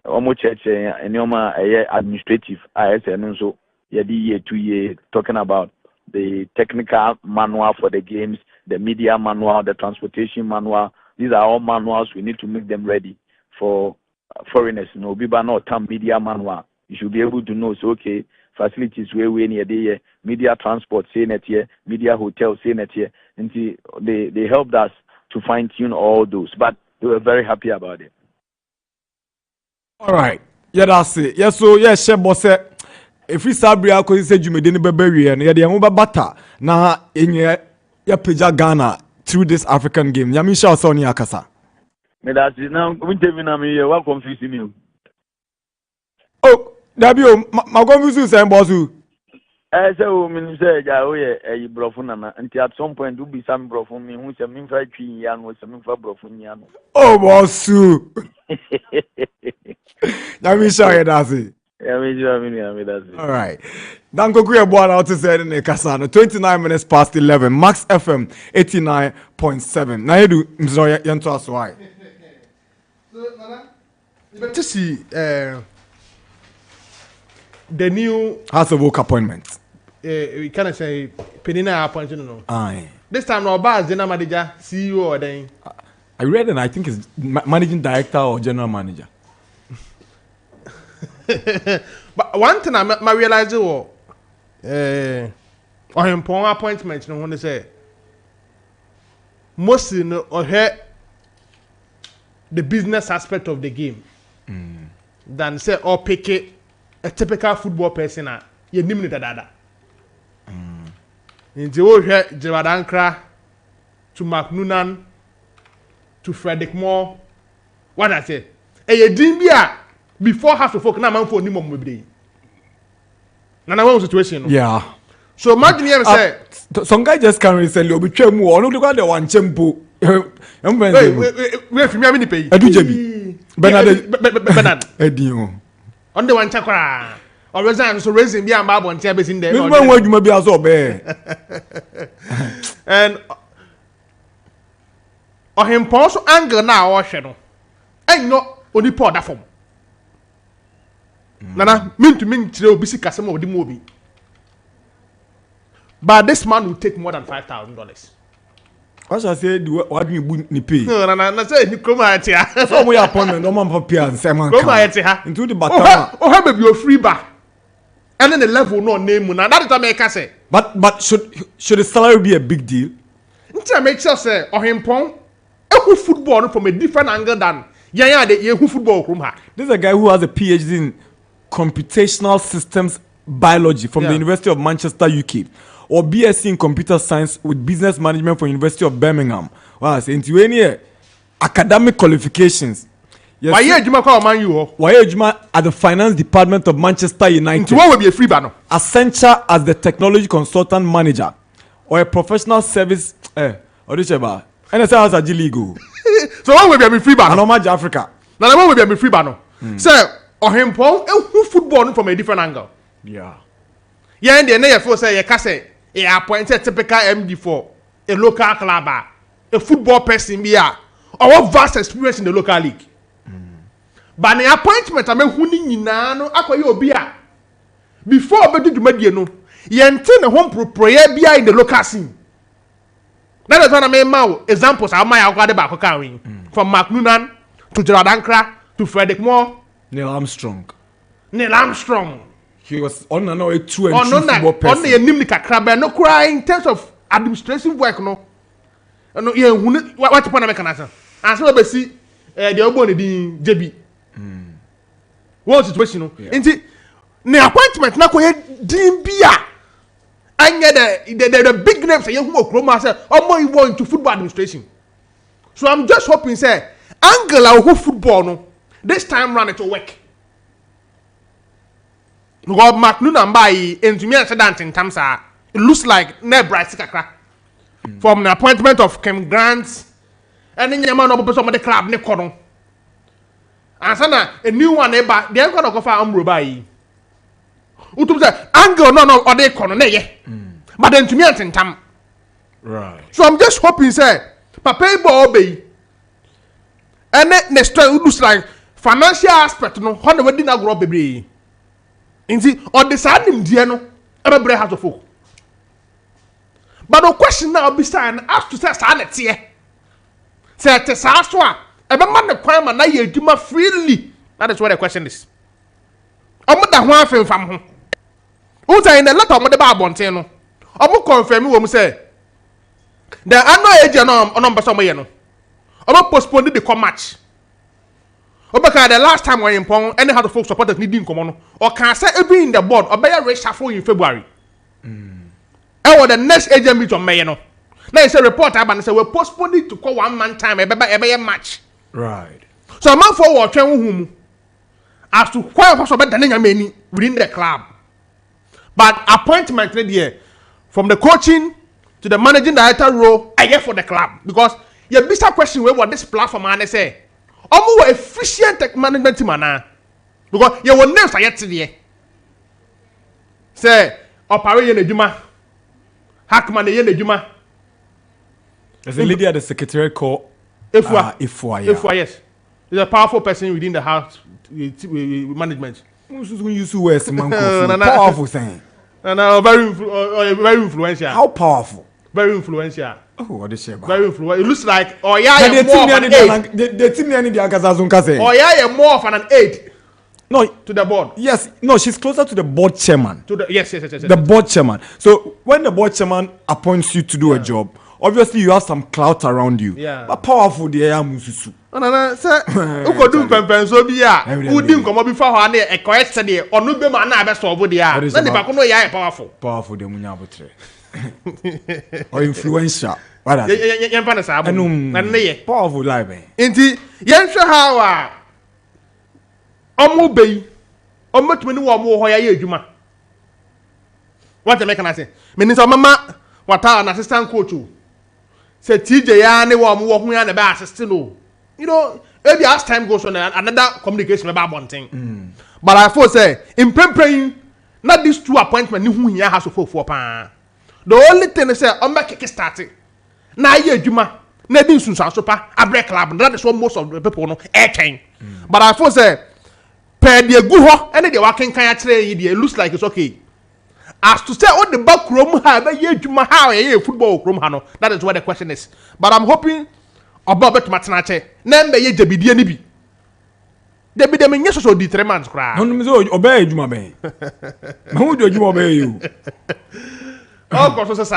almost church and administrative, and so 2 years talking about the technical manual for the games, the media manual, the transportation manual. These are all manuals. We need to make them ready for foreigners. Biba no term media manual. You should be able to know, so okay, facilities where we near the media transport, say net here, media hotel, say net here. And they helped us to fine tune all those, but they were very happy about it. All right. Yeah, that's it. Yeah, so yeah, boss. If we start because said you made any baby and yeah, the bata na in ya peja Ghana through this African game. Yamisha Sony Akasa. Me that's it now. Me what confusing you? Oh, Dabio, my confusion is bosu. So me say ja o ye brofo nana. Until at some point do be some brofo me who say me fa twi yan wo say me fa brofo nya no. Oh bosu. Yamisha that's it. All right. Danko Kuya Bwana out to say in Kasano 29 minutes past 11. Max FM 89.7. Now you do Mzoya Yanto Aswai. But to see the new House of Oak appointment. We kind of say Penina appointed no. Aye. This time no bars General Manager, CEO or then. I read and I think it's managing director or general manager. But one thing I realize or important appointment, you know, when they say mostly or the business aspect of the game than say or pick a typical football person you name it dada. In the old Gerard Ankara to Mark Noonan to Frederick Moore, what I say, a Dimbia. Before half the folk, now man for Nimom will be. Nana one situation. Yeah. So imagine him say some guy just can't recently obi twa mu ono de kwa de wan chempo. We fi me ni pay. Adu jebi. Bernard. Edin. On the one chakra. Or resign so raising be am ba ntia be sin there. Me wan adwuma bi aso be. And him pause angle na o hwe no. Enyo oni pour that form. Nana, mean to mean to be sick as some of the movie. But this man will take more than $5,000. What I say, what do you ni pay? No, Nana, say you come out here. So we appointment, no man for pay and say man. Come out here into the battle. Oh, have you free bar? And then the level no name. Now that is what I can say. But should the salary be a big deal? Until make sure say or him pong, who football from a different angle than who football from her. This is a guy who has a PhD in computational systems biology from the University of Manchester, UK, or BSc in computer science with business management from University of Birmingham. Wow, so into any academic qualifications. Yes, why you call man you? Why you at the finance department of Manchester United? Into what will be a free banner? Accenture as the technology consultant manager, or a professional service. Or this about NSA has a G legal. So what will be a free banner? No match Africa. Now what will be a free banner? Sir. Or him Paul, who football from a different angle. Yeah. Yeah, and the NFO say, you can say, he appointed typical MD for a local club, a football person, or what vast experience in the local league. But the appointment, I mean, who need no, I before I do Mediano, you intend a home pro in the local scene. That is what I mean. Now, examples are my Akwa from Mark Noonan to Gerard Ankara to Frederick Moore. Neil Armstrong. He was on a 2 and 3 football person. On the enemy kakra no cry in terms of administrative work no. No yeah what to make answer. Answer we see the ogbon di JB. What situation no. Nti ne appointment na ko ye din bia. Anya the big names say hu okroma say omo you want to football administration. So I'm just hoping say Angela who football no. This time round it will work. Because McNunan by into me accident in terms of it looks like ne bright kakra. From the appointment of Kem Grant and then Yaman of the club ne kono. And sana a new one eba they are gonna go for Umbro by. Utu say angle no or they kono ne ye. But then to me in time. Right. So I'm just hoping say Papa Bo obey. And then next time it looks like financial aspect no honda we didn't grow bebre nti or the side nim die no ebebre has of folk but the question now be saying as to say sa na tie say te sa so a ebe man the kwan ma na ye adwuma freely. That is what the question is. Omo da ho afem fam ho who say in the letter omo de ba abonten no omo confirm we say the annual agent no omo be so omo ye no omo postpone the match. Obeka the last time when Pong any how the folks supporters needing come or can say every in the board or better reshuffle in February. And the next agent meet on May no. Now it's a report and say we postpone it to call 1 man time a match. Right. So a man forward whom as to why was better than many within the club. But appointment here from the coaching to the managing director role I get for the club because your bigger question where what this platform and they say omo efficient tech management team ana because you will names are yet there say opare ye na hackman ye na there's a lady at the secretariat called Ifua yes. He's a powerful person within the house management. Powerful saying. And very influential. How powerful? Very influential. Oh, what is it? Very influential. It looks like oh yeah, they team more of an aide. No, to the board. Yes, no, she's closer to the board chairman. To the yes. The board chairman. So when the board chairman appoints you to do a job, obviously you have some clout around you. Yeah. But powerful the mususu. No, sir. Who could do pempen so be ya? Who didn't come up before her a correct study or no be man na best over the ya. Then the back no ya powerful. Powerful the munyabotre. Or influential. What are you powerful live. Inti yensha how omo be omo tumi ni wo mo ho ya ye adwuma What am I can say? Meaning so mama what an assistant coach. Say TJ ya ne wo mo ho ya na be assistant no. You know, maybe as time goes on another communication about one thing. But I for say in praying not these two appointments ni hu hia has for pa. The only thing is say on make kick start. Na ye adwuma na di nsunsan so pa abrek club. That is what most of the people no chain. But I for say per the gu ho ene the working kan akere yi it looks like it's okay. As to say all the back room ha be ye adwuma how ye football room ha no. That is what the question is. But I'm hoping about bet matanache na mbe ye jabidie ni bi. Debi dem nye so di 3 months kra. No me so obey adwuma ben. Ma hu do adwuma obey you. Of course, you say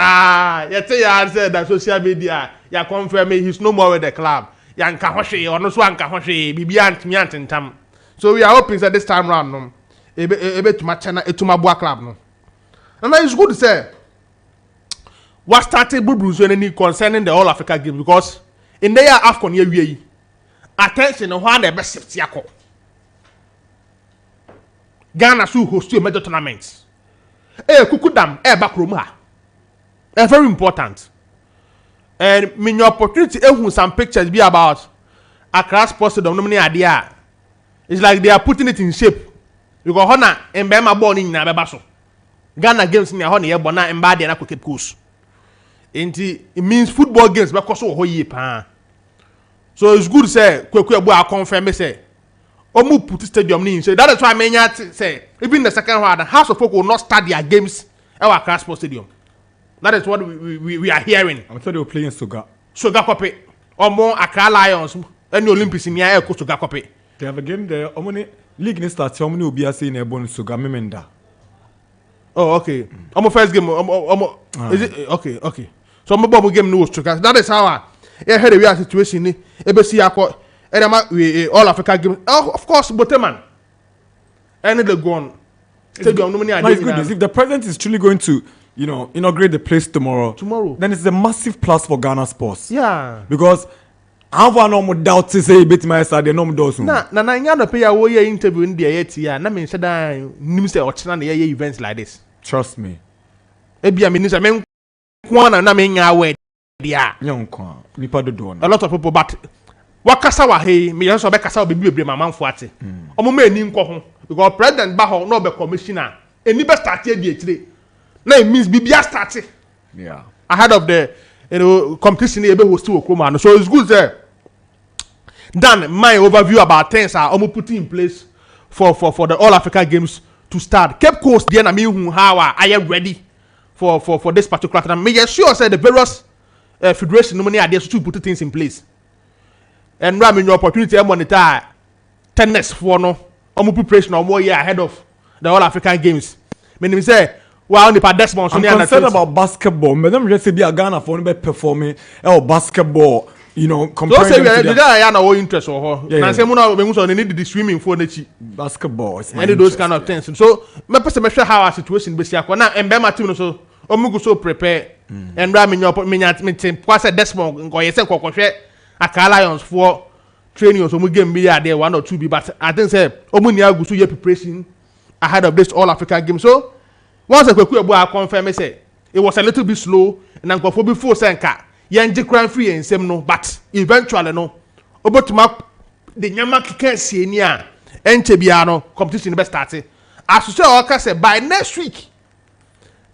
that social media, you confirm he's no more with the club. Yanka Hoshi or no Swanka Hoshi, Bibiant Miant Tam. So we are hoping that this time round, no, a bit to match to my boy club. No, and that is good to say. What started Bruce any concerning the All Africa game because in the year AFCON year, attention on one the best Yako. Ghana should host a major tournament. Kukudam, back room. Very important. And me your opportunity some pictures be about Accra Sports Stadium idea. It's like they are putting it in shape. Because Hona and Bema born in Nabaso. Ghana games in Hona Bona and Badi and Cape Coast. It means football games because so hoye pa. So it's good to say Kwekwe confirm say Omu put stadium in. So that is why many say even the second round the House of Folk will not start their games at Accra Sports Stadium. That is what we are hearing. I thought they were playing Sugar. Sugar Copy. Or more Accra Lions and the Olympics in the Sugar Copy. They have a game there. Omoni league ne start. Omoni will be saying a bonus Sugar Memenda. Oh, okay. First game. Is it okay? So my game no Sugar. That is how I heard we are situation. ABC Ako. We All Africa game. Oh, of course, Boteman. And they go on. Stadium. It's good. If the president is truly going to, inaugurate the place tomorrow, then it's a massive plus for Ghana sports. Yeah. Because I have no more doubt to say bit my side, no more does. Na nyano pay a way interview in the yet ya. Na me say that nimse ochina na ye events like this. Trust me. Ebi minister men kwana na me nya we dia. Nyankwa. Nipa dodo na. A lot of people but wakasa wa he me yanso be kasa obebre mamanfo ate. Omo ma eni nko ho because president ba ho no be commissioner. Eni be start e di etire. Now it means Bibia started. Yeah. Ahead of the competition ebe host to Okroma. So it's good there. Then my overview about things are almost put in place for the All Africa Games to start. Cape Coast there na me who how are you ready for this particular time. Me sure say the various federation no money are there to put things in place. And ram in your opportunity to monitor tennis for no almost preparation or more year ahead of the All African Games. Meaning say I'm concerned about basketball. Madam just say be a Ghana for be performing basketball, comparing so say we are no interest or na say muna we so need the swimming for the basketball is any those kind of things. So me person sure how our situation be sia na Mbema team no so omugu so prepare and ram me team kwase Desmond ngo yese kokohwe Accra Lions for training so mu game be there 1 or 2 be but I think say omu ni agusu ye preparation ahead of this All Africa game. So once a Kwekwe confirm say it was a little bit slow and Ankofo before Senka Yanji crime free and same no but eventually no obotuma the nyama kike senia enchebiano competition be started as say oka say by next week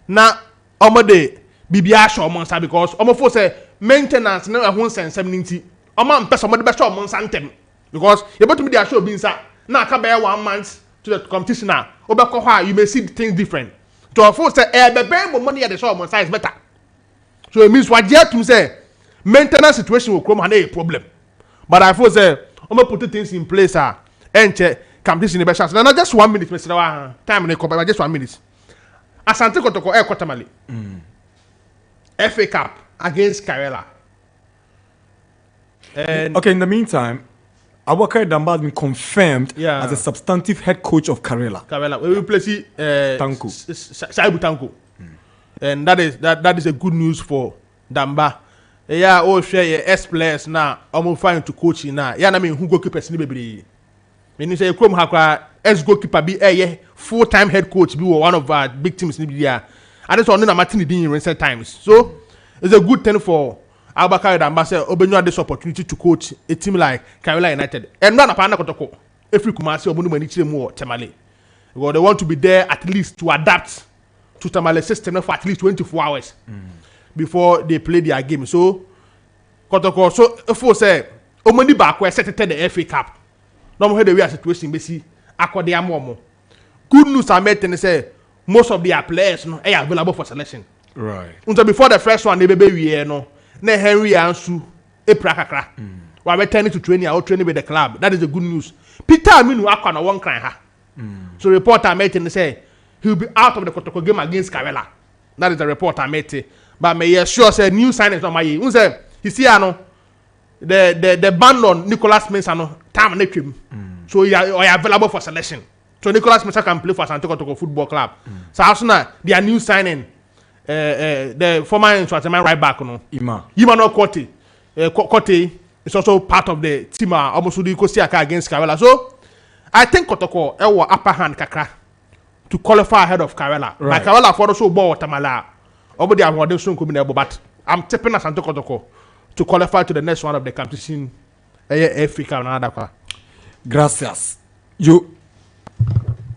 na omode bibia show monster because omofo say maintenance na ehun sensem nti oma mpesa omode be show monster ntem because you botumi dey show binsa na aka be 1 month to the competition na obekọ ho you may see things different. So of course, the money at the show size better. So it means what you have to say, maintenance situation will come and a problem. But I thought say, I'm gonna put things in place. And competition in the best chance. Now just 1 minute, Mr. Time in the just 1 minute. Asante Kotoko Air Kotamali. FA Cup against Karela. Okay, in the meantime, Awaka Damba has been confirmed as a substantive head coach of Karela. We will place Tanko. Saibu Tanko. And that is a good news for Damba. Yeah, all share your S players now. I'm fine to coach now. Yeah, I mean who goalkeepers ni bebre. When you say Chrome Hakwa S goalkeeper be a full-time head coach be one of our big teams ni be there. And that's one Martin did in recent times. So it's a good thing for Abakari and Ambassador Obenua this opportunity to coach a team like Carolina United. And run upon Kotoko. If you come see Obunu more Tamale. Because they want to be there at least to adapt to Tamale system for at least 24 hours before they play their game. So Kotoko, so if you say Omoni back where set the FA Cup. No more the way situation basi akɔde more. Good news I met and say most of their players no are available for selection. Right. Until before the first one they be we no. Ne Henry Ansu Epra kakra. We are returning to training or training with the club. That is the good news. Peter Aminu akwa na one cry ha. So report I met and say he will be out of the Kotoko game against Karela. That is the report I met. But me sure say new signings on my unse he see ano the ban on Nicholas Mensah no time na twem. So he are available for selection. So Nicholas Mensah can play for Santo Kotoko Football Club. So as soon as they are new signing the former Instructor right back no Ima no Kote is also part of the team almost do Kosiaka against Karela. So I think Kotoko ewa upper hand kakra to qualify ahead of Karela. Right. Like Karela for also ball Tamala. Obodi award soon come in, but I'm tipping at Santo Kotoko to qualify to the next one of the competition. Africa Nana Darkwa. Gracias. You.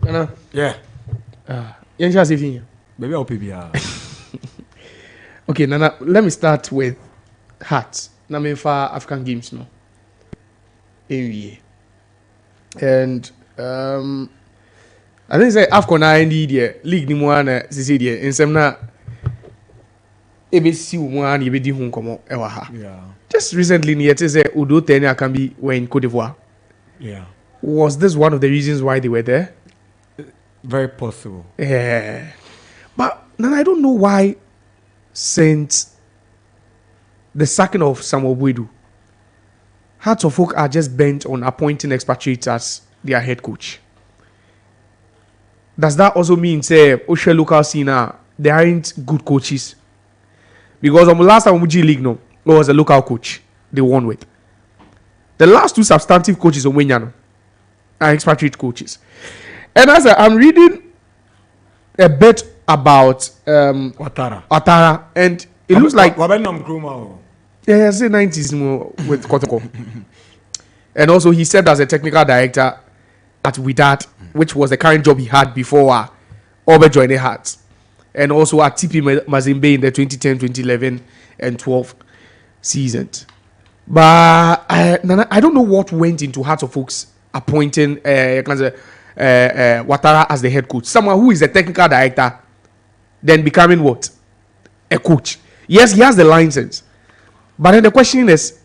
Nana. Yeah. Yenja Sefinya. Baby I'll pay. Okay, Nana, let me start with Hearts. Na me for African Games no. NBA. And I think say AFCON na ndi there league ni mo na sisi there nsem na ebesi wo mo na ebedi hu nkomo e wa ha. Yeah. Just recently near to say Udo Teni Akambi were in Cote d'Ivoire. Yeah. Was this one of the reasons why they were there? Very possible. Yeah. But Nana, I don't know why since the sacking of Samuel Buedu, Hearts of Oak are just bent on appointing expatriates as their head coach. Does that also mean, say, Oshe local scene, they aren't good coaches? Because on the last time G League, no, it was a local coach they won with. The last two substantive coaches on Wenyano are expatriate coaches. And as I'm reading a bit about Ouattara, and it looks like yeah, say 90s with Kotoko. And also he served as a technical director at Wydad, which was the current job he had before Obe joined the Hearts. And also at TP Mazembe in the 2010, 2011 and 12 seasons. But I don't know what went into Hearts of Oaks appointing Ouattara as the head coach. Someone who is a technical director, then becoming what? A coach. Yes, he has the license. But then the question is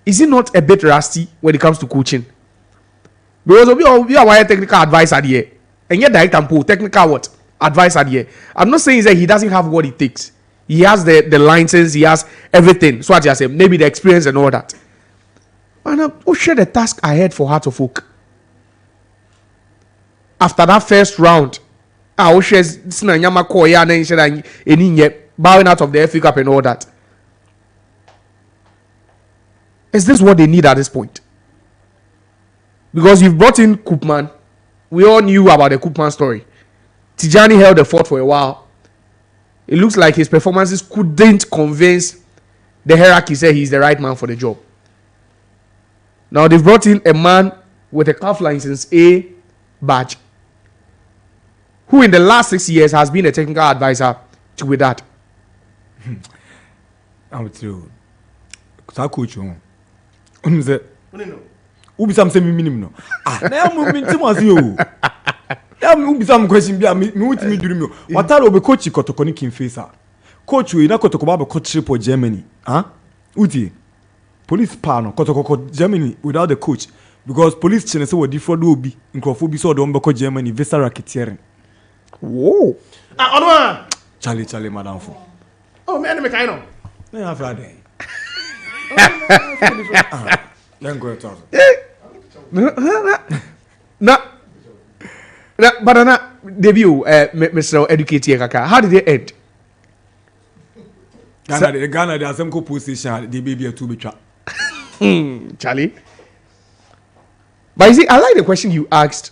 he not a bit rusty when it comes to coaching? Because we are a technical advisor here. And yet director and technical what? Advisor here. I'm not saying that he doesn't have what it takes. He has the license, he has everything. So what I say, maybe the experience and all that. And I'll share the task ahead for Heart of Oak. After that first round, I'll share bowing out of the FA Cup and all that. Is this what they need at this point? Because you've brought in Koopman. We all knew about the Koopman story. Tijani held the fort for a while. It looks like his performances couldn't convince the hierarchy say he's the right man for the job. Now they've brought in a man with a CAF license A badge, who in the last 6 years has been a technical advisor to Wydad. I'm with you. Because I coach you. Who be some minimum no? Now I'm moving to you. I'm some question. Me with me during me. What are we coach Kotoko King Facer? Coach we na Kotoko ba coach trip for Germany. Uti. Police panel Kotoko Germany without the coach because police chene say we different do be nkrofo bi so do mbeko Germany visa racketeering. Whoa. Onwa. Charlie madam for. Oh me enemy kind of. Na have that. Then go to but debut, Mr. Educated Kaka. How did they end? Ghana, they have some position. They be a two-bit trap. Charlie. But you see, I like the question you asked.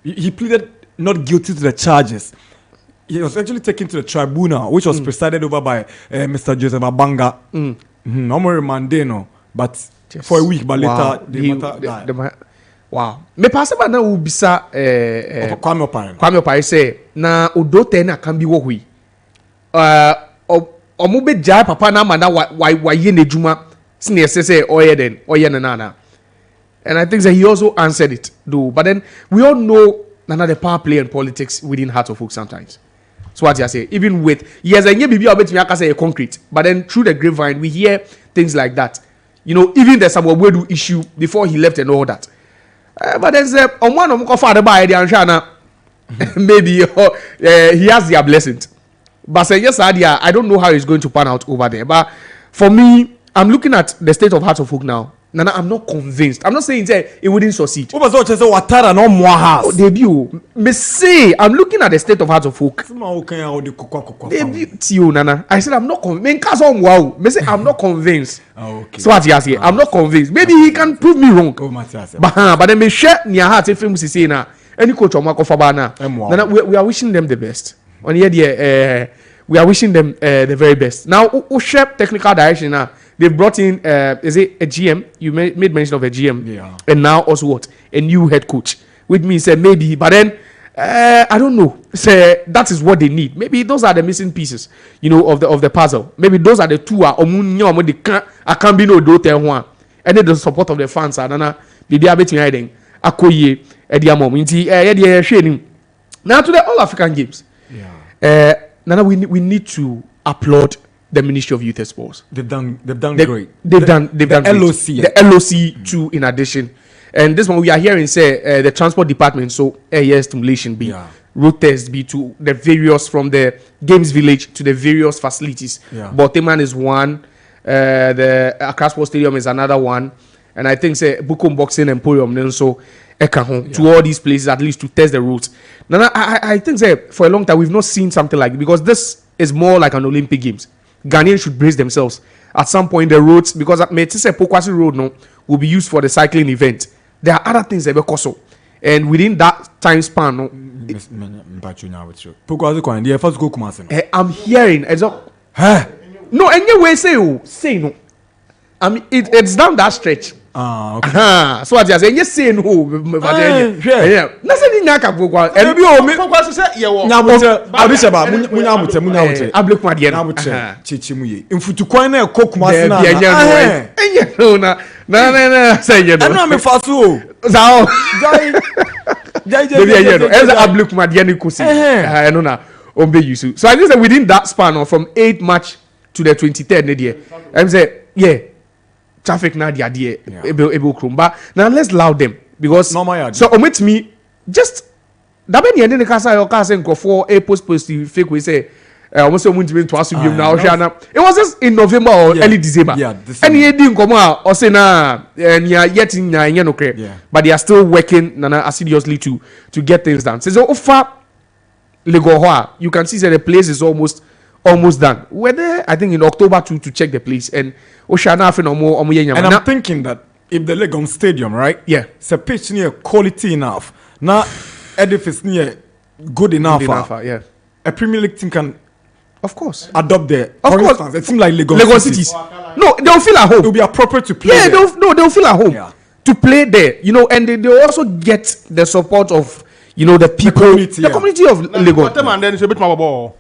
He pleaded not guilty to the charges. he was actually taken to the tribunal, which was presided over by Mr. Joseph Abanga. Normally Mandeno, but for a week, but later the matter died. Wow. Me pass ba na ubisa Kwame Opare say na odote na kan bi wo hui. Omo be jai papa na ma na wa ye nedwuma sine say oye nana. And I think that he also answered it though. But then we all know Nana the power play in politics within Heart of Oak sometimes. So what I say, even with yes, and maybe I bet me I say a concrete, but then through the grapevine we hear things like that. You know, even there's some Wedu issue before he left and all that. But then on one of my father by the Anshana, maybe he has their blessings. But say yes, I don't know how it's going to pan out over there. But for me, I'm looking at the state of Heart of Oak now. Nana, I'm not convinced. I'm not saying it wouldn't succeed. What was say Watara no more house? Debut. Me say I'm looking at the state of Heart of Oak. Debut, Nana. I said I'm not convinced. Wow. Me say I'm not convinced. Okay. So what you say? I'm not convinced. Maybe he can prove me wrong. But then me share near Heart if him say na any coach on Marco Fabana. Nana, we are wishing them the best. On here, we are wishing them the very best. Now, who share technical direction now? They brought in, is it a GM? You made mention of a GM. Yeah. And now also what? A new head coach. Which means maybe, but then, I don't know. Say that is what they need. Maybe those are the missing pieces, you know, of the puzzle. Maybe those are the two. I can't be no do one. And then the support of the fans. Nana, be able to hide Akoye, Ediamom. Now to the All African Games. Yeah. Nana, we need to applaud the Ministry of Youth and Sports. They've done great. They've done the great. LOC. The LOC too, in addition. And this one we are hearing say the transport department, so air stimulation be, road test be to the various from the games village to the various facilities. Yeah. Boteman is one, the Accra Sports Stadium is another one, and I think say Bukom Boxing Emporium then so to all these places at least to test the routes. Now I think say for a long time we've not seen something like it because this is more like an Olympic Games. Ghanaians should brace themselves at some point. The roads, because Pokwasi Road no will be used for the cycling event. There are other things that will so, and within that time span, no. I'm hearing no, anyway, say no. I mean, it's down that stretch. Okay. So what you say? Yes, say no. Yeah. Nothing nyaka pokwa. Ebi o me. Pokwa say yewo. Abishaba munyamute. Ablek madie na. Nabuche. Chichimuye. Mfutukwan na ekokumase na. Enye no na say ye no. Anu me faso o. Zao. Jai. No. Eza ablek madie ni kusi. No na ombe yusu. So I think that within that span from 8 March to the 23rd near. I'm say traffic na dia able krumba. Now let's allow them because so omit me just that many and then the casa your car saying for a post fake we say almost won't be to assume now it was just in November or early December. And he didn't come out or say na yet in but they are still working Nana assiduously to get things done. So far Legohoa, you can see that the place is almost done. We're there, I think, in October to check the place. And I'm thinking that if the Legon Stadium, right? Yeah. It's a pitch near quality enough. Now, edifice near good enough. Yeah. A Premier League team can, of course, adopt there. Of course. Instance, it seems like Legon cities. No, they'll feel at home. It'll be appropriate to play. Yeah, they'll feel at home to play there. You know, and they also get the support of the people, the community of Legon. And then it's a bit more ball.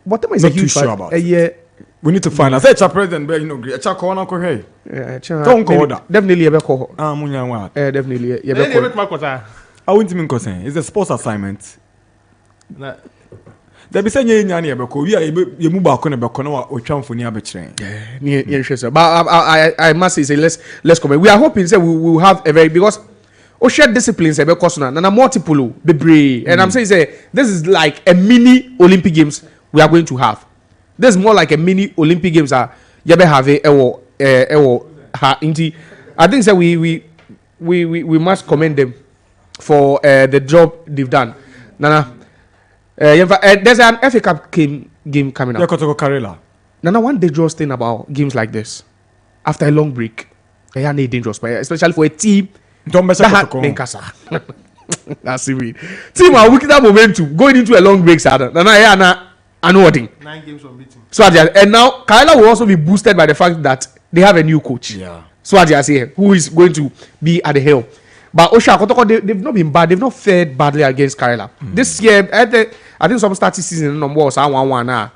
What am I saying? Sure about? We need to find out. Say, President, don't call that. Definitely, definitely. I won't even say it's a sports assignment. They be saying you move back on but I must say let's comment. We are hoping that we will have a very because shared disciplines and multiple Bebli. And I'm saying this is like a mini Olympic Games we are going to have. This is more like a mini Olympic Games have I think that we must commend them for the job they've done. Nana, there's an FA Cup game coming up. Nana, one dangerous thing about games like this, after a long break, they are dangerous, especially for a team. Don't mess up. That's it. Team are with that momentum going into a long break. I know what thing. 9 games unbeaten. So and now Kyla will also be boosted by the fact that they have a new coach. Yeah. So as I say, who is going to be at the helm? But Osha Kotoko, they've not been bad. They've not fared badly against Kyla. This year, I think some starting season number was 1-1.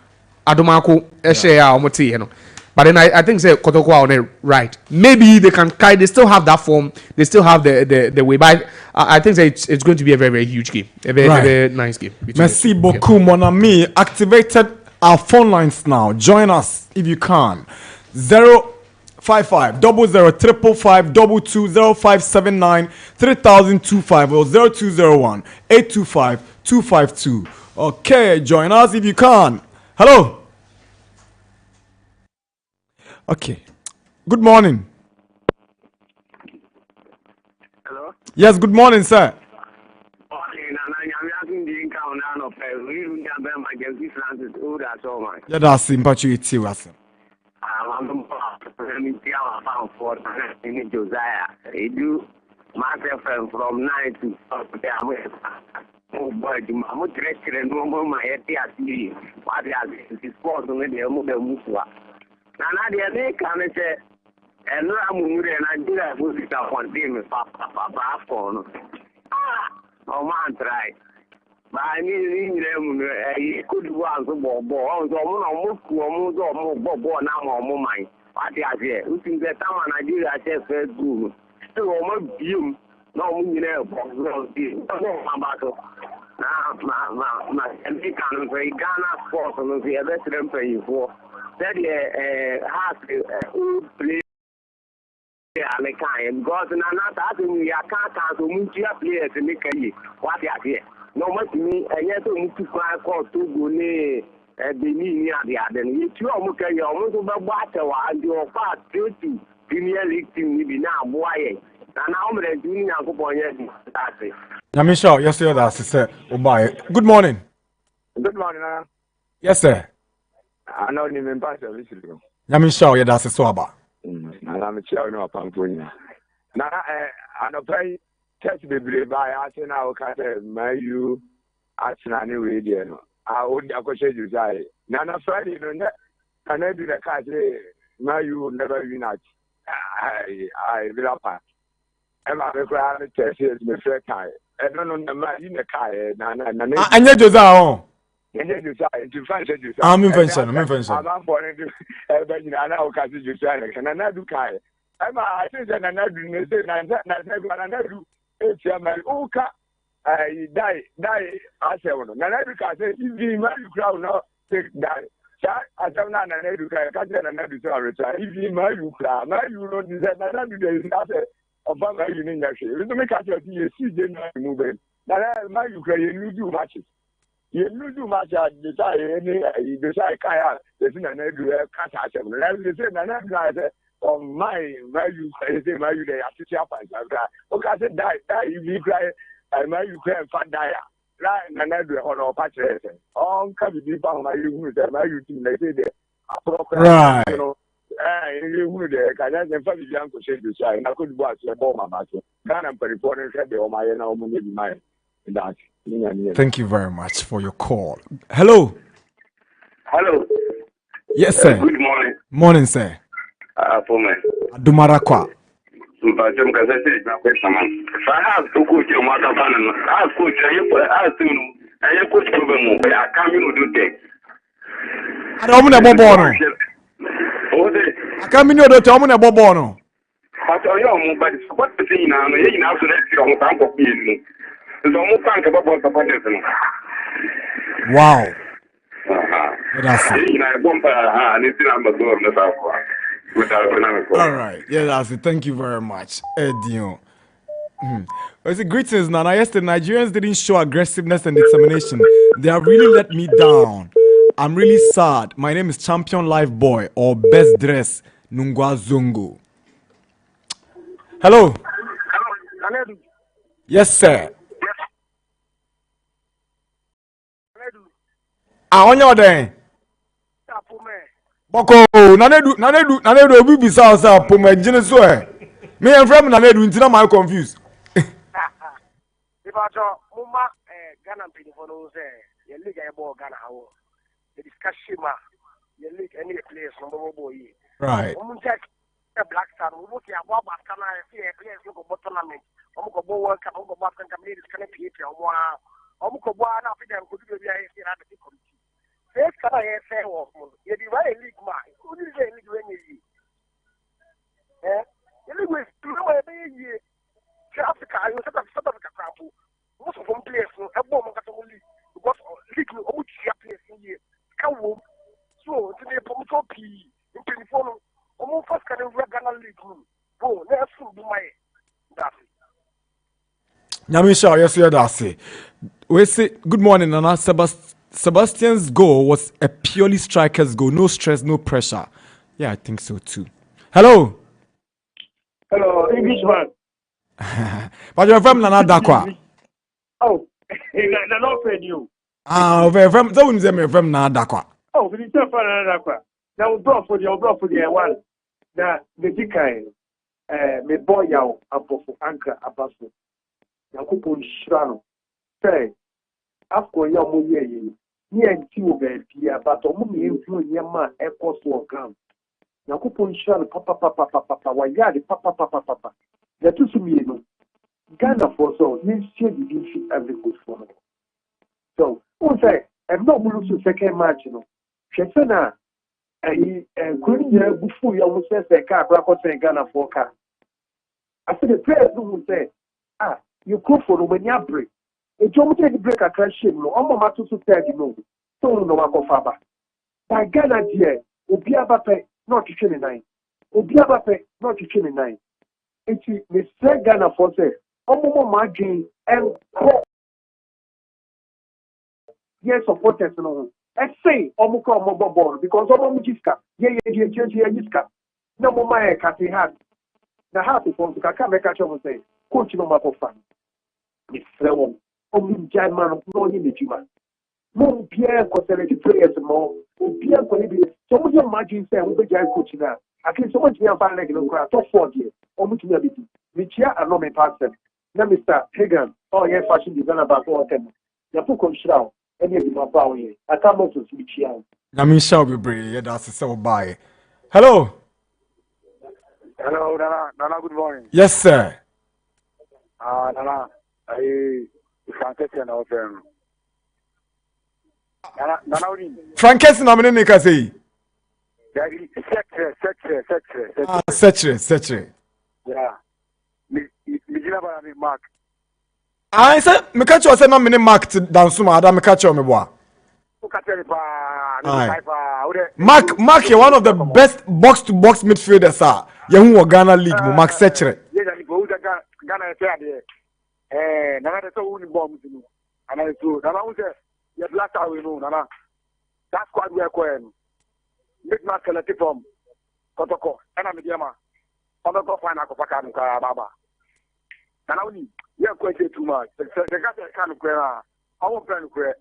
Adomako, Eshea, Omoti, you know. But then I think say Kotoko are on it right. Maybe they can carry. They still have that form. They still have the way. But I think that it's going to be a very, very huge game. A very, very nice game. Merci beaucoup, mon ami. Activated our phone lines now. Join us if you can. 055 00 555 22 0579 3025 or 0201 825 252. Okay, join us if you can. Hello. Okay. Good morning. Hello? Yes, good morning, sir. Yeah, that's sympathy to you, sir. I'm Josiah. I do myself from 9 to oh boy, I'm not dressed and no more my ATC. What is sport on the Muswa? Nana Darkwa-Gyasi can say, and I'm and I do that with one team, Papa, phone. Oh, man, try. But I mean, he could want to ball, almost more now, more mine. What I say, who think that time Nigeria says first good. So, almost you, no, you know, battle. Now, and we can say Ghana sports and the other them paying for. That has to play and kind because not asking we can't so players to make what they are here. No much me, and yet to cry for to go near the other. You two almost about water and your part to Premier League team will be now boy. And now I'm doing a couple of years. Yamisha, yes, sir, that's sir. Good morning. Good morning. Yes, sir. I know you mean pass service. Yamisha, yeah, that's a swabber. And I'm a chair no pampunya. Now, I don't pay test Bebli by asking our cat, my you at Nani Radio. I would appreciate you, Josiah. Nana Friday, and I do the cat, my you never win at. I will up. I'm a crowd test here, the fair car. I don't know the man in the car, Nana. And yet, Josiah. I'm invention. I'm born into Nana Darkwa-Gyasi Josiah and Nana Adu. I think that Nana Adu, it's my Oka. I die. I say, Nana Darkwa-Gyasi, if you marry crowd, not take that. I don't know Nana Darkwa-Gyasi, Nana Adu, if you marry crowd, now you don't deserve Nana Adu. Is not about my union. You don't make us a season movement. Nana, my Ukraine, you do matches. You do much at the Josiah Kaya, the thing I do a cat. They say, Nana Darkwa-Gyasi, on my value, I say, my you, they have to chop and okay, I said, die, you cry, and my you can find die. Right, Nana Darkwa-Gyasi, or patch, all can be found by you, my you, they say, right. You know, you would, I never family young to say this, and I could watch a bomb about it. Ghana, but reporting, or my own mind. That. Thank you very much for your call. Hello. Hello. Yes, sir. Good morning. Morning, sir. For me. Adumarakwa. If I have to coach your mother, I coach you coach problem. I can't do that. I don't know about Bono. I can't mean to tell me about Bono. I tell you, but what the thing now, you have to let you on top of me. Wow. All right. Yeah, that's it. Thank you very much. Edion. Greetings, Nana. Yesterday, Nigerians didn't show aggressiveness and determination. They have really let me down. I'm really sad. My name is Champion Life Boy or Best Dress Nungwa Zungu. Hello. Yes, sir. On your day. Boko, Nana Adu, be south, Puma, Genesis. Me and from Nana Adu, until I'm confused. Mibajo, Muma, Ghana Pinfono, your league I bought Ghana. The discussion, your league any place from boy. Right. A black star, we look at what can I see a place look at tournament. Omuko World Cup, Omuko Baskan Community is going to be a while. Omuko Wana, African could be a committee. First, can I say, you divide a league, man. Who is a league when you eh? You live with two years. Africa, you set up South Africa. Most of them players, a bomb only because league, which place in here. Come home. So, today, Pomuto P. In 24. Almost first can we Ghana league room. Go, let's do my Nyamisha, yes, you that's it. We say good morning, Nana. Sebastian's goal was a purely striker's goal, no stress, no pressure. Yeah, I think so too. Hello. Hello, Englishman. But you're from Nana Darkwa. Oh, they're not paying you. Ah, from Nana Darkwa. Oh, we need to find Nana Darkwa. Now we brought for the one. Now the Dikai, me boy yao abofo anka abaso. Yakubu Shrano. Say, after your movie, near and two baby, but only influence your man echoes to ground. Yakubu Shrano, papa, why yard, papa. The two to me, Ghana for so, you see the issue every good for me. So, who say, I'm not going to second match, you know. Shefena. Couldn't you before you almost said a car, Braco saying Ghana for car? I said the players who say, you cook for when you break. A job take break a crash, no, almost to tell you no. So no one faba. By Ghana, dear, Obiabape, not to 29. Obiabape, not to 29. It's Mr. Ghana for say, almost margin and yes, supporters no. I say, Omuka Mobile because Omujiska, Yiska. No more Cathy had. The half of the Kaka will say, Coach no matter fan. Miss Frewon, Omu German, no in the Jima. No Pierre conservative players more, Pierre Colibi. So much imagine say, we be coach now. I can so much near fan like no crowd, top 40 years, Omutinabiti. Michia and no me person. Now, Mr. Hagan, oh, yeah, fashion designer about all 10. The Pukon Shroud. Any of my power here. I can't move to switch here. I mean, shall be brave. Yeah, that's a so bye. Hello. Hello, Nana, good morning. Yes, sir. Nana, Frankenstein of Nana, Frankenstein, I'm in the say. Setre. Yeah. Mark. I said, me catch you. I said, no, me mark down soon. Me catch you, me boy. Mark, you're one of the best box-to-box midfielders, sir. You who Ghana League, Mark Setre. Ghana is there. Nana, that's all we bomb. And I do. Nana, who's there? You're black out, we know, Nana. That's quite we are going. Big man collective from Kotoko. And I'm a Diama. I'm not going to find a Kopaka and Baba. Nana, we are quite too much. The guy kind of queer. I won't plan to queer.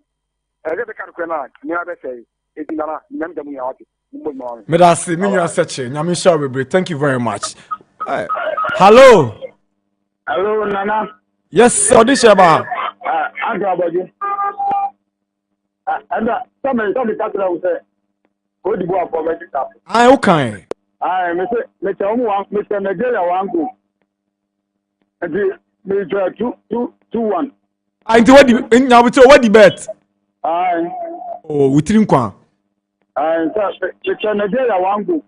I get the kind of queer. Never say, it's Nana, remember me out. Medasi, Minya Seche, Nyamisha Webre, thank you very much. Hello. Hello, Nana. Yes, Odishaba. Adu. And somebody talking about say, go to go for medical. Okay. Mr. Nigeria Wangu. And the 2-1. I do what the bet. Oh, we drink one. Mr. Nigeria Wangu.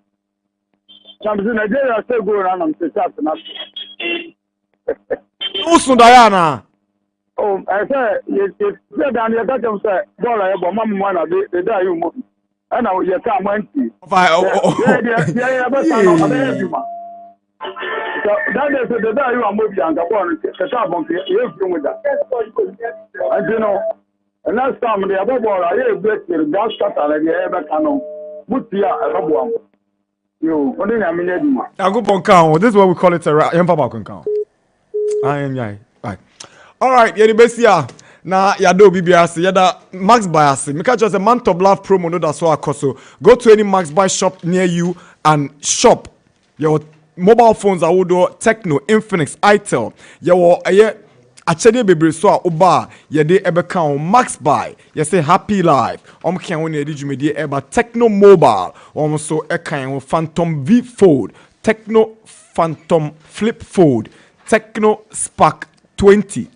Something Nigeria still go around and say that. Who's Diana? Oh, I said, you said, Daniel, that you say, Bola, but Mamma, one of the day you move. And now you can't went to. Yeah, but that is the day you are moving and the one, the top of the with that. And you know, and last time the other ball, I hear great, that's cut out of the ever canon. Mutia, a one. You, what do you mean? I go on count. This is what we call it a Empire count. I am, yeah. Right. All right, yeah, the best year. Now, Yado BBRC, Yada Max Biasi. Make just a month of love promo, no, that's what I so go to any Max Buy shop near you and shop your mobile phones. I would do Techno, Infinix, itel. Your Achede bebre so a oba yede ebeka on Max Buy. Say Happy Life. Kan won yede dwumedie eba Techno Mobile. So ekan won Phantom V Fold, Techno Phantom Flip Fold, Techno Spark 20,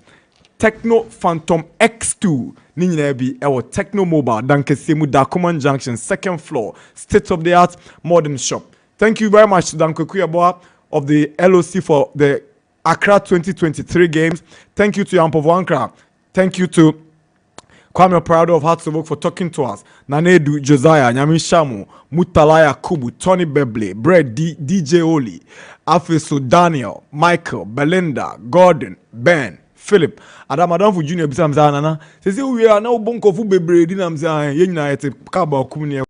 Techno Phantom X2. Ni nyina bi ewo Techno Mobile Dankesiemu Dakuman Junction, second floor, state of the art modern shop. Thank you very much to Dan Kwekuyeboa of the LOC for the Accra 2023 games. Thank you to Yampo Vankra. Thank you to Kwame Prado of Hearts of Oak for talking to us. Nana Adu, Josiah, Nyami Shamu, Mutala Yakubu, Tony Bebli, Brad DJ Oli, Afeso Daniel, Michael, Belinda, Gordon, Ben, Philip. Adam for Junior Bisam Zanana. Say we are now bunko fu bebre dinam zan. Ye nyina yete kaba kumni